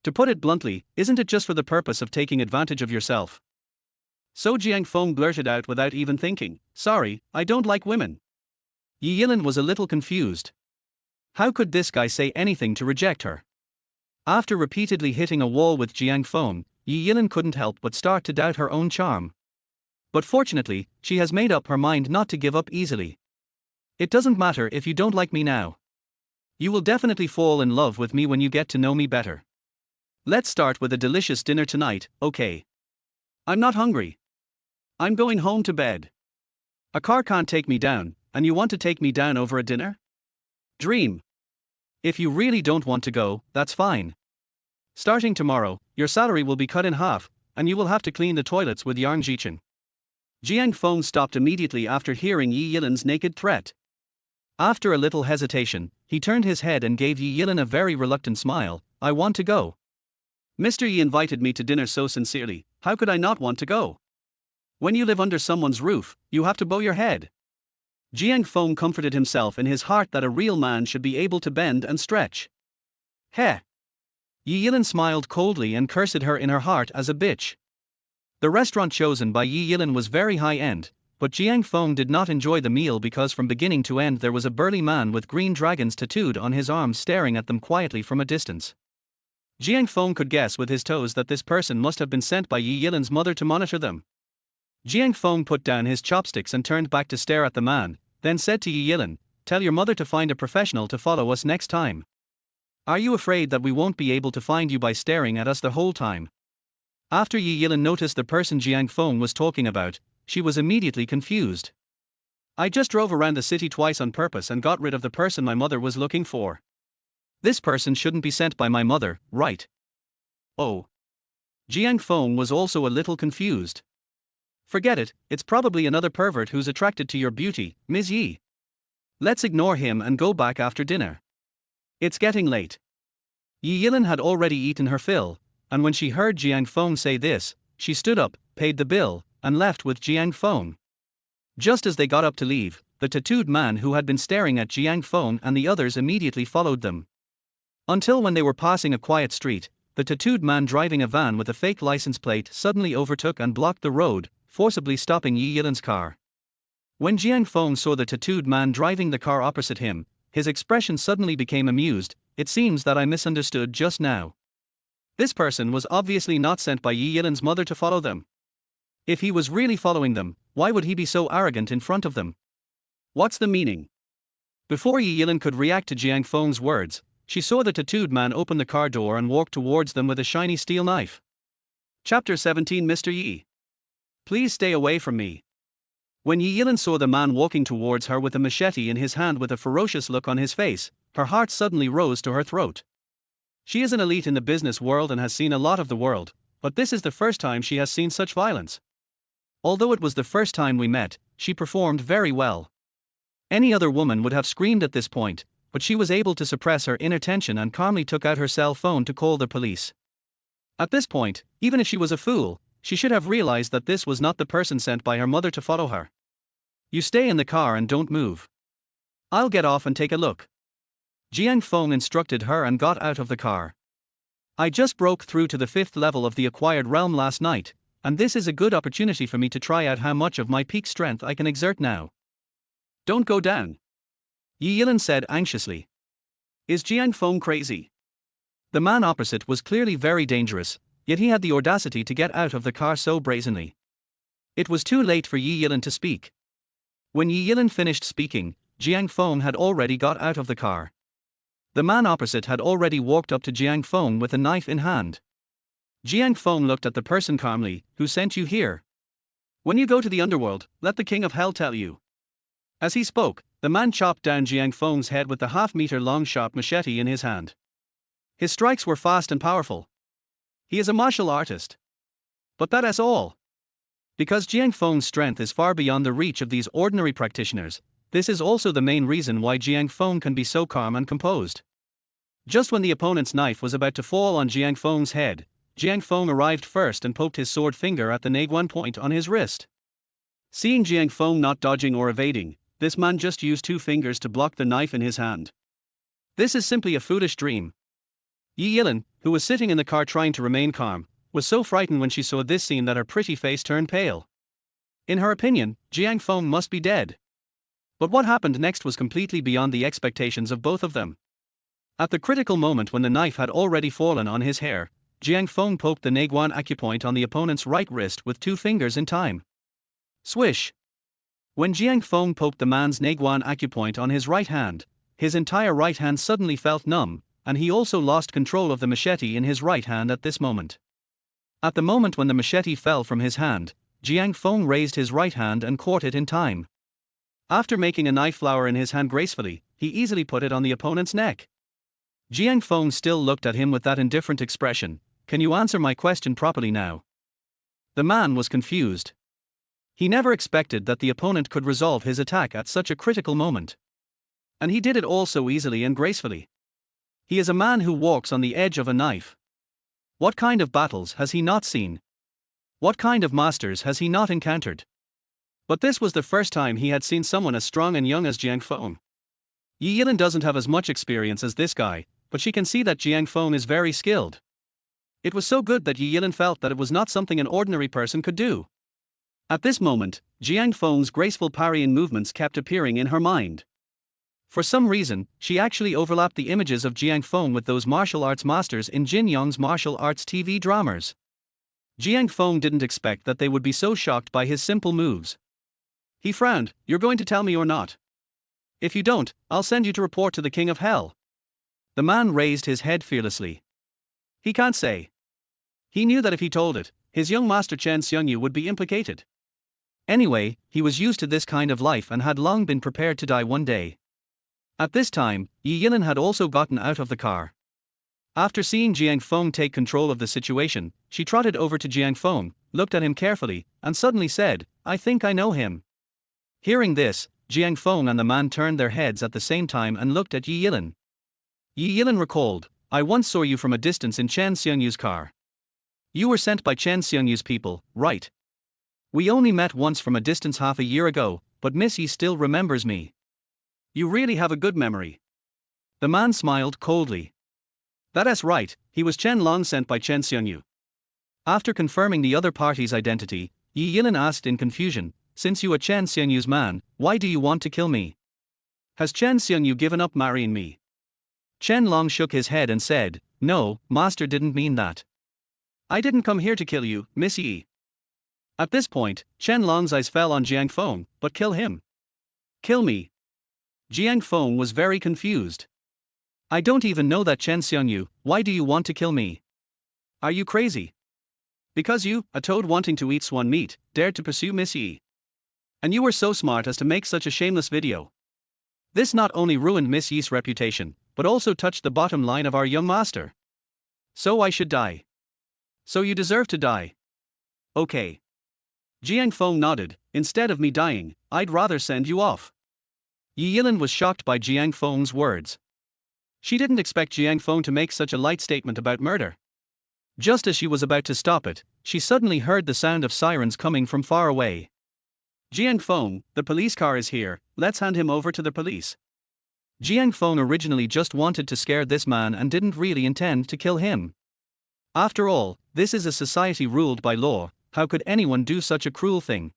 To put it bluntly, isn't it just for the purpose of taking advantage of yourself? So Jiang Feng blurted out without even thinking, sorry, I don't like women. Yi Yilin was a little confused. How could this guy say anything to reject her? After repeatedly hitting a wall with Jiang Feng, Yi Yilin couldn't help but start to doubt her own charm. But fortunately, she has made up her mind not to give up easily. It doesn't matter if you don't like me now. You will definitely fall in love with me when you get to know me better. Let's start with a delicious dinner tonight, okay? I'm not hungry. I'm going home to bed. A car can't take me down, and you want to take me down over a dinner? Dream. If you really don't want to go, that's fine. Starting tomorrow, your salary will be cut in half, and you will have to clean the toilets with Yang Jichen. Jiang Feng stopped immediately after hearing Yi Yilin's naked threat. After a little hesitation, he turned his head and gave Yi Yilin a very reluctant smile. I want to go. Mr. Yi invited me to dinner so sincerely, how could I not want to go? When you live under someone's roof, you have to bow your head. Jiang Feng comforted himself in his heart that a real man should be able to bend and stretch. Heh. Yi Yilin smiled coldly and cursed her in her heart as a bitch. The restaurant chosen by Yi Yilin was very high-end, but Jiang Feng did not enjoy the meal because from beginning to end there was a burly man with green dragons tattooed on his arms staring at them quietly from a distance. Jiang Feng could guess with his toes that this person must have been sent by Yi Yilin's mother to monitor them. Jiang Feng put down his chopsticks and turned back to stare at the man, then said to Yi Yilin, tell your mother to find a professional to follow us next time. Are you afraid that we won't be able to find you by staring at us the whole time? After Yi Yilin noticed the person Jiang Feng was talking about, she was immediately confused. I just drove around the city twice on purpose and got rid of the person my mother was looking for. This person shouldn't be sent by my mother, right? Oh. Jiang Feng was also a little confused. Forget it, it's probably another pervert who's attracted to your beauty, Ms. Yi. Let's ignore him and go back after dinner. It's getting late. Yi Yilin had already eaten her fill, and when she heard Jiang Feng say this, she stood up, paid the bill, and left with Jiang Feng. Just as they got up to leave, the tattooed man who had been staring at Jiang Feng and the others immediately followed them. Until when they were passing a quiet street, the tattooed man driving a van with a fake license plate suddenly overtook and blocked the road, forcibly stopping Yi Yilin's car. When Jiang Feng saw the tattooed man driving the car opposite him, his expression suddenly became amused. It seems that I misunderstood just now. This person was obviously not sent by Yi Yilin's mother to follow them. If he was really following them, why would he be so arrogant in front of them? What's the meaning? Before Yi Yilin could react to Jiang Feng's words, she saw the tattooed man open the car door and walk towards them with a shiny steel knife. Chapter 17 Mr. Yi. Please stay away from me. When Yi Yilin saw the man walking towards her with a machete in his hand with a ferocious look on his face, her heart suddenly rose to her throat. She is an elite in the business world and has seen a lot of the world, but this is the first time she has seen such violence. Although it was the first time we met, she performed very well. Any other woman would have screamed at this point, but she was able to suppress her inner tension and calmly took out her cell phone to call the police. At this point, even if she was a fool, she should have realized that this was not the person sent by her mother to follow her. You stay in the car and don't move. I'll get off and take a look. Jiang Feng instructed her and got out of the car. I just broke through to the 5th level of the acquired realm last night, and this is a good opportunity for me to try out how much of my peak strength I can exert now. Don't go down. Yi Yilin said anxiously. Is Jiang Feng crazy? The man opposite was clearly very dangerous, yet he had the audacity to get out of the car so brazenly. It was too late for Yi Yilin to speak. When Yi Yilin finished speaking, Jiang Feng had already got out of the car. The man opposite had already walked up to Jiang Feng with a knife in hand. Jiang Feng looked at the person calmly. Who sent you here? When you go to the underworld, let the king of hell tell you. As he spoke, the man chopped down Jiang Feng's head with the half-meter-long sharp machete in his hand. His strikes were fast and powerful. He is a martial artist. But that is all. Because Jiang Feng's strength is far beyond the reach of these ordinary practitioners, this is also the main reason why Jiang Feng can be so calm and composed. Just when the opponent's knife was about to fall on Jiang Feng's head, Jiang Feng arrived first and poked his sword finger at the Naguan point on his wrist. Seeing Jiang Feng not dodging or evading, this man just used 2 fingers to block the knife in his hand. This is simply a foolish dream. Yi Yilin, who was sitting in the car trying to remain calm, was so frightened when she saw this scene that her pretty face turned pale. In her opinion, Jiang Feng must be dead. But what happened next was completely beyond the expectations of both of them. At the critical moment when the knife had already fallen on his hair, Jiang Feng poked the Naguan acupoint on the opponent's right wrist with 2 fingers in time. Swish! When Jiang Feng poked the man's Naguan acupoint on his right hand, his entire right hand suddenly felt numb, and he also lost control of the machete in his right hand at this moment. At the moment when the machete fell from his hand, Jiang Feng raised his right hand and caught it in time. After making a knife flower in his hand gracefully, he easily put it on the opponent's neck. Jiang Feng still looked at him with that indifferent expression. Can you answer my question properly now? The man was confused. He never expected that the opponent could resolve his attack at such a critical moment. And he did it all so easily and gracefully. He is a man who walks on the edge of a knife. What kind of battles has he not seen? What kind of masters has he not encountered? But this was the first time he had seen someone as strong and young as Jiang Feng. Yi Yilin doesn't have as much experience as this guy, but she can see that Jiang Feng is very skilled. It was so good that Yi Yilin felt that it was not something an ordinary person could do. At this moment, Jiang Feng's graceful parrying movements kept appearing in her mind. For some reason, she actually overlapped the images of Jiang Feng with those martial arts masters in Jin Yong's martial arts TV dramas. Jiang Feng didn't expect that they would be so shocked by his simple moves. He frowned. You're going to tell me or not? If you don't, I'll send you to report to the king of hell. The man raised his head fearlessly. He can't say. He knew that if he told it, his young master Chen Xiongyu would be implicated. Anyway, he was used to this kind of life and had long been prepared to die one day. At this time, Yi Yilin had also gotten out of the car. After seeing Jiang Feng take control of the situation, she trotted over to Jiang Feng, looked at him carefully, and suddenly said, I think I know him. Hearing this, Jiang Feng and the man turned their heads at the same time and looked at Yi Yilin. Yi Yilin recalled, I once saw you from a distance in Chen Xionyu's car. You were sent by Chen Xionyu's people, right? We only met once from a distance half a year ago, but Miss Yi still remembers me. You really have a good memory. The man smiled coldly. That's right, he was Chen Long sent by Chen Xiongyu. After confirming the other party's identity, Yi Yilin asked in confusion, since you are Chen Xiangyu's man, why do you want to kill me? Has Chen Xiangyu given up marrying me? Chen Long shook his head and said, no, master didn't mean that. I didn't come here to kill you, Miss Yi. At this point, Chen Long's eyes fell on Jiang Feng, but kill him. Kill me. Jiang Feng was very confused. I don't even know that Chen Xiangyu, why do you want to kill me? Are you crazy? Because you, a toad wanting to eat swan meat, dared to pursue Miss Yi. And you were so smart as to make such a shameless video. This not only ruined Miss Yi's reputation, but also touched the bottom line of our young master. So I should die. So you deserve to die. Okay. Jiang Feng nodded, instead of me dying, I'd rather send you off. Yi Yilin was shocked by Jiang Feng's words. She didn't expect Jiang Feng to make such a light statement about murder. Just as she was about to stop it, she suddenly heard the sound of sirens coming from far away. Jiang Feng, the police car is here, let's hand him over to the police. Jiang Feng originally just wanted to scare this man and didn't really intend to kill him. After all, this is a society ruled by law, how could anyone do such a cruel thing?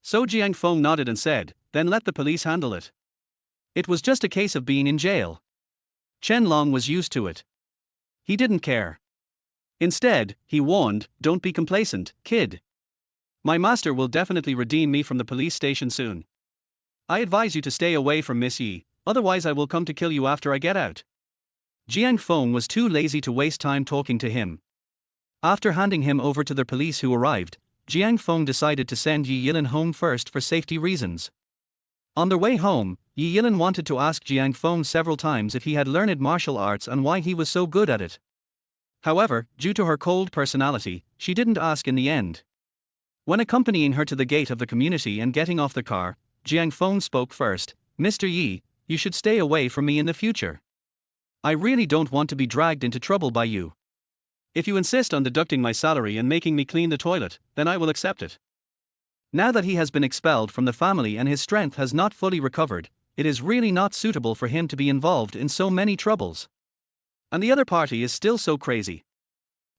So Jiang Feng nodded and said, then let the police handle it. It was just a case of being in jail. Chen Long was used to it. He didn't care. Instead, he warned, don't be complacent, kid. My master will definitely redeem me from the police station soon. I advise you to stay away from Miss Yi, otherwise I will come to kill you after I get out. Jiang Feng was too lazy to waste time talking to him. After handing him over to the police who arrived, Jiang Feng decided to send Yi Yilin home first for safety reasons. On their way home, Yi Yilin wanted to ask Jiang Feng several times if he had learned martial arts and why he was so good at it. However, due to her cold personality, she didn't ask in the end. When accompanying her to the gate of the community and getting off the car, Jiang Feng spoke first, Mr. Yi, you should stay away from me in the future. I really don't want to be dragged into trouble by you. If you insist on deducting my salary and making me clean the toilet, then I will accept it. Now that he has been expelled from the family and his strength has not fully recovered, it is really not suitable for him to be involved in so many troubles. And the other party is still so crazy.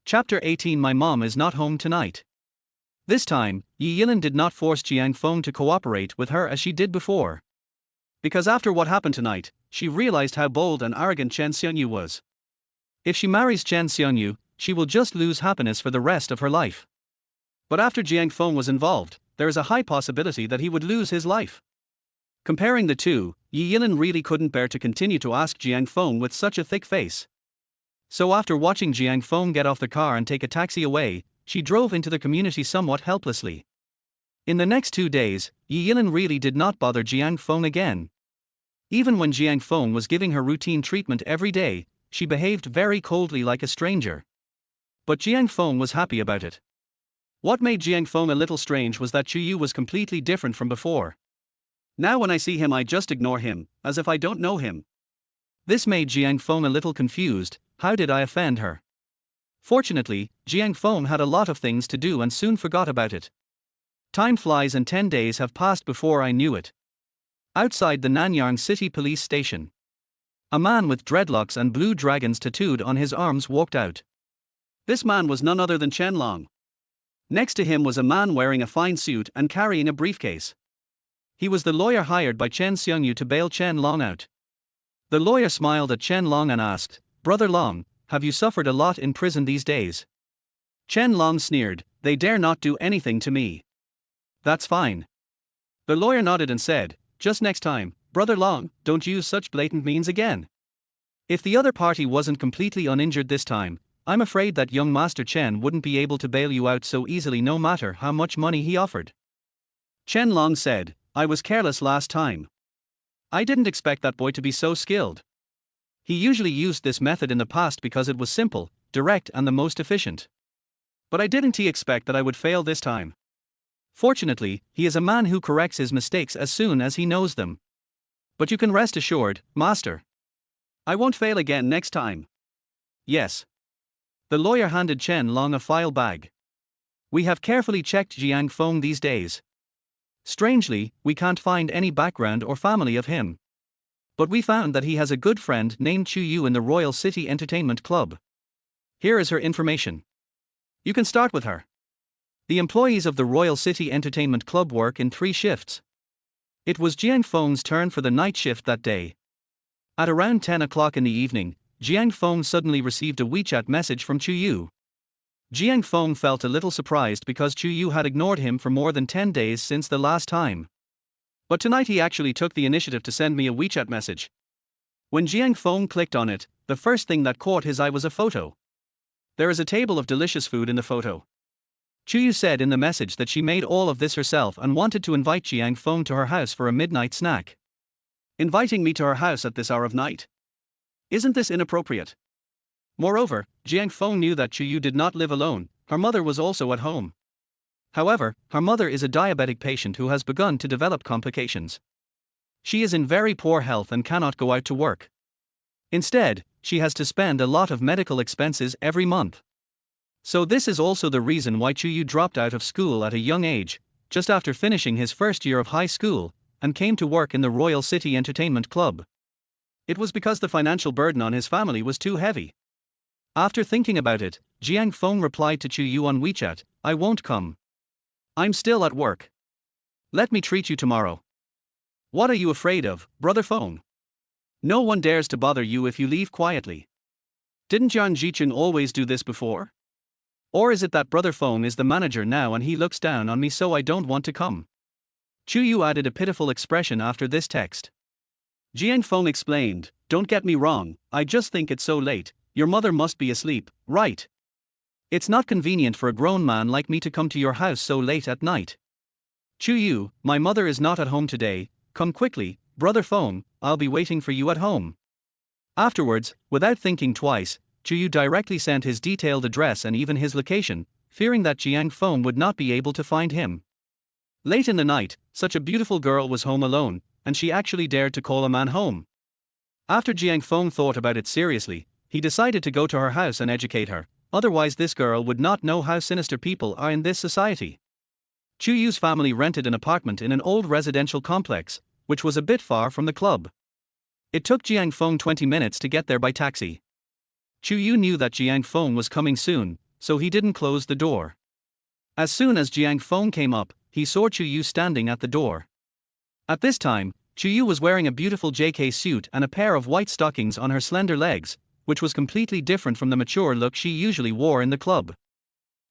Chapter 18 My mom is not home tonight. This time, Yi Yilin did not force Jiang Feng to cooperate with her as she did before. Because after what happened tonight, she realized how bold and arrogant Chen Xiangyu was. If she marries Chen Xiangyu, she will just lose happiness for the rest of her life. But after Jiang Feng was involved, there is a high possibility that he would lose his life. Comparing the two, Yi Yilin really couldn't bear to continue to ask Jiang Feng with such a thick face. So after watching Jiang Feng get off the car and take a taxi away, she drove into the community somewhat helplessly. In the next 2 days, Yi Yilin really did not bother Jiang Feng again. Even when Jiang Feng was giving her routine treatment every day, she behaved very coldly like a stranger. But Jiang Feng was happy about it. What made Jiang Feng a little strange was that Chuyu was completely different from before. Now when I see him I just ignore him, as if I don't know him. This made Jiang Feng a little confused. How did I offend her? Fortunately, Jiang Feng had a lot of things to do and soon forgot about it. Time flies and 10 days have passed before I knew it. Outside the Nanyang City police station, a man with dreadlocks and blue dragons tattooed on his arms walked out. This man was none other than Chen Long. Next to him was a man wearing a fine suit and carrying a briefcase. He was the lawyer hired by Chen Xiangyu to bail Chen Long out. The lawyer smiled at Chen Long and asked, Brother Long, have you suffered a lot in prison these days? Chen Long sneered, they dare not do anything to me. That's fine. The lawyer nodded and said, just next time, Brother Long, don't use such blatant means again. If the other party wasn't completely uninjured this time, I'm afraid that young Master Chen wouldn't be able to bail you out so easily no matter how much money he offered. Chen Long said, I was careless last time. I didn't expect that boy to be so skilled. He usually used this method in the past because it was simple, direct and the most efficient. But I didn't expect that I would fail this time. Fortunately, he is a man who corrects his mistakes as soon as he knows them. But you can rest assured, Master. I won't fail again next time. Yes. The lawyer handed Chen Long a file bag. We have carefully checked Jiang Feng these days. Strangely, we can't find any background or family of him. But we found that he has a good friend named Chu Yu in the Royal City Entertainment Club. Here is her information. You can start with her. The employees of the Royal City Entertainment Club work in 3 shifts. It was Jiang Feng's turn for the night shift that day. At around 10 o'clock in the evening, Jiang Feng suddenly received a WeChat message from Chu Yu. Jiang Feng felt a little surprised because Chu Yu had ignored him for more than 10 days since the last time. But tonight he actually took the initiative to send me a WeChat message. When Jiang Feng clicked on it, the first thing that caught his eye was a photo. There is a table of delicious food in the photo. Chu Yu said in the message that she made all of this herself and wanted to invite Jiang Feng to her house for a midnight snack. Inviting me to her house at this hour of night? Isn't this inappropriate? Moreover, Jiang Feng knew that Chu Yu did not live alone, her mother was also at home. However, her mother is a diabetic patient who has begun to develop complications. She is in very poor health and cannot go out to work. Instead, she has to spend a lot of medical expenses every month. So this is also the reason why Chu Yu dropped out of school at a young age, just after finishing his first year of high school, and came to work in the Royal City Entertainment Club. It was because the financial burden on his family was too heavy. After thinking about it, Jiang Feng replied to Chu Yu on WeChat, "I won't come. I'm still at work. Let me treat you tomorrow." What are you afraid of, Brother Feng? No one dares to bother you if you leave quietly. Didn't Yan Jicheng always do this before? Or is it that Brother Feng is the manager now and he looks down on me so I don't want to come? Chu Yu added a pitiful expression after this text. Jiang Feng explained, "Don't get me wrong, I just think it's so late, your mother must be asleep, right? It's not convenient for a grown man like me to come to your house so late at night. Chu Yu, my mother is not at home today, come quickly, Brother Feng, I'll be waiting for you at home." Afterwards, without thinking twice, Chu Yu directly sent his detailed address and even his location, fearing that Jiang Feng would not be able to find him. Late in the night, such a beautiful girl was home alone, and she actually dared to call a man home. After Jiang Feng thought about it seriously, he decided to go to her house and educate her, otherwise this girl would not know how sinister people are in this society. Chu Yu's family rented an apartment in an old residential complex, which was a bit far from the club. It took Jiang Feng 20 minutes to get there by taxi. Chu Yu knew that Jiang Feng was coming soon, so he didn't close the door. As soon as Jiang Feng came up, he saw Chu Yu standing at the door. At this time, Chu Yu was wearing a beautiful JK suit and a pair of white stockings on her slender legs, which was completely different from the mature look she usually wore in the club.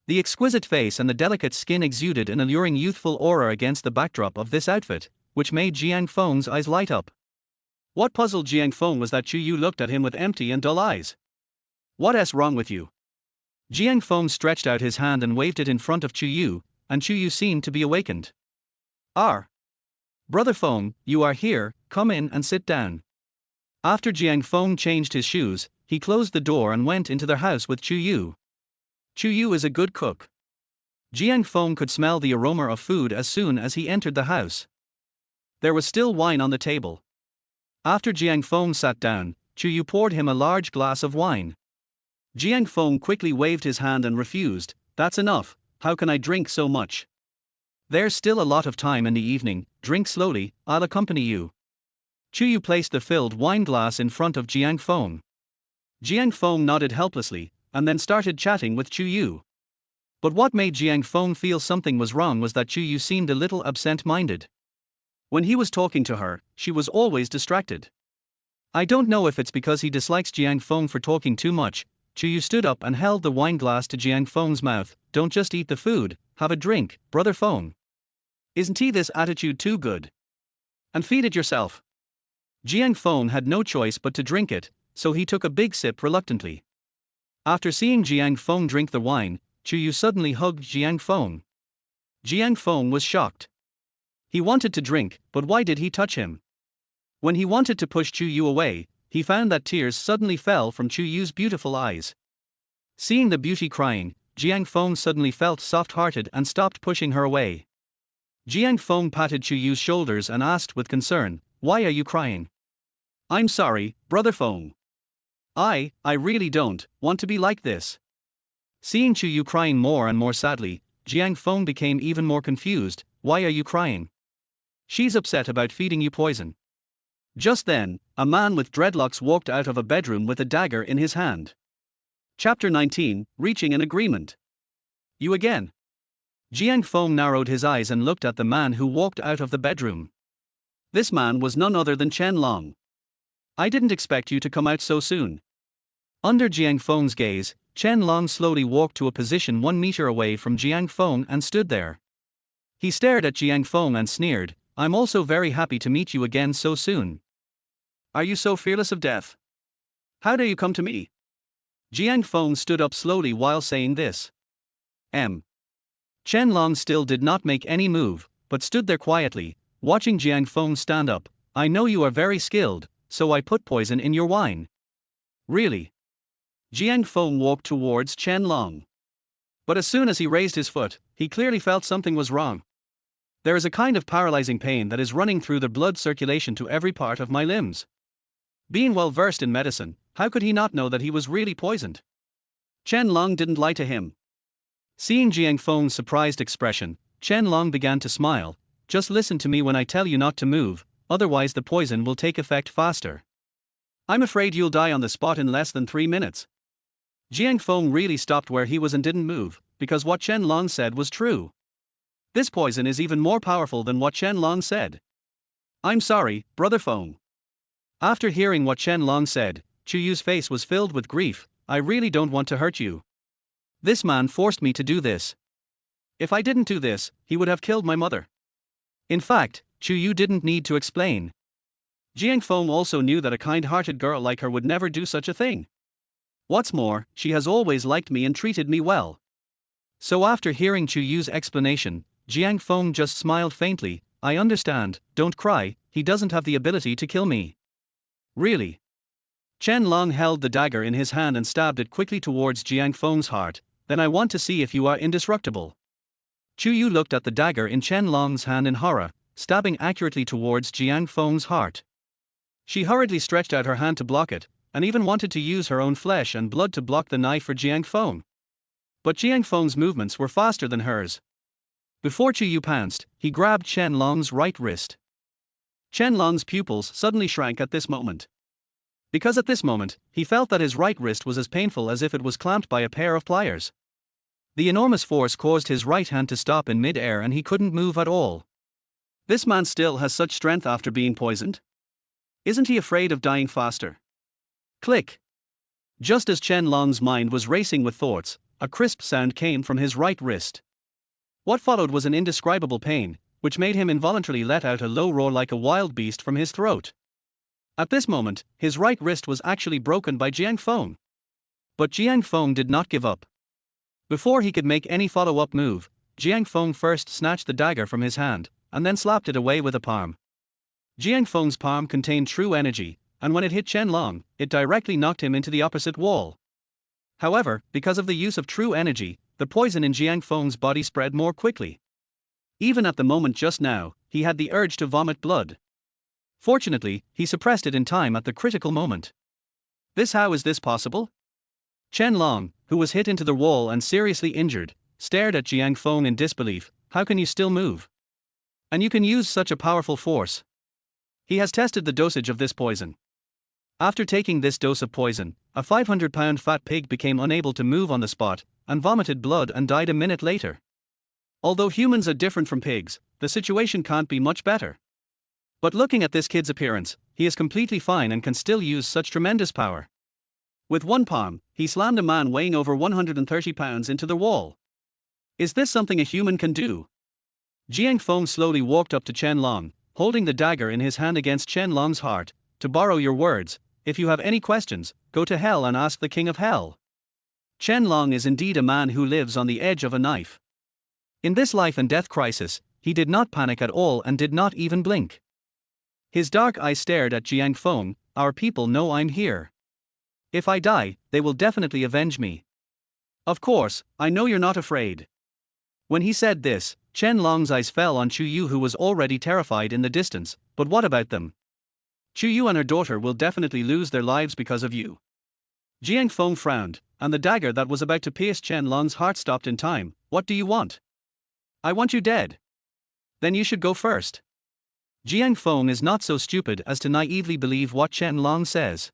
The exquisite face and the delicate skin exuded an alluring youthful aura against the backdrop of this outfit, which made Jiang Feng's eyes light up. What puzzled Jiang Feng was that Chu Yu looked at him with empty and dull eyes. "What's wrong with you?" Jiang Feng stretched out his hand and waved it in front of Chu Yu, and Chu Yu seemed to be awakened. Brother Feng, you are here, come in and sit down." After Jiang Feng changed his shoes, he closed the door and went into their house with Chu Yu. Chu Yu is a good cook. Jiang Feng could smell the aroma of food as soon as he entered the house. There was still wine on the table. After Jiang Feng sat down, Chu Yu poured him a large glass of wine. Jiang Feng quickly waved his hand and refused, "That's enough, how can I drink so much? There's still a lot of time in the evening, drink slowly, I'll accompany you." Chu Yu placed the filled wine glass in front of Jiang Feng. Jiang Feng nodded helplessly, and then started chatting with Chu Yu. But what made Jiang Feng feel something was wrong was that Chu Yu seemed a little absent-minded. When he was talking to her, she was always distracted. I don't know if it's because he dislikes Jiang Feng for talking too much. Chu Yu stood up and held the wine glass to Jiang Feng's mouth. "Don't just eat the food, have a drink, Brother Feng. Isn't this attitude too good? And feed it yourself." Jiang Feng had no choice but to drink it, so he took a big sip reluctantly. After seeing Jiang Feng drink the wine, Chu Yu suddenly hugged Jiang Feng. Jiang Feng was shocked. He wanted to drink, but why did he touch him? When he wanted to push Chu Yu away, he found that tears suddenly fell from Chu Yu's beautiful eyes. Seeing the beauty crying, Jiang Feng suddenly felt soft-hearted and stopped pushing her away. Jiang Feng patted Chu Yu's shoulders and asked with concern, "Why are you crying?" "I'm sorry, Brother Feng. I really don't want to be like this." Seeing Chu Yu crying more and more sadly, Jiang Feng became even more confused. "Why are you crying?" "She's upset about feeding you poison." Just then, a man with dreadlocks walked out of a bedroom with a dagger in his hand. Chapter 19, Reaching an Agreement. You again? Jiang Feng narrowed his eyes and looked at the man who walked out of the bedroom. This man was none other than Chen Long. I didn't expect you to come out so soon. Under Jiang Feng's gaze, Chen Long slowly walked to a position 1 meter away from Jiang Feng and stood there. He stared at Jiang Feng and sneered, I'm also very happy to meet you again so soon. Are you so fearless of death? How dare you come to me? Jiang Feng stood up slowly while saying this. Chen Long still did not make any move, but stood there quietly, watching Jiang Feng stand up. I know you are very skilled, so I put poison in your wine. Really? Jiang Feng walked towards Chen Long. But as soon as he raised his foot, he clearly felt something was wrong. There is a kind of paralyzing pain that is running through the blood circulation to every part of my limbs. Being well versed in medicine, how could he not know that he was really poisoned? Chen Long didn't lie to him. Seeing Jiang Feng's surprised expression, Chen Long began to smile. Just listen to me when I tell you not to move, otherwise the poison will take effect faster. I'm afraid you'll die on the spot in less than 3 minutes. Jiang Feng really stopped where he was and didn't move, because what Chen Long said was true. This poison is even more powerful than what Chen Long said. I'm sorry, Brother Feng. After hearing what Chen Long said, Chu Yu's face was filled with grief. I really don't want to hurt you. This man forced me to do this. If I didn't do this, he would have killed my mother. In fact, Chu Yu didn't need to explain. Jiang Feng also knew that a kind-hearted girl like her would never do such a thing. What's more, she has always liked me and treated me well. So after hearing Chu Yu's explanation, Jiang Feng just smiled faintly. I understand, don't cry, he doesn't have the ability to kill me. Really? Chen Long held the dagger in his hand and stabbed it quickly towards Jiang Feng's heart. Then I want to see if you are indestructible. Chu Yu looked at the dagger in Chen Long's hand in horror, stabbing accurately towards Jiang Feng's heart. She hurriedly stretched out her hand to block it, and even wanted to use her own flesh and blood to block the knife for Jiang Feng. But Jiang Feng's movements were faster than hers. Before Chu Yu pounced, he grabbed Chen Long's right wrist. Chen Long's pupils suddenly shrank at this moment. Because at this moment, he felt that his right wrist was as painful as if it was clamped by a pair of pliers. The enormous force caused his right hand to stop in mid-air and he couldn't move at all. This man still has such strength after being poisoned? Isn't he afraid of dying faster? Click! Just as Chen Long's mind was racing with thoughts, a crisp sound came from his right wrist. What followed was an indescribable pain, which made him involuntarily let out a low roar like a wild beast from his throat. At this moment, his right wrist was actually broken by Jiang Feng. But Jiang Feng did not give up. Before he could make any follow-up move, Jiang Feng first snatched the dagger from his hand, and then slapped it away with a palm. Jiang Feng's palm contained true energy, and when it hit Chen Long, it directly knocked him into the opposite wall. However, because of the use of true energy, the poison in Jiang Feng's body spread more quickly. Even at the moment just now, he had the urge to vomit blood. Fortunately, he suppressed it in time at the critical moment. How is this possible? Chen Long, who was hit into the wall and seriously injured, stared at Jiang Feng in disbelief. How can you still move? And you can use such a powerful force. He has tested the dosage of this poison. After taking this dose of poison, a 500-pound fat pig became unable to move on the spot, and vomited blood and died a minute later. Although humans are different from pigs, the situation can't be much better. But looking at this kid's appearance, he is completely fine and can still use such tremendous power. With one palm, he slammed a man weighing over 130 pounds into the wall. Is this something a human can do? Jiang Feng slowly walked up to Chen Long, holding the dagger in his hand against Chen Long's heart. To borrow your words, if you have any questions, go to hell and ask the king of hell. Chen Long is indeed a man who lives on the edge of a knife. In this life and death crisis, he did not panic at all and did not even blink. His dark eyes stared at Jiang Feng. Our people know I'm here. If I die, they will definitely avenge me. Of course, I know you're not afraid. When he said this, Chen Long's eyes fell on Chu Yu, who was already terrified in the distance. But what about them? Chu Yu and her daughter will definitely lose their lives because of you. Jiang Feng frowned, and the dagger that was about to pierce Chen Long's heart stopped in time. What do you want? I want you dead. Then you should go first. Jiang Feng is not so stupid as to naively believe what Chen Long says.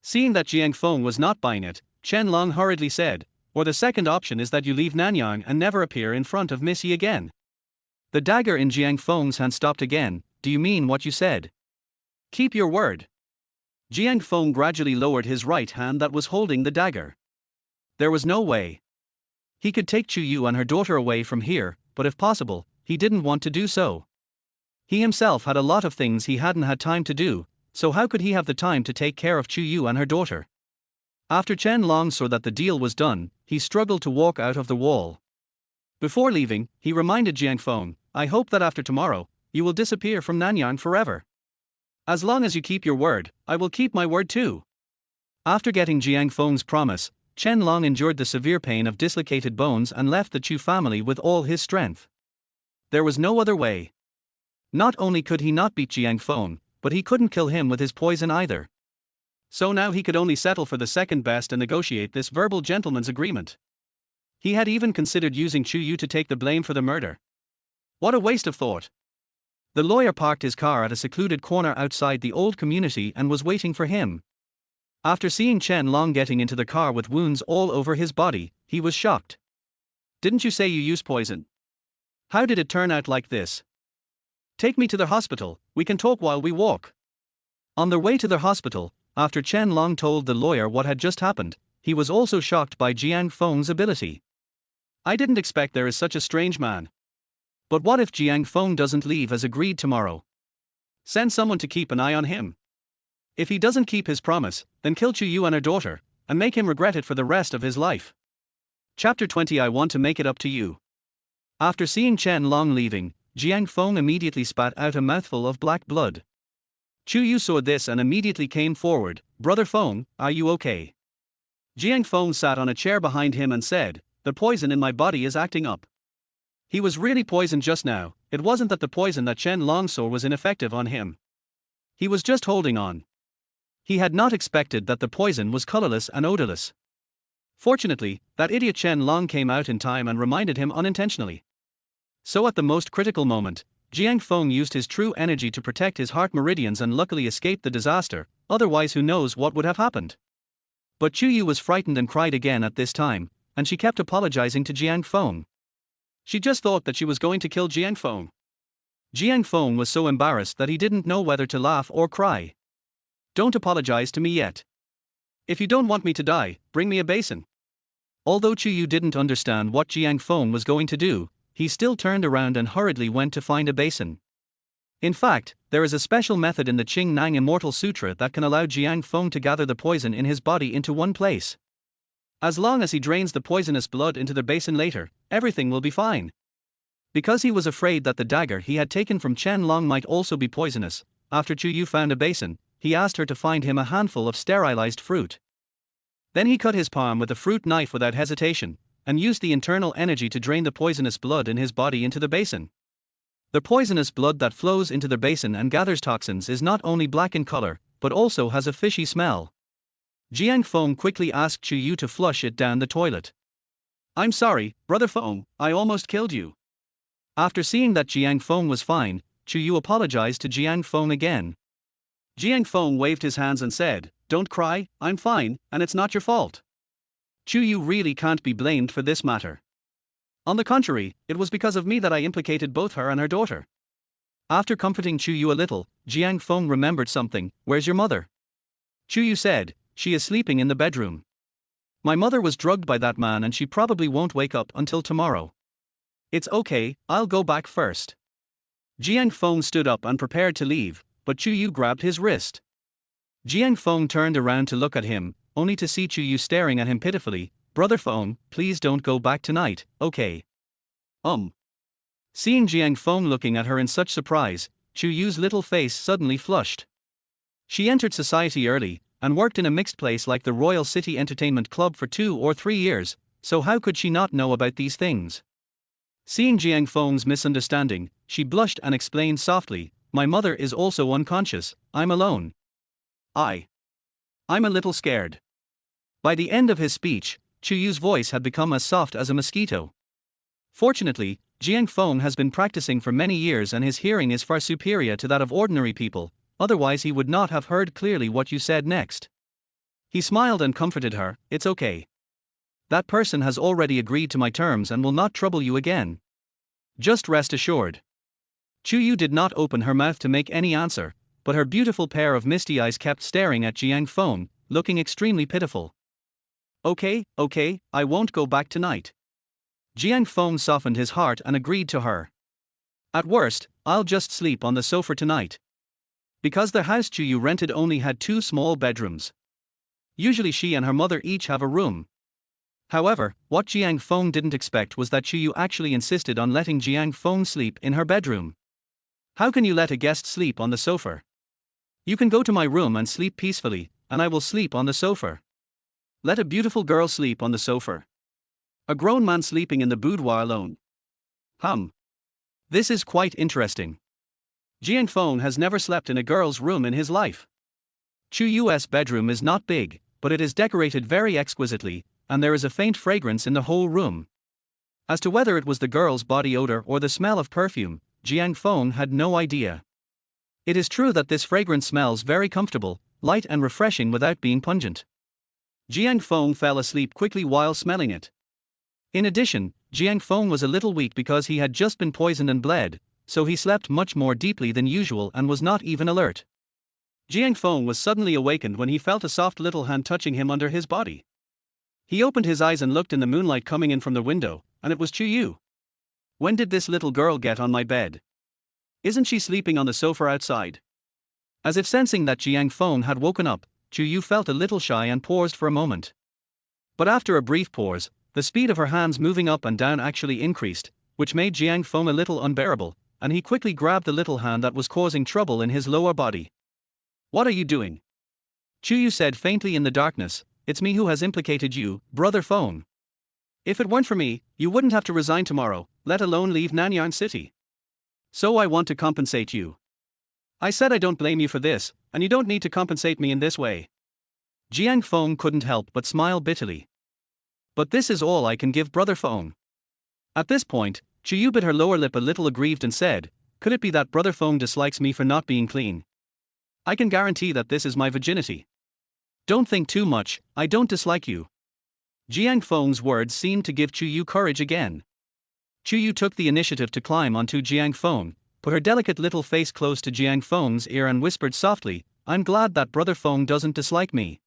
Seeing that Jiang Feng was not buying it, Chen Long hurriedly said, "Or the second option is that you leave Nanyang and never appear in front of Miss Yi again." The dagger in Jiang Feng's hand stopped again. "Do you mean what you said? Keep your word." Jiang Feng gradually lowered his right hand that was holding the dagger. There was no way. He could take Chu Yu and her daughter away from here, but if possible, he didn't want to do so. He himself had a lot of things he hadn't had time to do, so how could he have the time to take care of Chu Yu and her daughter? After Chen Long saw that the deal was done, he struggled to walk out of the wall. Before leaving, he reminded Jiang Feng, "I hope that after tomorrow, you will disappear from Nanyang forever. As long as you keep your word, I will keep my word too." After getting Jiang Feng's promise, Chen Long endured the severe pain of dislocated bones and left the Chu family with all his strength. There was no other way. Not only could he not beat Jiang Feng, but he couldn't kill him with his poison either. So now he could only settle for the second best and negotiate this verbal gentleman's agreement. He had even considered using Chu Yu to take the blame for the murder. What a waste of thought. The lawyer parked his car at a secluded corner outside the old community and was waiting for him. After seeing Chen Long getting into the car with wounds all over his body, he was shocked. "Didn't you say you used poison? How did it turn out like this? Take me to the hospital, we can talk while we walk." On their way to the hospital, after Chen Long told the lawyer what had just happened, he was also shocked by Jiang Feng's ability. "I didn't expect there is such a strange man. But what if Jiang Feng doesn't leave as agreed tomorrow? Send someone to keep an eye on him. If he doesn't keep his promise, then kill Chu Yu and her daughter, and make him regret it for the rest of his life." Chapter 20. I want to make it up to you. After seeing Chen Long leaving, Jiang Feng immediately spat out a mouthful of black blood. Chu Yu saw this and immediately came forward. "Brother Feng, are you okay?" Jiang Feng sat on a chair behind him and said, "The poison in my body is acting up." He was really poisoned just now. It wasn't that the poison that Chen Long saw was ineffective on him. He was just holding on. He had not expected that the poison was colorless and odorless. Fortunately, that idiot Chen Long came out in time and reminded him unintentionally. So at the most critical moment, Jiang Feng used his true energy to protect his heart meridians and luckily escaped the disaster, otherwise who knows what would have happened. But Chu Yu was frightened and cried again at this time, and she kept apologizing to Jiang Feng. She just thought that she was going to kill Jiang Feng. Jiang Feng was so embarrassed that he didn't know whether to laugh or cry. "Don't apologize to me yet. If you don't want me to die, bring me a basin." Although Chu Yu didn't understand what Jiang Feng was going to do, he still turned around and hurriedly went to find a basin. In fact, there is a special method in the Qing Nang Immortal Sutra that can allow Jiang Feng to gather the poison in his body into one place. As long as he drains the poisonous blood into the basin later, everything will be fine. Because he was afraid that the dagger he had taken from Chen Long might also be poisonous, after Chu Yu found a basin, he asked her to find him a handful of sterilized fruit. Then he cut his palm with a fruit knife without hesitation, and used the internal energy to drain the poisonous blood in his body into the basin. The poisonous blood that flows into the basin and gathers toxins is not only black in color, but also has a fishy smell. Jiang Feng quickly asked Chu Yu to flush it down the toilet. "I'm sorry, Brother Feng, I almost killed you." After seeing that Jiang Feng was fine, Chu Yu apologized to Jiang Feng again. Jiang Feng waved his hands and said, "Don't cry, I'm fine, and it's not your fault. Chu Yu really can't be blamed for this matter. On the contrary, it was because of me that I implicated both her and her daughter." After comforting Chu Yu a little, Jiang Feng remembered something. "Where's your mother?" Chu Yu said, "She is sleeping in the bedroom. My mother was drugged by that man and she probably won't wake up until tomorrow. It's okay, I'll go back first." Jiang Feng stood up and prepared to leave, but Chu Yu grabbed his wrist. Jiang Feng turned around to look at him, only to see Chu Yu staring at him pitifully. "Brother Feng, please don't go back tonight, okay?" Seeing Jiang Feng looking at her in such surprise, Chu Yu's little face suddenly flushed. She entered society early, and worked in a mixed place like the Royal City Entertainment Club for 2 or 3 years, so how could she not know about these things? Seeing Jiang Feng's misunderstanding, she blushed and explained softly, "My mother is also unconscious, I'm alone. I'm a little scared." By the end of his speech, Chu Yu's voice had become as soft as a mosquito. Fortunately, Jiang Feng has been practicing for many years and his hearing is far superior to that of ordinary people, otherwise he would not have heard clearly what you said next. He smiled and comforted her, "It's okay. That person has already agreed to my terms and will not trouble you again. Just rest assured." Chu did not open her mouth to make any answer, but her beautiful pair of misty eyes kept staring at Jiang Feng, looking extremely pitiful. Okay, I won't go back tonight." Jiang Feng softened his heart and agreed to her. "At worst, I'll just sleep on the sofa tonight." Because the house Chu rented only had 2 small bedrooms. Usually she and her mother each have a room. However, what Jiang Feng didn't expect was that Chu actually insisted on letting Jiang Feng sleep in her bedroom. "How can you let a guest sleep on the sofa? You can go to my room and sleep peacefully, and I will sleep on the sofa." Let a beautiful girl sleep on the sofa. A grown man sleeping in the boudoir alone. This is quite interesting. Jiang Feng has never slept in a girl's room in his life. Chu's bedroom is not big, but it is decorated very exquisitely, and there is a faint fragrance in the whole room. As to whether it was the girl's body odor or the smell of perfume, Jiang Feng had no idea. It is true that this fragrance smells very comfortable, light and refreshing without being pungent. Jiang Feng fell asleep quickly while smelling it. In addition, Jiang Feng was a little weak because he had just been poisoned and bled, so he slept much more deeply than usual and was not even alert. Jiang Feng was suddenly awakened when he felt a soft little hand touching him under his body. He opened his eyes and looked in the moonlight coming in from the window, and it was Chu. "When did this little girl get on my bed? Isn't she sleeping on the sofa outside?" As if sensing that Jiang Feng had woken up, Chu felt a little shy and paused for a moment. But after a brief pause, the speed of her hands moving up and down actually increased, which made Jiang Feng a little unbearable, and he quickly grabbed the little hand that was causing trouble in his lower body. "What are you doing?" Chu said faintly in the darkness, "It's me who has implicated you, Brother Feng. If it weren't for me, you wouldn't have to resign tomorrow, let alone leave Nanyang City. So I want to compensate you. I said I don't blame you for this, and you don't need to compensate me in this way." Jiang Feng couldn't help but smile bitterly. "But this is all I can give, Brother Feng." At this point, Chu bit her lower lip a little aggrieved and said, "Could it be that Brother Feng dislikes me for not being clean? I can guarantee that this is my virginity. Don't think too much, I don't dislike you." Jiang Feng's words seemed to give Chu courage again. Chu took the initiative to climb onto Jiang Feng, put her delicate little face close to Jiang Feng's ear and whispered softly, "I'm glad that Brother Feng doesn't dislike me.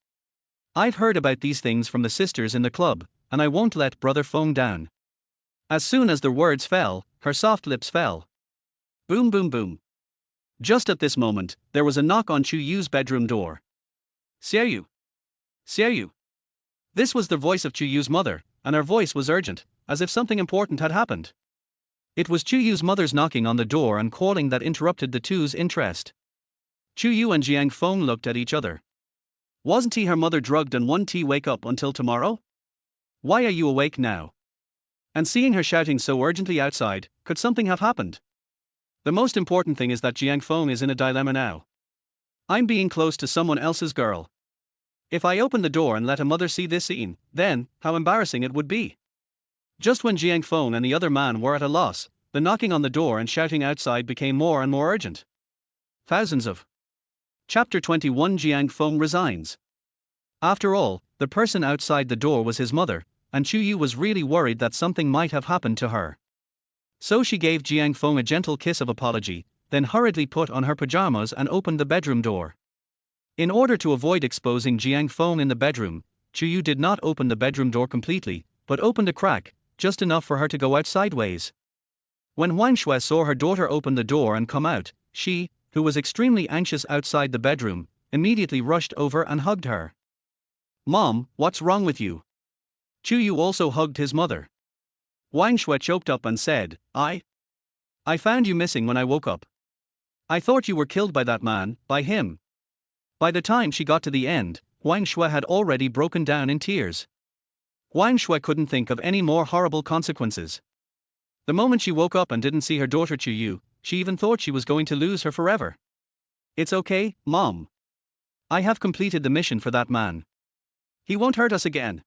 I've heard about these things from the sisters in the club, and I won't let Brother Feng down." As soon as the words fell, her soft lips fell. Boom boom boom. Just at this moment, there was a knock on Chu's bedroom door. "Xiaoyu. Xiaoyu." This was the voice of Chu's mother, and her voice was urgent, as if something important had happened. It was Chu's mother's knocking on the door and calling that interrupted the two's interest. Chu and Jiang Feng looked at each other. Wasn't he her mother drugged and won't he wake up until tomorrow? Why are you awake now? And seeing her shouting so urgently outside, could something have happened? The most important thing is that Jiang Feng is in a dilemma now. I'm being close to someone else's girl. If I open the door and let a mother see this scene, then, how embarrassing it would be. Just when Jiang Feng and the other man were at a loss, the knocking on the door and shouting outside became more and more urgent. Thousands of. Chapter 21 Jiang Feng resigns. After all, the person outside the door was his mother, and Chu was really worried that something might have happened to her. So she gave Jiang Feng a gentle kiss of apology, then hurriedly put on her pajamas and opened the bedroom door. In order to avoid exposing Jiang Feng in the bedroom, Chu did not open the bedroom door completely, but opened a crack, just enough for her to go out sideways. When Wang Shui saw her daughter open the door and come out, she, who was extremely anxious outside the bedroom, immediately rushed over and hugged her. "Mom, what's wrong with you?" Chu also hugged his mother. Wang Shui choked up and said, I found you missing when I woke up. I thought you were killed by that man, by him." By the time she got to the end, Wang Shui had already broken down in tears. Wang Shui couldn't think of any more horrible consequences. The moment she woke up and didn't see her daughter Chu, she even thought she was going to lose her forever. "It's okay, Mom. I have completed the mission for that man. He won't hurt us again."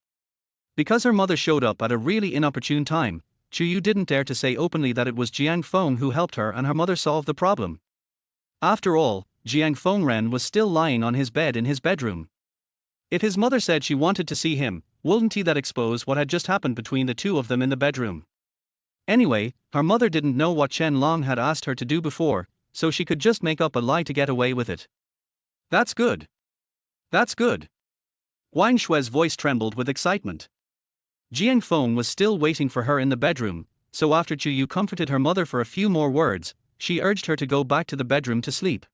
Because her mother showed up at a really inopportune time, Chu Yu didn't dare to say openly that it was Jiang Feng who helped her and her mother solve the problem. After all, Jiang Feng was still lying on his bed in his bedroom. If his mother said she wanted to see him, wouldn't he that expose what had just happened between the two of them in the bedroom? Anyway, her mother didn't know what Chen Long had asked her to do before, so she could just make up a lie to get away with it. That's good. That's good. Wang Shui's voice trembled with excitement. Jiang Feng was still waiting for her in the bedroom, so after Chu Yu comforted her mother for a few more words, she urged her to go back to the bedroom to sleep.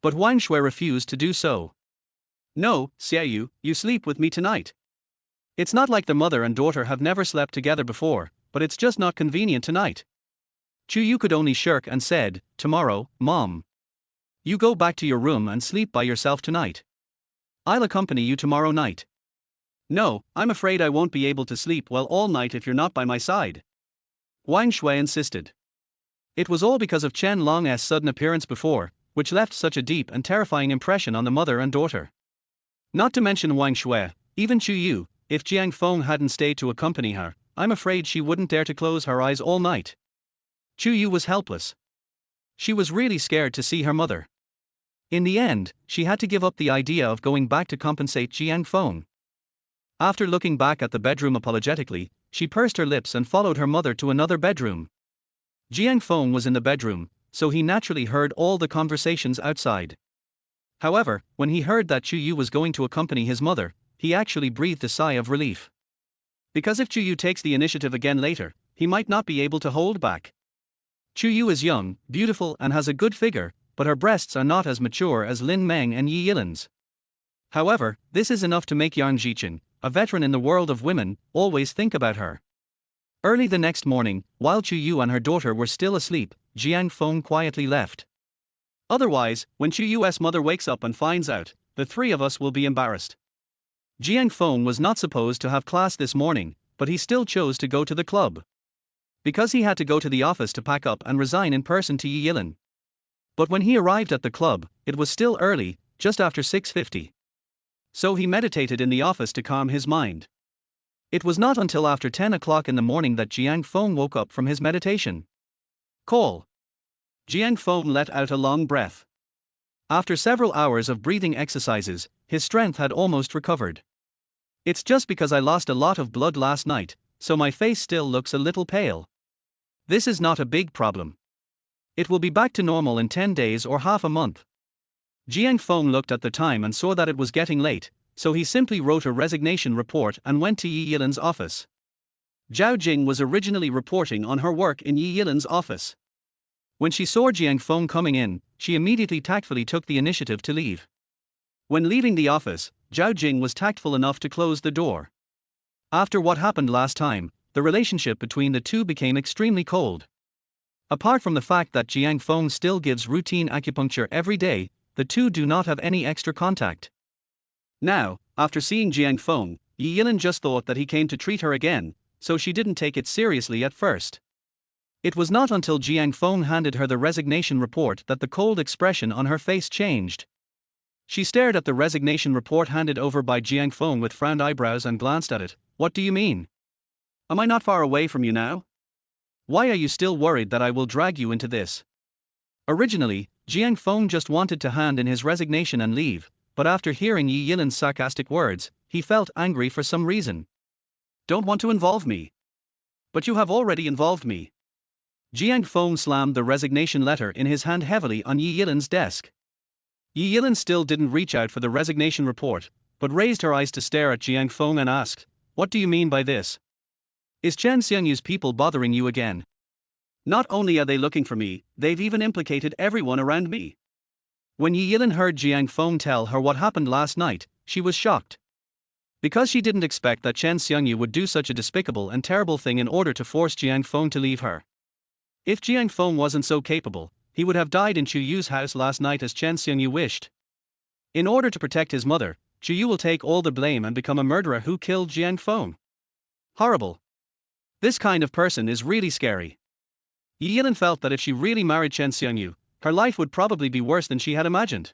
But Wang Shui refused to do so. No, Xiaoyu, you sleep with me tonight. It's not like the mother and daughter have never slept together before, but it's just not convenient tonight. Chu Yu could only shirk and said, tomorrow, Mom. You go back to your room and sleep by yourself tonight. I'll accompany you tomorrow night. No, I'm afraid I won't be able to sleep well all night if you're not by my side. Wang Shui insisted. It was all because of Chen Long's sudden appearance before, which left such a deep and terrifying impression on the mother and daughter. Not to mention Wang Shui, even Chu Yu, if Jiang Feng hadn't stayed to accompany her, I'm afraid she wouldn't dare to close her eyes all night. Chu Yu was helpless. She was really scared to see her mother. In the end, she had to give up the idea of going back to compensate Jiang Feng. After looking back at the bedroom apologetically, she pursed her lips and followed her mother to another bedroom. Jiang Feng was in the bedroom, so he naturally heard all the conversations outside. However, when he heard that Chu Yu was going to accompany his mother, he actually breathed a sigh of relief. Because if Chu Yu takes the initiative again later, he might not be able to hold back. Chu Yu is young, beautiful and has a good figure, but her breasts are not as mature as Lin Meng and Yi Yilin's. However, this is enough to make Yang Jichen, a veteran in the world of women, always think about her. Early the next morning, while Chu Yu and her daughter were still asleep, Jiang Feng quietly left. Otherwise, when Chu Yu's mother wakes up and finds out, the three of us will be embarrassed. Jiang Feng was not supposed to have class this morning, but he still chose to go to the club. Because he had to go to the office to pack up and resign in person to Yi Yilin. But when he arrived at the club, it was still early, just after 6:50. So he meditated in the office to calm his mind. It was not until after 10 o'clock in the morning that Jiang Feng woke up from his meditation. Call. Jiang Feng let out a long breath. After several hours of breathing exercises, his strength had almost recovered. It's just because I lost a lot of blood last night, so my face still looks a little pale. This is not a big problem. It will be back to normal in 10 days or half a month. Jiang Feng looked at the time and saw that it was getting late, so he simply wrote a resignation report and went to Yi Yilin's office. Zhao Jing was originally reporting on her work in Yi Yilin's office. When she saw Jiang Feng coming in, she immediately tactfully took the initiative to leave. When leaving the office, Zhao Jing was tactful enough to close the door. After what happened last time, the relationship between the two became extremely cold. Apart from the fact that Jiang Feng still gives routine acupuncture every day, the two do not have any extra contact. Now, after seeing Jiang Feng, Yi Yilin just thought that he came to treat her again, so she didn't take it seriously at first. It was not until Jiang Feng handed her the resignation report that the cold expression on her face changed. She stared at the resignation report handed over by Jiang Feng with frowned eyebrows and glanced at it. What do you mean? Am I not far away from you now? Why are you still worried that I will drag you into this? Originally, Jiang Feng just wanted to hand in his resignation and leave, but after hearing Yi Yilin's sarcastic words, he felt angry for some reason. Don't want to involve me. But you have already involved me. Jiang Feng slammed the resignation letter in his hand heavily on Yi Yilin's desk. Yi Yilin still didn't reach out for the resignation report, but raised her eyes to stare at Jiang Feng and asked, "What do you mean by this? Is Chen Xiangyu's people bothering you again? Not only are they looking for me, they've even implicated everyone around me." When Yi Yilin heard Jiang Feng tell her what happened last night, she was shocked. Because she didn't expect that Chen Xiangyu would do such a despicable and terrible thing in order to force Jiang Feng to leave her. If Jiang Feng wasn't so capable, he would have died in Chu Yu's house last night as Chen Xiangyu wished. In order to protect his mother, Chu Yu will take all the blame and become a murderer who killed Jiang Feng. Horrible. This kind of person is really scary. Yi Yilin felt that if she really married Chen Xiangyu, her life would probably be worse than she had imagined.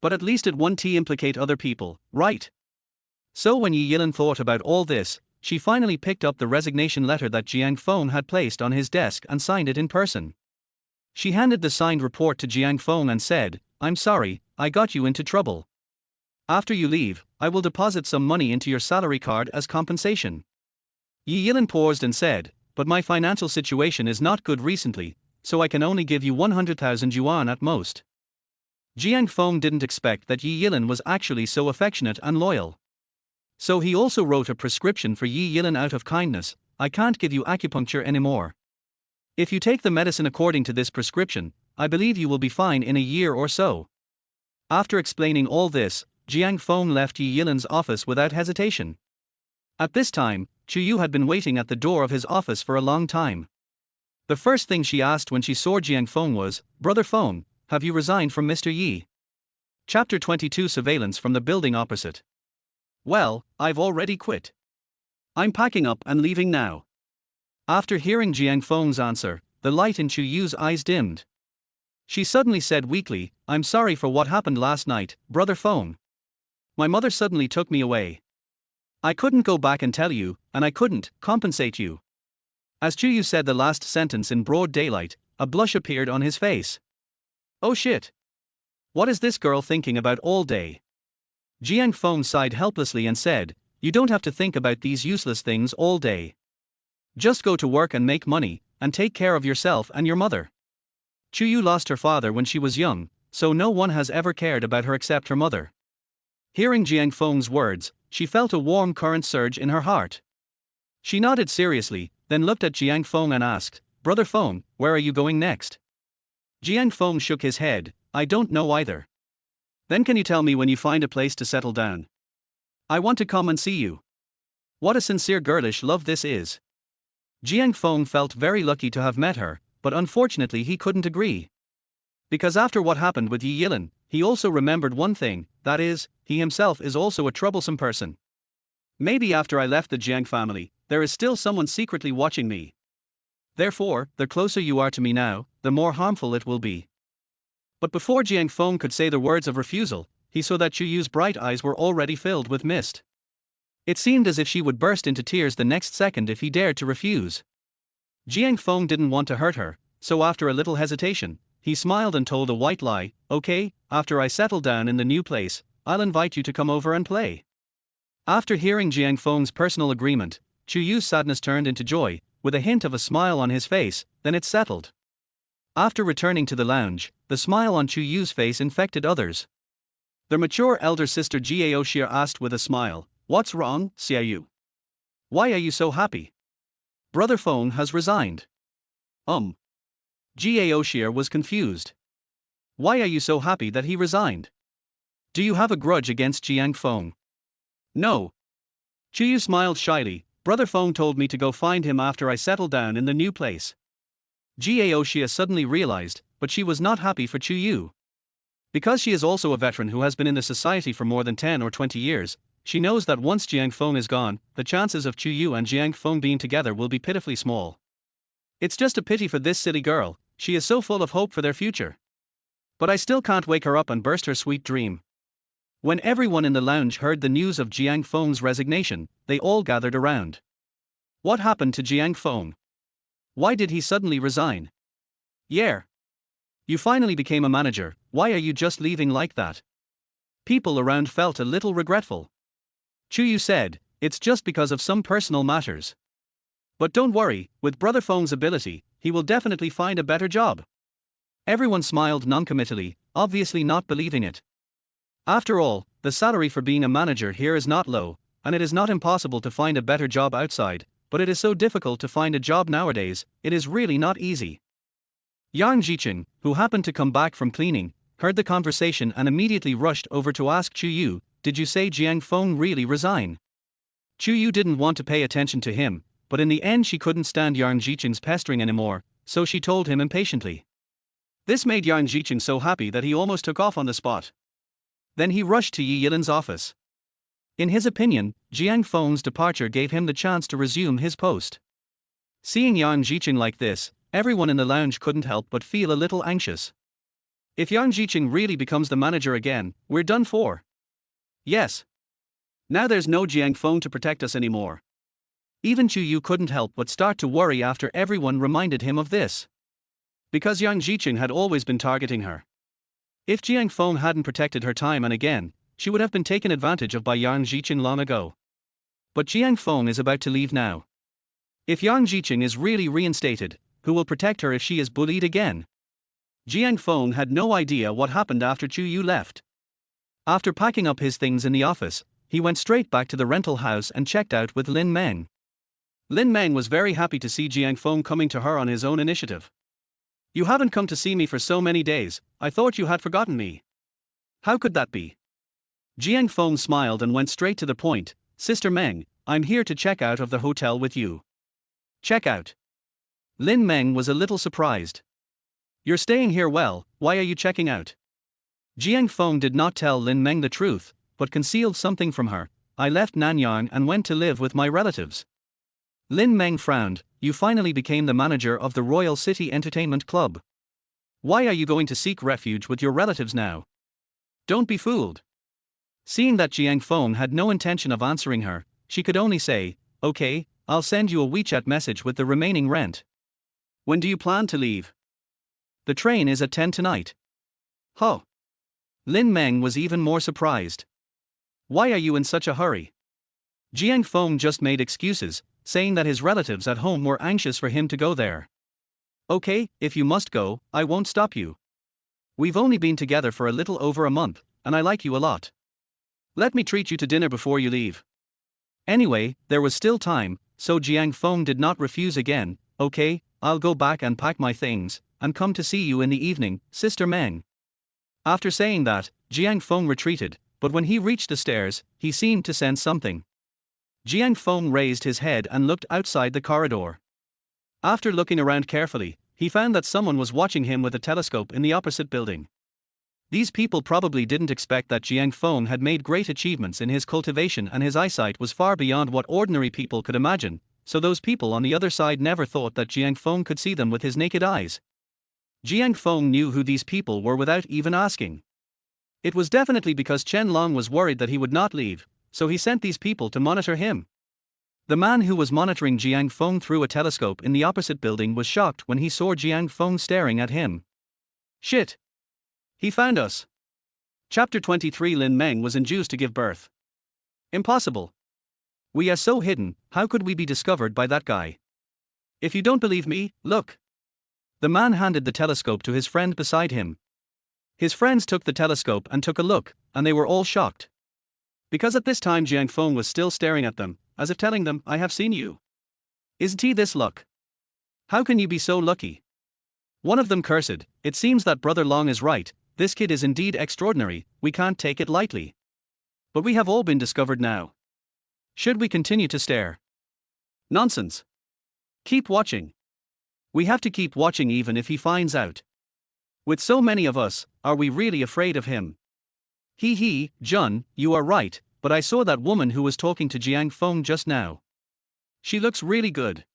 But at least it won't implicate other people, right? So when Yi Yilin thought about all this, she finally picked up the resignation letter that Jiang Feng had placed on his desk and signed it in person. She handed the signed report to Jiang Feng and said, "I'm sorry, I got you into trouble. After you leave, I will deposit some money into your salary card as compensation." Yi Yilin paused and said, "But my financial situation is not good recently, so I can only give you 100,000 yuan at most." Jiang Feng didn't expect that Yi Yilin was actually so affectionate and loyal. So he also wrote a prescription for Yi Yilin out of kindness. "I can't give you acupuncture anymore. If you take the medicine according to this prescription, I believe you will be fine in a year or so." After explaining all this, Jiang Feng left Yi Yilin's office without hesitation. At this time, Chu Yu had been waiting at the door of his office for a long time. The first thing she asked when she saw Jiang Feng was, "Brother Feng, have you resigned from Mr. Yi?" Chapter 22 Surveillance from the building opposite. "Well, I've already quit. I'm packing up and leaving now." After hearing Jiang Feng's answer, the light in Chu Yu's eyes dimmed. She suddenly said weakly, "I'm sorry for what happened last night, Brother Feng. My mother suddenly took me away. I couldn't go back and tell you, and I couldn't compensate you." As Chu Yu said the last sentence in broad daylight, a blush appeared on his face. "Oh shit. What is this girl thinking about all day?" Jiang Feng sighed helplessly and said, "You don't have to think about these useless things all day. Just go to work and make money, and take care of yourself and your mother." Chu Yu lost her father when she was young, so no one has ever cared about her except her mother. Hearing Jiang Feng's words, she felt a warm current surge in her heart. She nodded seriously, then looked at Jiang Feng and asked, "Brother Feng, where are you going next?" Jiang Feng shook his head, "I don't know either." "Then can you tell me when you find a place to settle down? I want to come and see you." What a sincere girlish love this is. Jiang Feng felt very lucky to have met her, but unfortunately he couldn't agree. Because after what happened with Yi Yilin, he also remembered one thing, that is, he himself is also a troublesome person. Maybe after I left the Jiang family, there is still someone secretly watching me. Therefore, the closer you are to me now, the more harmful it will be. But before Jiang Feng could say the words of refusal, he saw that Chu Yu's bright eyes were already filled with mist. It seemed as if she would burst into tears the next second if he dared to refuse. Jiang Feng didn't want to hurt her, so after a little hesitation, he smiled and told a white lie, "Okay, after I settle down in the new place, I'll invite you to come over and play." After hearing Jiang Feng's personal agreement, Chu Yu's sadness turned into joy, with a hint of a smile on his face, then it settled. After returning to the lounge, the smile on Chu Yu's face infected others. Their mature elder sister Jiao Xia asked with a smile, "What's wrong, Xiaoyu? Why are you so happy? Brother Feng has resigned." Jiao Xia was confused. "Why are you so happy that he resigned? Do you have a grudge against Jiang Feng?" "No." Chu Yu smiled shyly, "Brother Feng told me to go find him after I settle down in the new place." Jiao Xia suddenly realized, but she was not happy for Chu Yu. Because she is also a veteran who has been in the society for more than 10 or 20 years, she knows that once Jiang Feng is gone, the chances of Chu Yu and Jiang Feng being together will be pitifully small. It's just a pity for this silly girl, she is so full of hope for their future. But I still can't wake her up and burst her sweet dream. When everyone in the lounge heard the news of Jiang Feng's resignation, they all gathered around. What happened to Jiang Feng? Why did he suddenly resign? Yeah. You finally became a manager, why are you just leaving like that? People around felt a little regretful. Chu Yu said, "It's just because of some personal matters. But don't worry, with Brother Feng's ability, he will definitely find a better job." Everyone smiled noncommittally, obviously not believing it. After all, the salary for being a manager here is not low, and it is not impossible to find a better job outside, but it is so difficult to find a job nowadays, it is really not easy. Yang Jiqing, who happened to come back from cleaning, heard the conversation and immediately rushed over to ask Chu Yu, "Did you say Jiang Feng really resign?" Chu Yu didn't want to pay attention to him, but in the end she couldn't stand Yang Jiqing's pestering anymore, so she told him impatiently. This made Yang Jiqing so happy that he almost took off on the spot. Then he rushed to Yi Yilin's office. In his opinion, Jiang Feng's departure gave him the chance to resume his post. Seeing Yang Jiqing like this, everyone in the lounge couldn't help but feel a little anxious. If Yang Jiqing really becomes the manager again, we're done for. Yes. Now there's no Jiang Feng to protect us anymore. Even Chu Yu couldn't help but start to worry after everyone reminded him of this. Because Yang Jiqing had always been targeting her. If Jiang Feng hadn't protected her time and again, she would have been taken advantage of by Yang Jiqing long ago. But Jiang Feng is about to leave now. If Yang Jiqing is really reinstated, who will protect her if she is bullied again? Jiang Feng had no idea what happened after Chu Yu left. After packing up his things in the office, he went straight back to the rental house and checked out with Lin Meng. Lin Meng was very happy to see Jiang Feng coming to her on his own initiative. You haven't come to see me for so many days, I thought you had forgotten me. How could that be? Jiang Feng smiled and went straight to the point. Sister Meng, I'm here to check out of the hotel with you. Check out. Lin Meng was a little surprised. You're staying here well, why are you checking out? Jiang Feng did not tell Lin Meng the truth, but concealed something from her. I left Nanyang and went to live with my relatives. Lin Meng frowned. You finally became the manager of the Royal City Entertainment Club. Why are you going to seek refuge with your relatives now? Don't be fooled. Seeing that Jiang Feng had no intention of answering her, she could only say, okay, I'll send you a WeChat message with the remaining rent. When do you plan to leave? The train is at 10 tonight. Huh. Lin Meng was even more surprised. Why are you in such a hurry? Jiang Feng just made excuses, saying that his relatives at home were anxious for him to go there. Okay, if you must go, I won't stop you. We've only been together for a little over a month, and I like you a lot. Let me treat you to dinner before you leave. Anyway, there was still time, so Jiang Feng did not refuse again. Okay, I'll go back and pack my things, and come to see you in the evening, Sister Meng. After saying that, Jiang Feng retreated, but when he reached the stairs, he seemed to sense something. Jiang Feng raised his head and looked outside the corridor. After looking around carefully, he found that someone was watching him with a telescope in the opposite building. These people probably didn't expect that Jiang Feng had made great achievements in his cultivation and his eyesight was far beyond what ordinary people could imagine, so those people on the other side never thought that Jiang Feng could see them with his naked eyes. Jiang Feng knew who these people were without even asking. It was definitely because Chen Long was worried that he would not leave, so he sent these people to monitor him. The man who was monitoring Jiang Feng through a telescope in the opposite building was shocked when he saw Jiang Feng staring at him. Shit! He found us! Chapter 23 Lin Meng was induced to give birth. Impossible! We are so hidden, how could we be discovered by that guy? If you don't believe me, look! The man handed the telescope to his friend beside him. His friends took the telescope and took a look, and they were all shocked. Because at this time Jiang Feng was still staring at them, as if telling them, I have seen you. Isn't he this luck? How can you be so lucky? One of them cursed, it seems that Brother Long is right, this kid is indeed extraordinary, we can't take it lightly. But we have all been discovered now. Should we continue to stare? Nonsense. Keep watching. We have to keep watching even if he finds out. With so many of us, are we really afraid of him? Jun, you are right, but I saw that woman who was talking to Jiang Feng just now. She looks really good.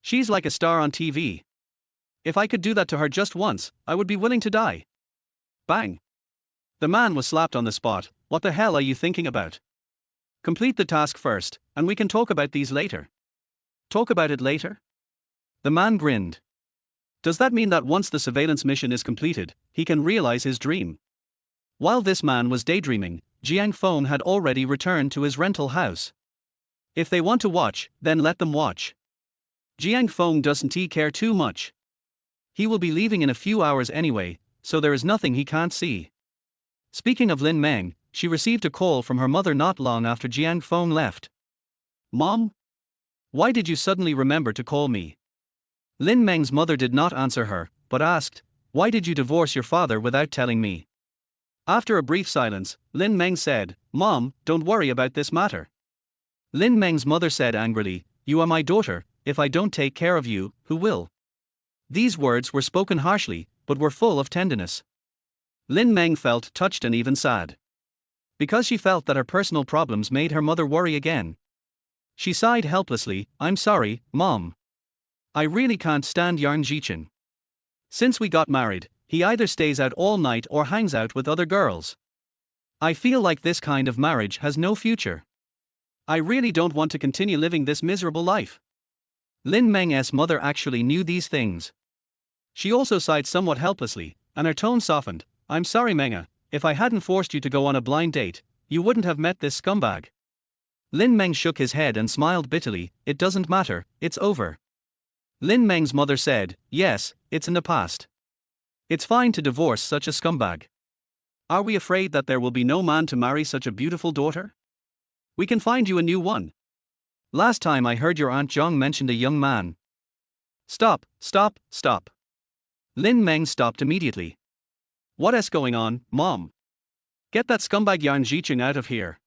She's like a star on TV. If I could do that to her just once, I would be willing to die. Bang! The man was slapped on the spot. What the hell are you thinking about? Complete the task first, and we can talk about these later. Talk about it later? The man grinned. Does that mean that once the surveillance mission is completed, he can realize his dream? While this man was daydreaming, Jiang Feng had already returned to his rental house. If they want to watch, then let them watch. Jiang Feng doesn't care too much. He will be leaving in a few hours anyway, so there is nothing he can't see. Speaking of Lin Meng, she received a call from her mother not long after Jiang Feng left. Mom? Why did you suddenly remember to call me? Lin Meng's mother did not answer her, but asked, why did you divorce your father without telling me? After a brief silence, Lin Meng said, Mom, don't worry about this matter. Lin Meng's mother said angrily, you are my daughter, if I don't take care of you, who will? These words were spoken harshly, but were full of tenderness. Lin Meng felt touched and even sad. Because she felt that her personal problems made her mother worry again. She sighed helplessly, I'm sorry, Mom. I really can't stand Yang Jiqing. Since we got married, he either stays out all night or hangs out with other girls. I feel like this kind of marriage has no future. I really don't want to continue living this miserable life. Lin Meng's mother actually knew these things. She also sighed somewhat helplessly, and her tone softened. I'm sorry, Menga, if I hadn't forced you to go on a blind date, you wouldn't have met this scumbag. Lin Meng shook his head and smiled bitterly. It doesn't matter, it's over. Lin Meng's mother said, yes, it's in the past. It's fine to divorce such a scumbag. Are we afraid that there will be no man to marry such a beautiful daughter? We can find you a new one. Last time I heard your Aunt Zhang mentioned a young man. Stop. Lin Meng stopped immediately. What's going on, Mom? Get that scumbag Yang Jicheng out of here.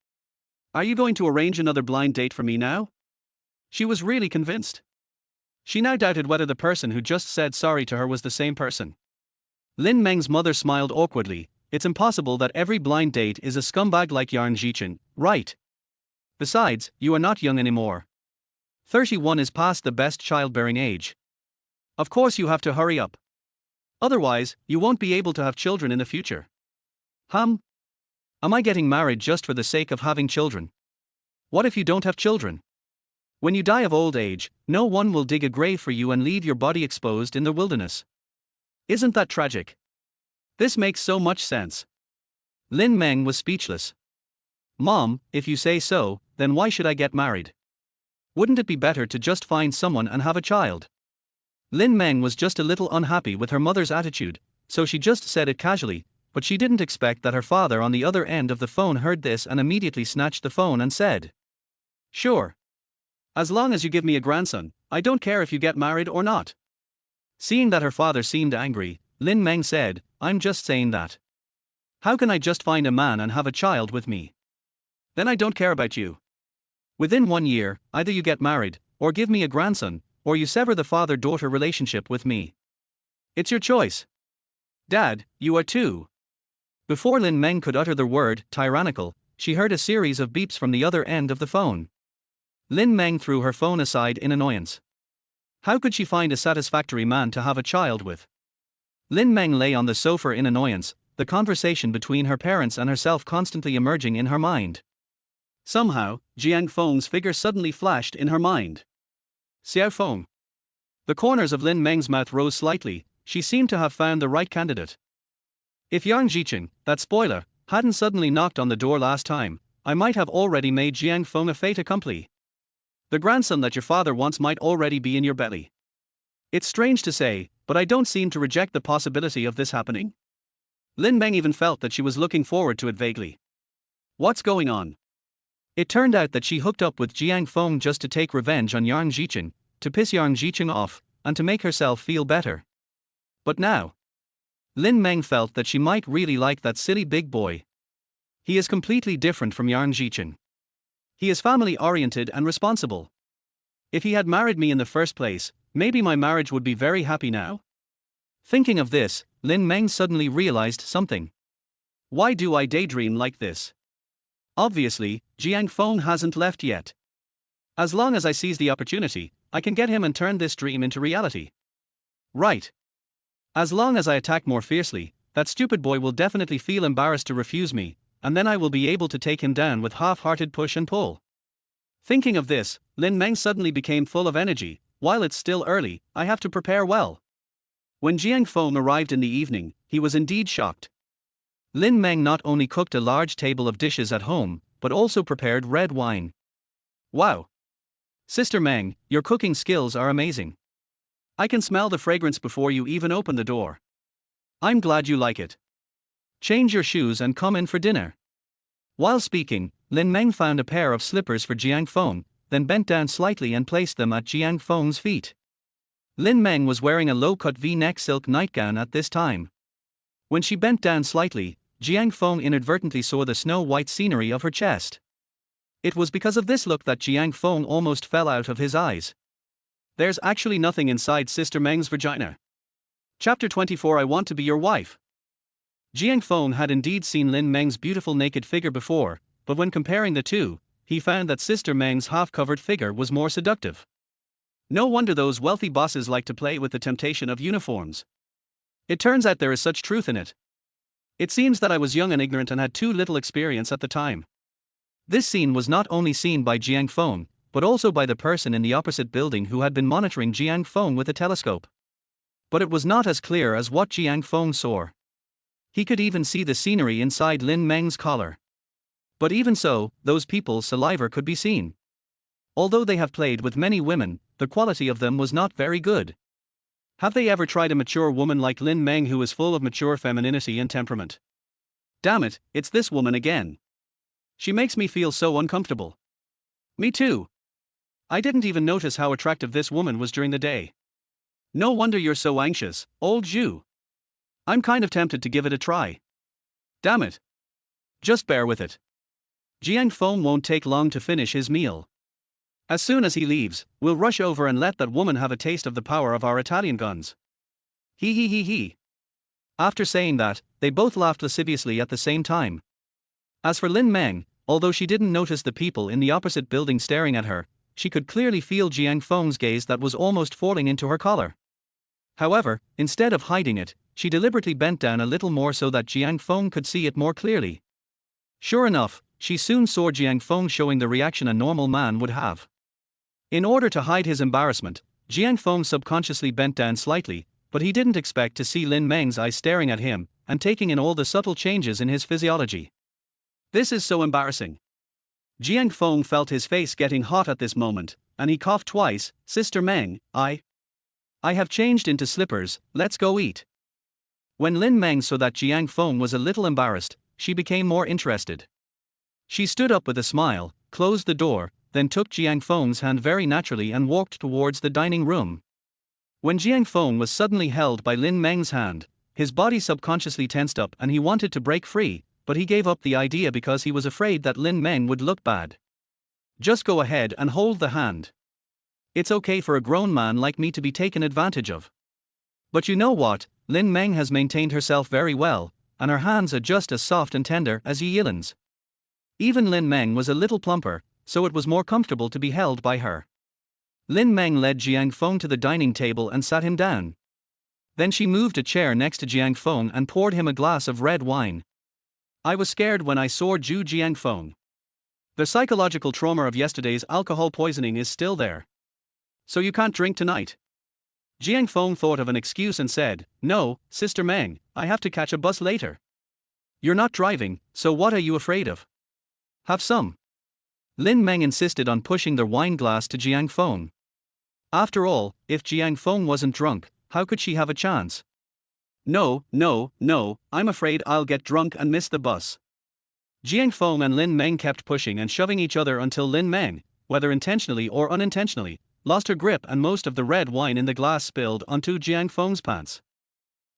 Are you going to arrange another blind date for me now? She was really convinced. She now doubted whether the person who just said sorry to her was the same person. Lin Meng's mother smiled awkwardly. It's impossible that every blind date is a scumbag like Yang Jicheng, right? Besides, you are not young anymore. 31 is past the best childbearing age. Of course you have to hurry up. Otherwise, you won't be able to have children in the future. Am I getting married just for the sake of having children? What if you don't have children? When you die of old age, no one will dig a grave for you and leave your body exposed in the wilderness. Isn't that tragic? This makes so much sense. Lin Meng was speechless. Mom, if you say so, then why should I get married? Wouldn't it be better to just find someone and have a child? Lin Meng was just a little unhappy with her mother's attitude, so she just said it casually, but she didn't expect that her father on the other end of the phone heard this and immediately snatched the phone and said, Sure. As long as you give me a grandson, I don't care if you get married or not. Seeing that her father seemed angry, Lin Meng said, I'm just saying that. How can I just find a man and have a child with me? Then I don't care about you. Within 1 year, either you get married, or give me a grandson, or you sever the father-daughter relationship with me. It's your choice. Dad, you are too. Before Lin Meng could utter the word, tyrannical, she heard a series of beeps from the other end of the phone. Lin Meng threw her phone aside in annoyance. How could she find a satisfactory man to have a child with? Lin Meng lay on the sofa in annoyance, the conversation between her parents and herself constantly emerging in her mind. Somehow, Jiang Feng's figure suddenly flashed in her mind. Xiao Feng. The corners of Lin Meng's mouth rose slightly. She seemed to have found the right candidate. If Yang Jicheng, that spoiler, hadn't suddenly knocked on the door last time, I might have already made Jiang Feng a fait accompli. The grandson that your father wants might already be in your belly. It's strange to say, but I don't seem to reject the possibility of this happening. Lin Meng even felt that she was looking forward to it vaguely. What's going on? It turned out that she hooked up with Jiang Feng just to take revenge on Yang Jicheng, to piss Yang Jicheng off, and to make herself feel better. But now, Lin Meng felt that she might really like that silly big boy. He is completely different from Yang Jicheng. He is family-oriented and responsible. If he had married me in the first place, maybe my marriage would be very happy now. Thinking of this, Lin Meng suddenly realized something. Why do I daydream like this? Obviously, Jiang Feng hasn't left yet. As long as I seize the opportunity, I can get him and turn this dream into reality. Right. As long as I attack more fiercely, that stupid boy will definitely feel embarrassed to refuse me, and then I will be able to take him down with half-hearted push and pull. Thinking of this, Lin Meng suddenly became full of energy. While it's still early, I have to prepare well. When Jiang Feng arrived in the evening, he was indeed shocked. Lin Meng not only cooked a large table of dishes at home, but also prepared red wine. Wow! Sister Meng, your cooking skills are amazing. I can smell the fragrance before you even open the door. I'm glad you like it. Change your shoes and come in for dinner. While speaking, Lin Meng found a pair of slippers for Jiang Feng, then bent down slightly and placed them at Jiang Feng's feet. Lin Meng was wearing a low-cut V-neck silk nightgown at this time. When she bent down slightly, Jiang Feng inadvertently saw the snow-white scenery of her chest. It was because of this look that Jiang Feng almost fell out of his eyes. There's actually nothing inside Sister Meng's vagina. Chapter 24 I Want to Be Your Wife. Jiang Feng had indeed seen Lin Meng's beautiful naked figure before, but when comparing the two, he found that Sister Meng's half-covered figure was more seductive. No wonder those wealthy bosses like to play with the temptation of uniforms. It turns out there is such truth in it. It seems that I was young and ignorant and had too little experience at the time. This scene was not only seen by Jiang Feng, but also by the person in the opposite building who had been monitoring Jiang Feng with a telescope. But it was not as clear as what Jiang Feng saw. He could even see the scenery inside Lin Meng's collar. But even so, those people's saliva could be seen. Although they have played with many women, the quality of them was not very good. Have they ever tried a mature woman like Lin Meng who is full of mature femininity and temperament? Damn it, it's this woman again. She makes me feel so uncomfortable. Me too. I didn't even notice how attractive this woman was during the day. No wonder you're so anxious, old Zhu. I'm kind of tempted to give it a try. Damn it. Just bear with it. Jiang Feng won't take long to finish his meal. As soon as he leaves, we'll rush over and let that woman have a taste of the power of our Italian guns. He he he he. After saying that, they both laughed lasciviously at the same time. As for Lin Meng, although she didn't notice the people in the opposite building staring at her, she could clearly feel Jiang Feng's gaze that was almost falling into her collar. However, instead of hiding it, she deliberately bent down a little more so that Jiang Feng could see it more clearly. Sure enough, she soon saw Jiang Feng showing the reaction a normal man would have. In order to hide his embarrassment, Jiang Feng subconsciously bent down slightly, but he didn't expect to see Lin Meng's eyes staring at him and taking in all the subtle changes in his physiology. This is so embarrassing. Jiang Feng felt his face getting hot at this moment, and he coughed twice. Sister Meng, I have changed into slippers, let's go eat. When Lin Meng saw that Jiang Feng was a little embarrassed, she became more interested. She stood up with a smile, closed the door, then took Jiang Feng's hand very naturally and walked towards the dining room. When Jiang Feng was suddenly held by Lin Meng's hand, his body subconsciously tensed up and he wanted to break free, but he gave up the idea because he was afraid that Lin Meng would look bad. Just go ahead and hold the hand. It's okay for a grown man like me to be taken advantage of. But you know what, Lin Meng has maintained herself very well, and her hands are just as soft and tender as Yi Yilin's. Even Lin Meng was a little plumper, so it was more comfortable to be held by her. Lin Meng led Jiang Feng to the dining table and sat him down. Then she moved a chair next to Jiang Feng and poured him a glass of red wine. I was scared when I saw Jiang Feng. The psychological trauma of yesterday's alcohol poisoning is still there. So you can't drink tonight? Jiang Feng thought of an excuse and said, No, Sister Meng, I have to catch a bus later. You're not driving, so what are you afraid of? Have some. Lin Meng insisted on pushing their wine glass to Jiang Feng. After all, if Jiang Feng wasn't drunk, how could she have a chance? No, I'm afraid I'll get drunk and miss the bus. Jiang Feng and Lin Meng kept pushing and shoving each other until Lin Meng, whether intentionally or unintentionally, lost her grip and most of the red wine in the glass spilled onto Jiang Feng's pants.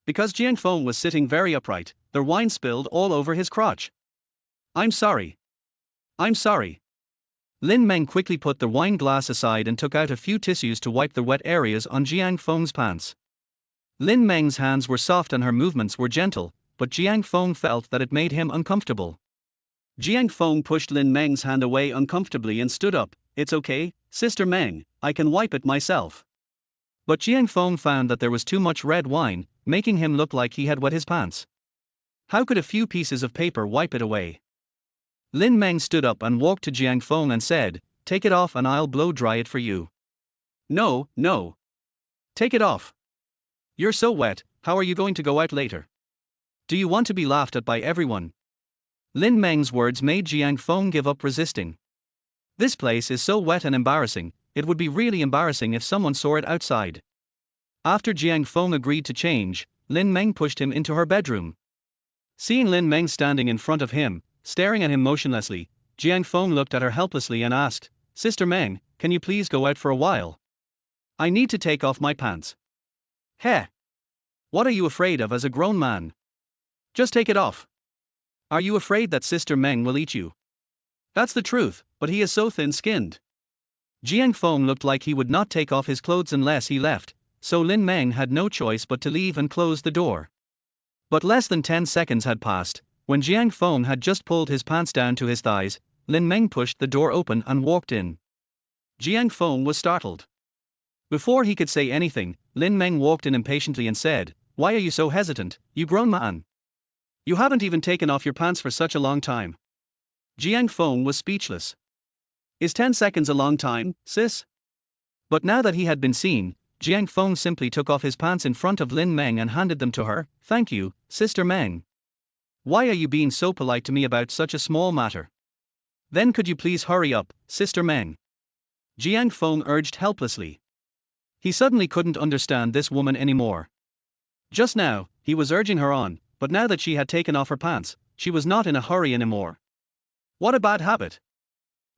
Because Jiang Feng was sitting very upright, the wine spilled all over his crotch. I'm sorry. Lin Meng quickly put the wine glass aside and took out a few tissues to wipe the wet areas on Jiang Feng's pants. Lin Meng's hands were soft and her movements were gentle, but Jiang Feng felt that it made him uncomfortable. Jiang Feng pushed Lin Meng's hand away uncomfortably and stood up. It's okay, Sister Meng, I can wipe it myself. But Jiang Feng found that there was too much red wine, making him look like he had wet his pants. How could a few pieces of paper wipe it away? Lin Meng stood up and walked to Jiang Feng and said, Take it off and I'll blow dry it for you. No. Take it off. You're so wet, how are you going to go out later? Do you want to be laughed at by everyone? Lin Meng's words made Jiang Feng give up resisting. This place is so wet and embarrassing, it would be really embarrassing if someone saw it outside. After Jiang Feng agreed to change, Lin Meng pushed him into her bedroom. Seeing Lin Meng standing in front of him, staring at him motionlessly, Jiang Feng looked at her helplessly and asked, Sister Meng, can you please go out for a while? I need to take off my pants. Heh! What are you afraid of as a grown man? Just take it off. Are you afraid that Sister Meng will eat you? That's the truth, but he is so thin-skinned. Jiang Feng looked like he would not take off his clothes unless he left, so Lin Meng had no choice but to leave and close the door. But less than 10 seconds had passed. When Jiang Feng had just pulled his pants down to his thighs, Lin Meng pushed the door open and walked in. Jiang Feng was startled. Before he could say anything, Lin Meng walked in impatiently and said, Why are you so hesitant, you grown man? You haven't even taken off your pants for such a long time. Jiang Feng was speechless. Is 10 seconds a long time, sis? But now that he had been seen, Jiang Feng simply took off his pants in front of Lin Meng and handed them to her. Thank you, Sister Meng. Why are you being so polite to me about such a small matter? Then could you please hurry up, Sister Meng? Jiang Feng urged helplessly. He suddenly couldn't understand this woman anymore. Just now, he was urging her on, but now that she had taken off her pants, she was not in a hurry anymore. What a bad habit.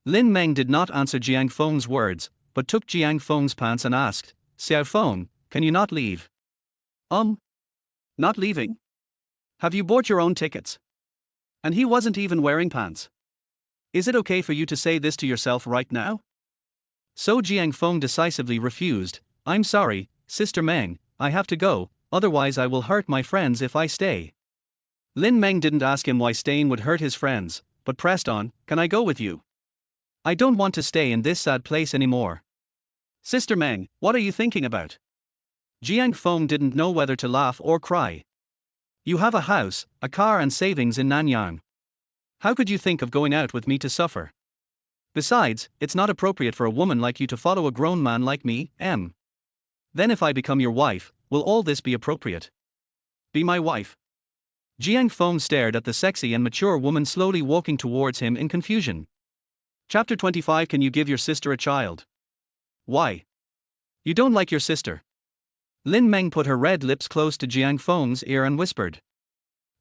Lin Meng did not answer Jiang Feng's words, but took Jiang Feng's pants and asked, Xiao Feng, can you not leave? Not leaving? Have you bought your own tickets? And he wasn't even wearing pants. Is it okay for you to say this to yourself right now? So Jiang Feng decisively refused. I'm sorry, Sister Meng, I have to go, otherwise I will hurt my friends if I stay. Lin Meng didn't ask him why staying would hurt his friends, but pressed on, can I go with you? I don't want to stay in this sad place anymore. Sister Meng, what are you thinking about? Jiang Feng didn't know whether to laugh or cry. You have a house, a car and savings in Nanyang. How could you think of going out with me to suffer? Besides, it's not appropriate for a woman like you to follow a grown man like me, Then if I become your wife, will all this be appropriate? Be my wife? Jiang Feng stared at the sexy and mature woman slowly walking towards him in confusion. Chapter 25. Can you give your sister a child? Why? You don't like your sister? Lin Meng put her red lips close to Jiang Feng's ear and whispered.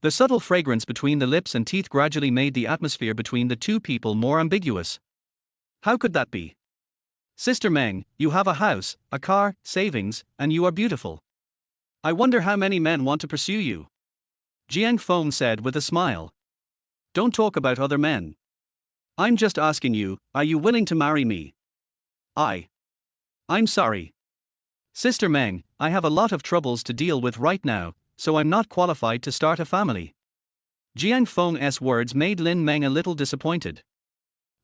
The subtle fragrance between the lips and teeth gradually made the atmosphere between the two people more ambiguous. How could that be? Sister Meng, you have a house, a car, savings, and you are beautiful. I wonder how many men want to pursue you. Jiang Feng said with a smile. Don't talk about other men. I'm just asking you, are you willing to marry me? I'm sorry. Sister Meng, I have a lot of troubles to deal with right now, so I'm not qualified to start a family. Jiang Feng's words made Lin Meng a little disappointed.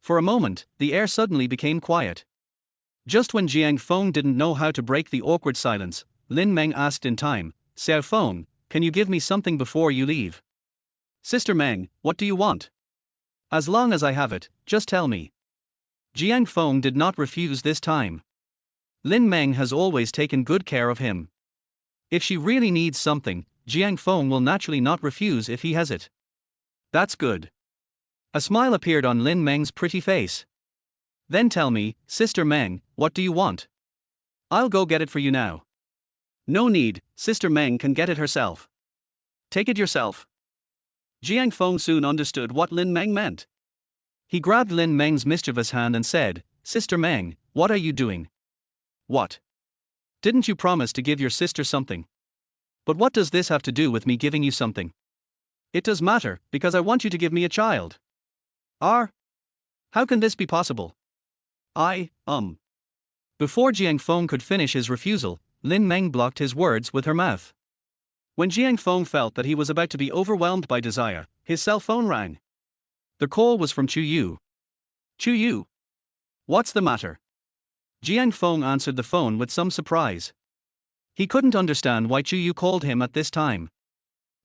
For a moment, the air suddenly became quiet. Just when Jiang Feng didn't know how to break the awkward silence, Lin Meng asked in time, Xiao Feng, can you give me something before you leave? Sister Meng, what do you want? As long as I have it, just tell me. Jiang Feng did not refuse this time. Lin Meng has always taken good care of him. If she really needs something, Jiang Feng will naturally not refuse if he has it. That's good. A smile appeared on Lin Meng's pretty face. Then tell me, Sister Meng, what do you want? I'll go get it for you now. No need, Sister Meng can get it herself. Take it yourself. Jiang Feng soon understood what Lin Meng meant. He grabbed Lin Meng's mischievous hand and said, Sister Meng, what are you doing? What? Didn't you promise to give your sister something? But what does this have to do with me giving you something? It does matter, because I want you to give me a child. How can this be possible? Before Jiang Feng could finish his refusal, Lin Meng blocked his words with her mouth. When Jiang Feng felt that he was about to be overwhelmed by desire, his cell phone rang. The call was from Chu Yu. Chu Yu? What's the matter? Jiang Feng answered the phone with some surprise. He couldn't understand why Chu Yu called him at this time.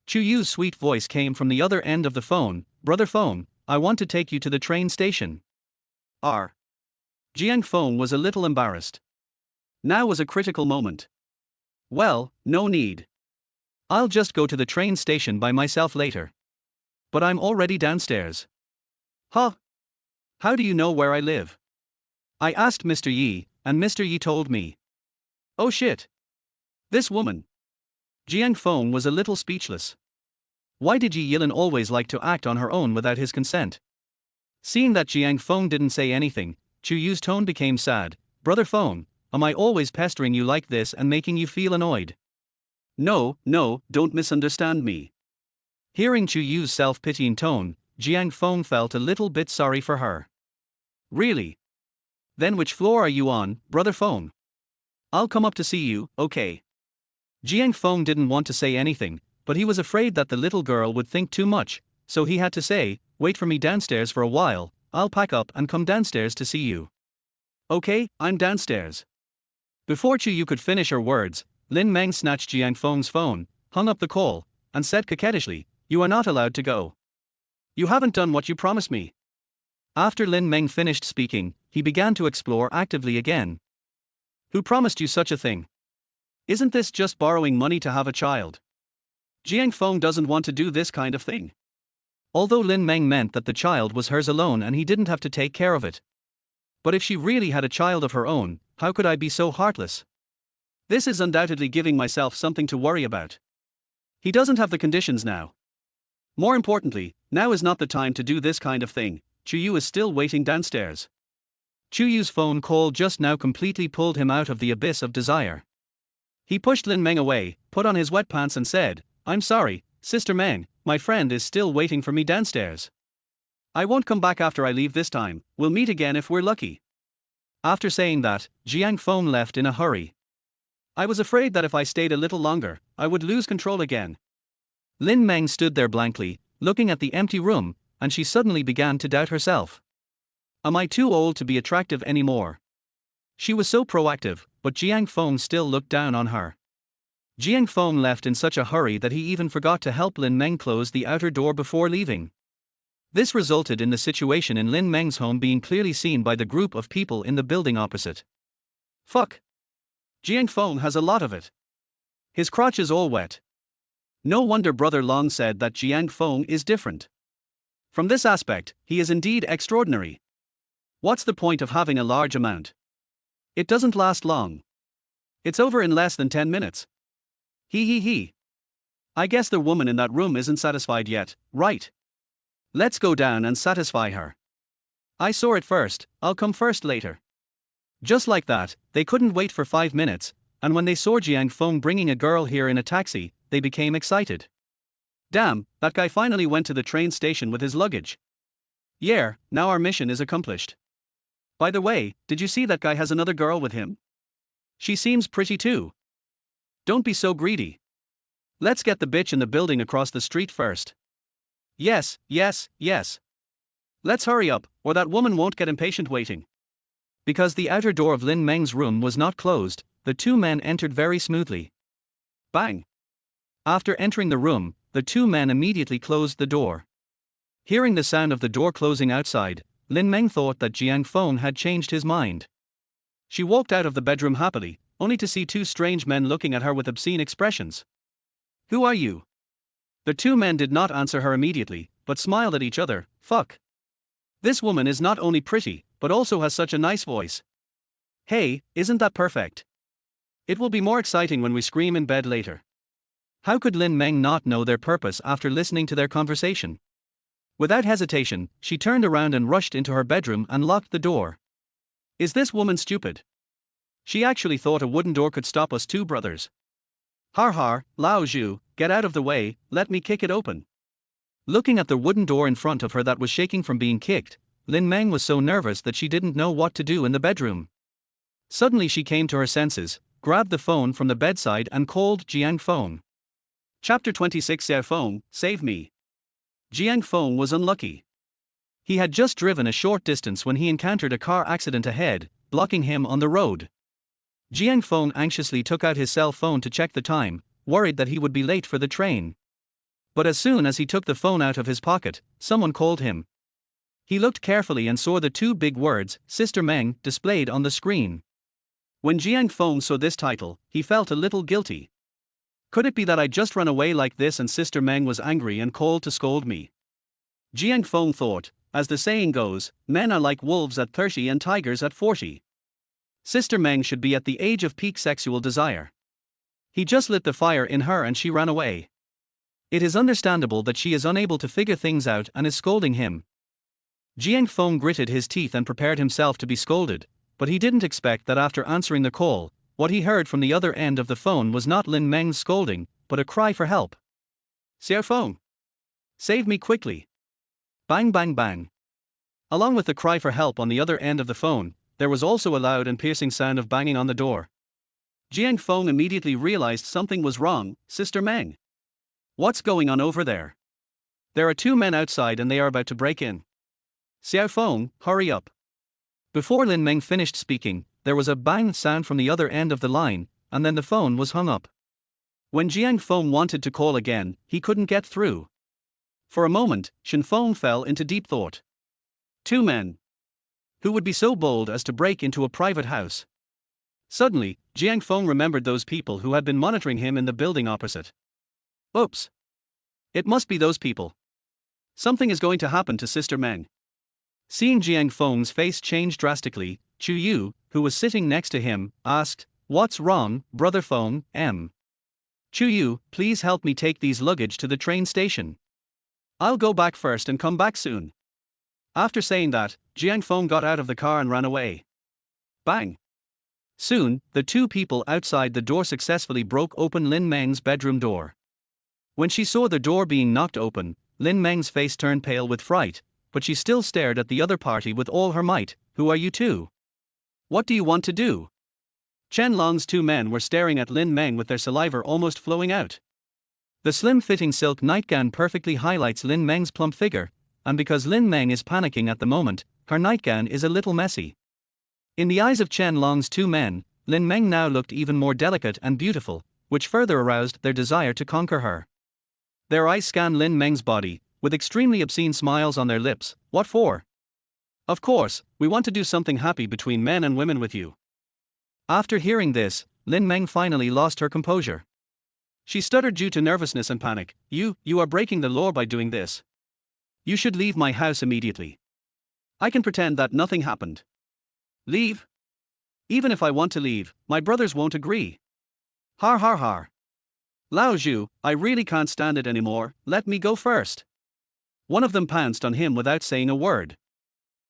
Chu Yu's sweet voice came from the other end of the phone. Brother Feng, I want to take you to the train station. Jiang Feng was a little embarrassed. Now was a critical moment. Well, no need. I'll just go to the train station by myself later. But I'm already downstairs. Huh? How do you know where I live? I asked Mr. Yi, and Mr. Yi told me. Oh shit. This woman. Jiang Feng was a little speechless. Why did Yi Yilin always like to act on her own without his consent? Seeing that Jiang Feng didn't say anything, Chu Yu's tone became sad. Brother Feng, am I always pestering you like this and making you feel annoyed? No, don't misunderstand me. Hearing Chu Yu's self-pitying tone, Jiang Feng felt a little bit sorry for her. Really? Then which floor are you on, Brother Feng? I'll come up to see you, okay? Jiang Feng didn't want to say anything, but he was afraid that the little girl would think too much, so he had to say, wait for me downstairs for a while, I'll pack up and come downstairs to see you. Okay, I'm downstairs. Before Chu Yu could finish her words, Lin Meng snatched Jiang Feng's phone, hung up the call, and said coquettishly, you are not allowed to go. You haven't done what you promised me. After Lin Meng finished speaking, he began to explore actively again. Who promised you such a thing? Isn't this just borrowing money to have a child? Jiang Feng doesn't want to do this kind of thing. Although Lin Meng meant that the child was hers alone and he didn't have to take care of it. But if she really had a child of her own, how could I be so heartless? This is undoubtedly giving myself something to worry about. He doesn't have the conditions now. More importantly, now is not the time to do this kind of thing. Chuyu is still waiting downstairs. Chuyu's phone call just now completely pulled him out of the abyss of desire. He pushed Lin Meng away, put on his wet pants and said, "I'm sorry, Sister Meng, my friend is still waiting for me downstairs. I won't come back after I leave this time, we'll meet again if we're lucky." After saying that, Jiang Feng left in a hurry. I was afraid that if I stayed a little longer, I would lose control again. Lin Meng stood there blankly, looking at the empty room, and she suddenly began to doubt herself. Am I too old to be attractive anymore? She was so proactive, but Jiang Feng still looked down on her. Jiang Feng left in such a hurry that he even forgot to help Lin Meng close the outer door before leaving. This resulted in the situation in Lin Meng's home being clearly seen by the group of people in the building opposite. Fuck. Jiang Feng has a lot of it. His crotch is all wet. No wonder Brother Long said that Jiang Feng is different. From this aspect, he is indeed extraordinary. What's the point of having a large amount? It doesn't last long. It's over in less than 10 minutes. He. I guess the woman in that room isn't satisfied yet, right? Let's go down and satisfy her. I saw it first, I'll come first later. Just like that, they couldn't wait for 5 minutes, and when they saw Jiang Feng bringing a girl here in a taxi, they became excited. Damn, that guy finally went to the train station with his luggage. Yeah, now our mission is accomplished. By the way, did you see that guy has another girl with him? She seems pretty too. Don't be so greedy. Let's get the bitch in the building across the street first. Yes. Let's hurry up, or that woman won't get impatient waiting. Because the outer door of Lin Meng's room was not closed, the two men entered very smoothly. Bang! After entering the room, the two men immediately closed the door. Hearing the sound of the door closing outside, Lin Meng thought that Jiang Feng had changed his mind. She walked out of the bedroom happily, only to see two strange men looking at her with obscene expressions. Who are you? The two men did not answer her immediately, but smiled at each other. Fuck. This woman is not only pretty, but also has such a nice voice. Hey, isn't that perfect? It will be more exciting when we scream in bed later. How could Lin Meng not know their purpose after listening to their conversation? Without hesitation, she turned around and rushed into her bedroom and locked the door. Is this woman stupid? She actually thought a wooden door could stop us two brothers. Har, Lao Zhu, get out of the way, let me kick it open. Looking at the wooden door in front of her that was shaking from being kicked, Lin Meng was so nervous that she didn't know what to do in the bedroom. Suddenly she came to her senses, grabbed the phone from the bedside and called Jiang Feng. Chapter 26 Xiao Feng, save me. Jiang Feng was unlucky. He had just driven a short distance when he encountered a car accident ahead, blocking him on the road. Jiang Feng anxiously took out his cell phone to check the time, worried that he would be late for the train. But as soon as he took the phone out of his pocket, someone called him. He looked carefully and saw the two big words, Sister Meng, displayed on the screen. When Jiang Feng saw this title, he felt a little guilty. Could it be that I just ran away like this and Sister Meng was angry and called to scold me? Jiang Feng thought, as the saying goes, men are like wolves at 30 and tigers at 40. Sister Meng should be at the age of peak sexual desire. He just lit the fire in her and she ran away. It is understandable that she is unable to figure things out and is scolding him. Jiang Feng gritted his teeth and prepared himself to be scolded, but he didn't expect that after answering the call, what he heard from the other end of the phone was not Lin Meng's scolding, but a cry for help. Xiao Feng! Save me quickly! Bang bang bang! Along with the cry for help on the other end of the phone, there was also a loud and piercing sound of banging on the door. Jiang Feng immediately realized something was wrong. Sister Meng. What's going on over there? There are two men outside and they are about to break in. Xiao Feng, hurry up. Before Lin Meng finished speaking, there was a bang sound from the other end of the line, and then the phone was hung up. When Jiang Feng wanted to call again, he couldn't get through. For a moment, Shen Feng fell into deep thought. Two men. Who would be so bold as to break into a private house? Suddenly, Jiang Feng remembered those people who had been monitoring him in the building opposite. Oops. It must be those people. Something is going to happen to Sister Meng. Seeing Jiang Feng's face change drastically, Chu Yu, who was sitting next to him, asked, "What's wrong, Brother Feng, M? Chu Yu, please help me take these luggage to the train station. I'll go back first and come back soon." After saying that, Jiang Feng got out of the car and ran away. Bang! Soon, the two people outside the door successfully broke open Lin Meng's bedroom door. When she saw the door being knocked open, Lin Meng's face turned pale with fright, but she still stared at the other party with all her might. "Who are you two? What do you want to do?" Chen Long's two men were staring at Lin Meng with their saliva almost flowing out. The slim-fitting silk nightgown perfectly highlights Lin Meng's plump figure, and because Lin Meng is panicking at the moment, her nightgown is a little messy. In the eyes of Chen Long's two men, Lin Meng now looked even more delicate and beautiful, which further aroused their desire to conquer her. Their eyes scanned Lin Meng's body, with extremely obscene smiles on their lips. "What for?" "Of course, we want to do something happy between men and women with you." After hearing this, Lin Meng finally lost her composure. She stuttered due to nervousness and panic. You are breaking the law by doing this. You should leave my house immediately. I can pretend that nothing happened." "Leave? Even if I want to leave, my brothers won't agree." "Har har har. Lao Zhu, I really can't stand it anymore, let me go first." One of them pounced on him without saying a word.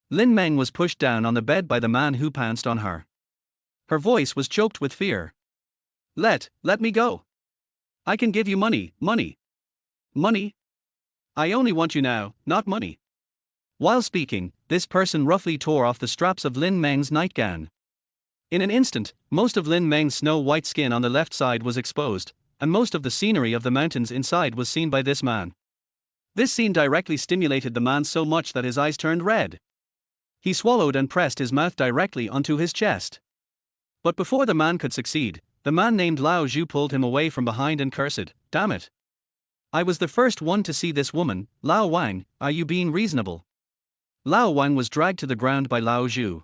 Lin Meng was pushed down on the bed by the man who pounced on her. Her voice was choked with fear. Let me go. I can give you money. Money? I only want you now, not money." While speaking, this person roughly tore off the straps of Lin Meng's nightgown. In an instant, most of Lin Meng's snow-white skin on the left side was exposed, and most of the scenery of the mountains inside was seen by this man. This scene directly stimulated the man so much that his eyes turned red. He swallowed and pressed his mouth directly onto his chest. But before the man could succeed, the man named Lao Zhu pulled him away from behind and cursed, "Damn it! I was the first one to see this woman. Lao Wang, are you being reasonable?" Lao Wang was dragged to the ground by Lao Zhu.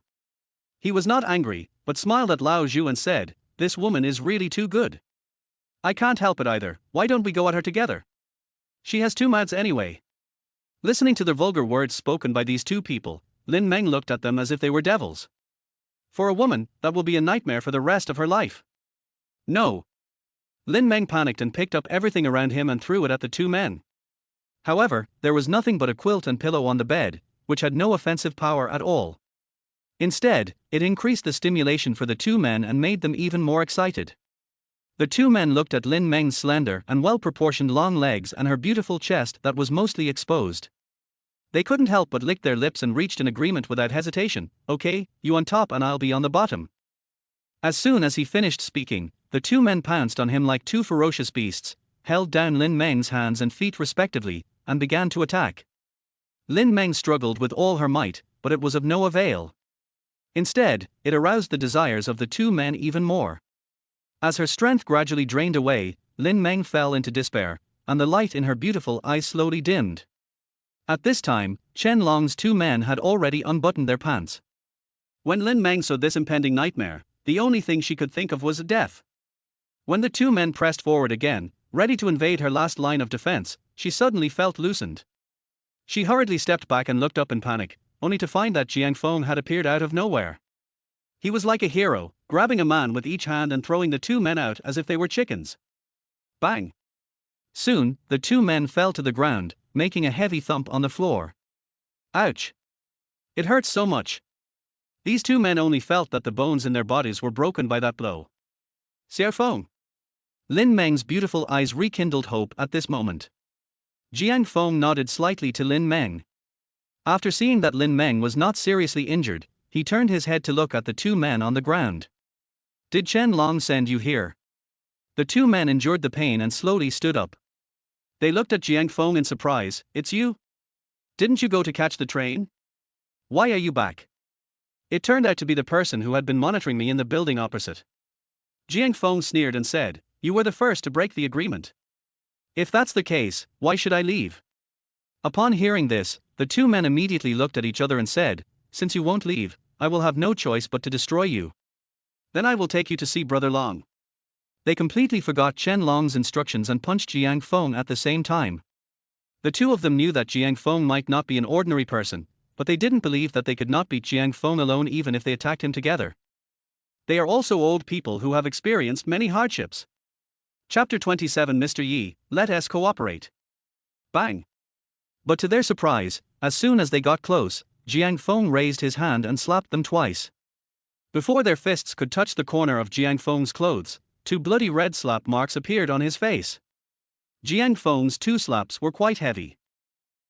He was not angry, but smiled at Lao Zhu and said, "This woman is really too good. I can't help it either, why don't we go at her together? She has two mouths anyway." Listening to the vulgar words spoken by these two people, Lin Meng looked at them as if they were devils. For a woman, that will be a nightmare for the rest of her life. No. Lin Meng panicked and picked up everything around him and threw it at the two men. However, there was nothing but a quilt and pillow on the bed, which had no offensive power at all. Instead, it increased the stimulation for the two men and made them even more excited. The two men looked at Lin Meng's slender and well-proportioned long legs and her beautiful chest that was mostly exposed. They couldn't help but lick their lips and reached an agreement without hesitation. "Okay, you on top and I'll be on the bottom." As soon as he finished speaking, the two men pounced on him like two ferocious beasts, held down Lin Meng's hands and feet respectively, and began to attack. Lin Meng struggled with all her might, but it was of no avail. Instead, it aroused the desires of the two men even more. As her strength gradually drained away, Lin Meng fell into despair, and the light in her beautiful eyes slowly dimmed. At this time, Chen Long's two men had already unbuttoned their pants. When Lin Meng saw this impending nightmare, the only thing she could think of was death. When the two men pressed forward again, ready to invade her last line of defense, she suddenly felt loosened. She hurriedly stepped back and looked up in panic, only to find that Jiang Feng had appeared out of nowhere. He was like a hero, grabbing a man with each hand and throwing the two men out as if they were chickens. Bang! Soon, the two men fell to the ground, making a heavy thump on the floor. Ouch! It hurts so much. These two men only felt that the bones in their bodies were broken by that blow. Xiao Feng. Lin Meng's beautiful eyes rekindled hope at this moment. Jiang Feng nodded slightly to Lin Meng. After seeing that Lin Meng was not seriously injured, he turned his head to look at the two men on the ground. "Did Chen Long send you here?" The two men endured the pain and slowly stood up. They looked at Jiang Feng in surprise. "It's you? Didn't you go to catch the train? Why are you back?" It turned out to be the person who had been monitoring me in the building opposite. Jiang Feng sneered and said, "You were the first to break the agreement. If that's the case, why should I leave?" Upon hearing this, the two men immediately looked at each other and said, "Since you won't leave, I will have no choice but to destroy you. Then I will take you to see Brother Long." They completely forgot Chen Long's instructions and punched Jiang Feng at the same time. The two of them knew that Jiang Feng might not be an ordinary person, but they didn't believe that they could not beat Jiang Feng alone even if they attacked him together. They are also old people who have experienced many hardships. Chapter 27. Mr. Yi, let us cooperate. Bang! But to their surprise, as soon as they got close, Jiang Feng raised his hand and slapped them twice. Before their fists could touch the corner of Jiang Feng's clothes, two bloody red slap marks appeared on his face. Jiang Feng's two slaps were quite heavy.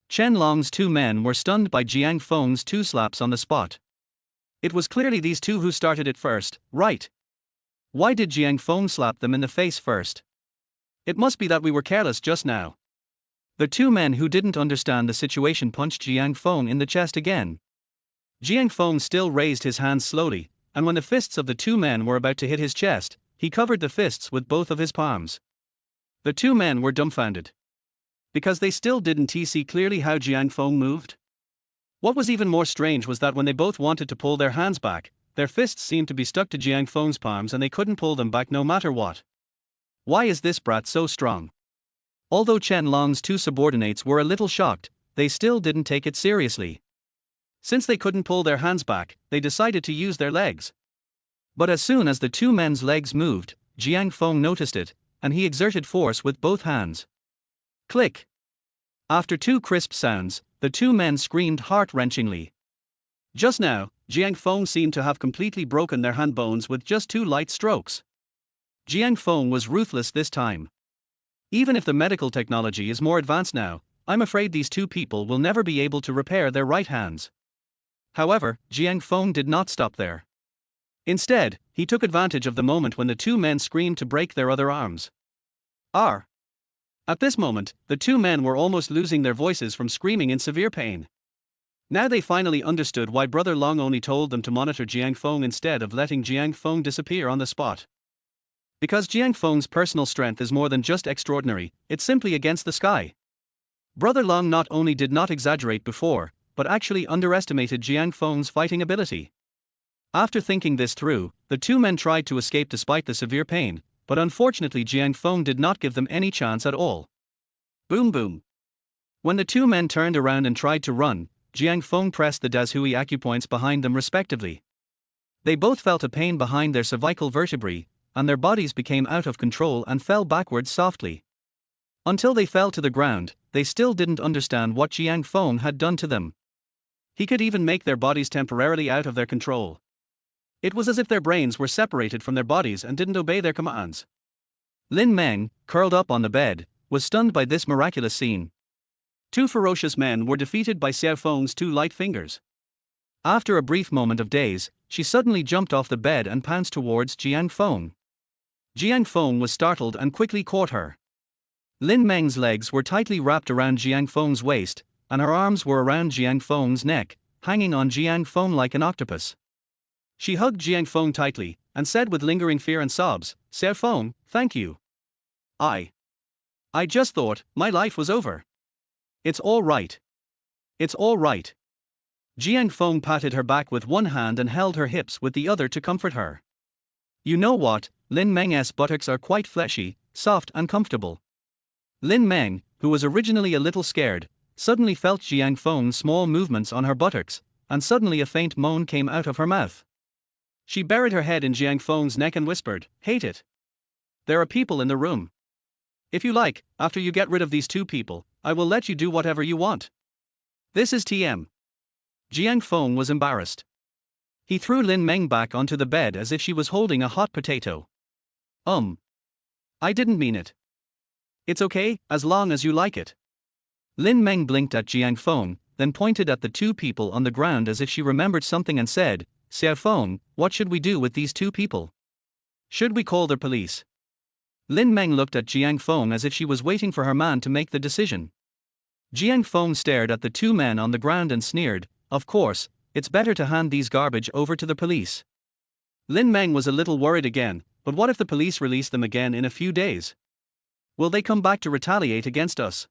Chen Long's two men were stunned by Jiang Feng's two slaps on the spot. It was clearly these two who started it first, right? Why did Jiang Feng slap them in the face first? It must be that we were careless just now. The two men who didn't understand the situation punched Jiang Feng in the chest again. Jiang Feng still raised his hands slowly, and when the fists of the two men were about to hit his chest, he covered the fists with both of his palms. The two men were dumbfounded. Because they still didn't see clearly how Jiang Feng moved. What was even more strange was that when they both wanted to pull their hands back, their fists seemed to be stuck to Jiang Feng's palms and they couldn't pull them back no matter what. Why is this brat so strong? Although Chen Long's two subordinates were a little shocked, they still didn't take it seriously. Since they couldn't pull their hands back, they decided to use their legs. But as soon as the two men's legs moved, Jiang Feng noticed it, and he exerted force with both hands. Click! After two crisp sounds, the two men screamed heart-wrenchingly. Just now, Jiang Feng seemed to have completely broken their hand bones with just two light strokes. Jiang Feng was ruthless this time. Even if the medical technology is more advanced now, I'm afraid these two people will never be able to repair their right hands. However, Jiang Feng did not stop there. Instead, he took advantage of the moment when the two men screamed to break their other arms. Ar! At this moment, the two men were almost losing their voices from screaming in severe pain. Now they finally understood why Brother Long only told them to monitor Jiang Feng instead of letting Jiang Feng disappear on the spot. Because Jiang Feng's personal strength is more than just extraordinary, it's simply against the sky. Brother Long not only did not exaggerate before, but actually underestimated Jiang Feng's fighting ability. After thinking this through, the two men tried to escape despite the severe pain, but unfortunately Jiang Feng did not give them any chance at all. Boom boom. When the two men turned around and tried to run, Jiang Feng pressed the Dazuhui acupoints behind them respectively. They both felt a pain behind their cervical vertebrae, and their bodies became out of control and fell backwards softly. Until they fell to the ground, they still didn't understand what Jiang Feng had done to them. He could even make their bodies temporarily out of their control. It was as if their brains were separated from their bodies and didn't obey their commands. Lin Meng, curled up on the bed, was stunned by this miraculous scene. Two ferocious men were defeated by Xiao Feng's two light fingers. After a brief moment of daze, she suddenly jumped off the bed and pounced towards Jiang Feng. Jiang Feng was startled and quickly caught her. Lin Meng's legs were tightly wrapped around Jiang Feng's waist, and her arms were around Jiang Feng's neck, hanging on Jiang Feng like an octopus. She hugged Jiang Feng tightly, and said with lingering fear and sobs, "Xiao Feng, thank you. I just thought my life was over. It's all right. It's all right." Jiang Feng patted her back with one hand and held her hips with the other to comfort her. You know what, Lin Meng's buttocks are quite fleshy, soft and comfortable. Lin Meng, who was originally a little scared, suddenly felt Jiang Feng's small movements on her buttocks, and suddenly a faint moan came out of her mouth. She buried her head in Jiang Feng's neck and whispered, "Hate it. There are people in the room. If you like, after you get rid of these two people, I will let you do whatever you want. This is TM." Jiang Feng was embarrassed. He threw Lin Meng back onto the bed as if she was holding a hot potato. I didn't mean it. It's okay, as long as you like it. Lin Meng blinked at Jiang Feng, then pointed at the two people on the ground as if she remembered something and said, "Xiao Feng, what should we do with these two people? Should we call the police?" Lin Meng looked at Jiang Feng as if she was waiting for her man to make the decision. Jiang Feng stared at the two men on the ground and sneered, "Of course, it's better to hand these garbage over to the police." Lin Meng was a little worried again, but what if the police release them again in a few days? Will they come back to retaliate against us?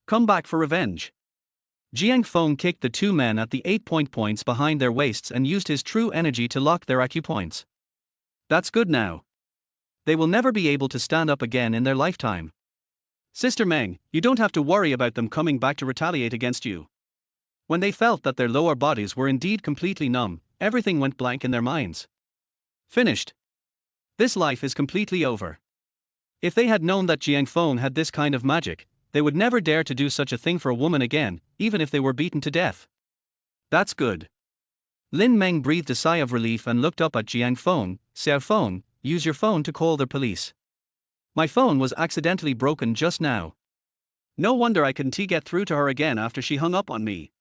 Come back for revenge? Jiang Feng kicked the two men at the 8-point points behind their waists and used his true energy to lock their acupoints. That's good now. They will never be able to stand up again in their lifetime. Sister Meng, you don't have to worry about them coming back to retaliate against you. When they felt that their lower bodies were indeed completely numb, everything went blank in their minds. Finished. This life is completely over. If they had known that Jiang Feng had this kind of magic, they would never dare to do such a thing for a woman again, even if they were beaten to death. That's good. Lin Meng breathed a sigh of relief and looked up at Jiang Feng. Xiao Feng, use your phone to call the police. My phone was accidentally broken just now. No wonder I couldn't get through to her again after she hung up on me.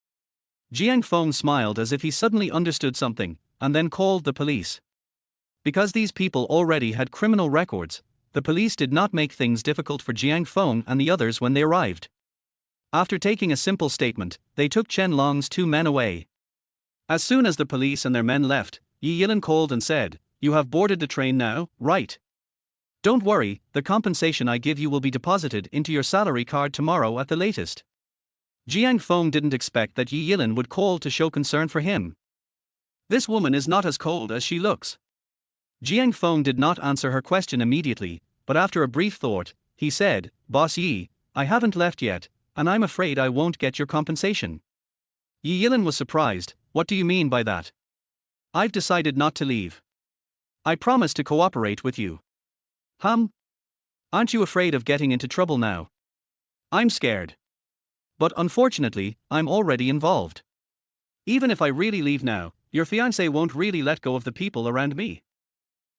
Jiang Feng smiled as if he suddenly understood something, and then called the police. Because these people already had criminal records, the police did not make things difficult for Jiang Feng and the others when they arrived. After taking a simple statement, they took Chen Long's two men away. As soon as the police and their men left, Yi Yilin called and said, "You have boarded the train now, right? Don't worry, the compensation I give you will be deposited into your salary card tomorrow at the latest." Jiang Feng didn't expect that Yi Yilin would call to show concern for him. This woman is not as cold as she looks. Jiang Feng did not answer her question immediately, but after a brief thought, he said, "Boss Yi, I haven't left yet, and I'm afraid I won't get your compensation." Yi Yilin was surprised. "What do you mean by that?" "I've decided not to leave. I promise to cooperate with you." Aren't you afraid of getting into trouble now?" "I'm scared. But unfortunately, I'm already involved. Even if I really leave now, your fiancé won't really let go of the people around me."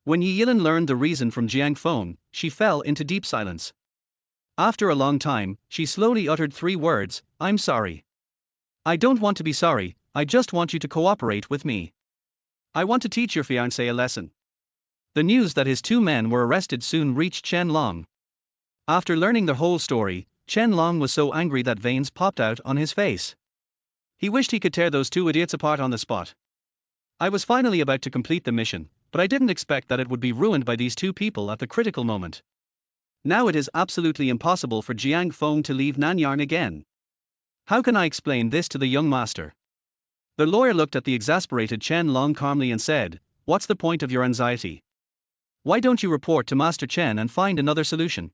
When Yi Yilin learned the reason from Jiang Feng, she fell into deep silence. After a long time, she slowly uttered 3 words, "I'm sorry. I don't want to be sorry, I just want you to cooperate with me. I want to teach your fiancé a lesson." The news that his 2 men were arrested soon reached Chen Long. After learning the whole story, Chen Long was so angry that veins popped out on his face. He wished he could tear those 2 idiots apart on the spot. "I was finally about to complete the mission, but I didn't expect that it would be ruined by these 2 people at the critical moment. Now it is absolutely impossible for Jiang Feng to leave Nanyang again. How can I explain this to the young master?" The lawyer looked at the exasperated Chen Long calmly and said, "What's the point of your anxiety? Why don't you report to Master Chen and find another solution?"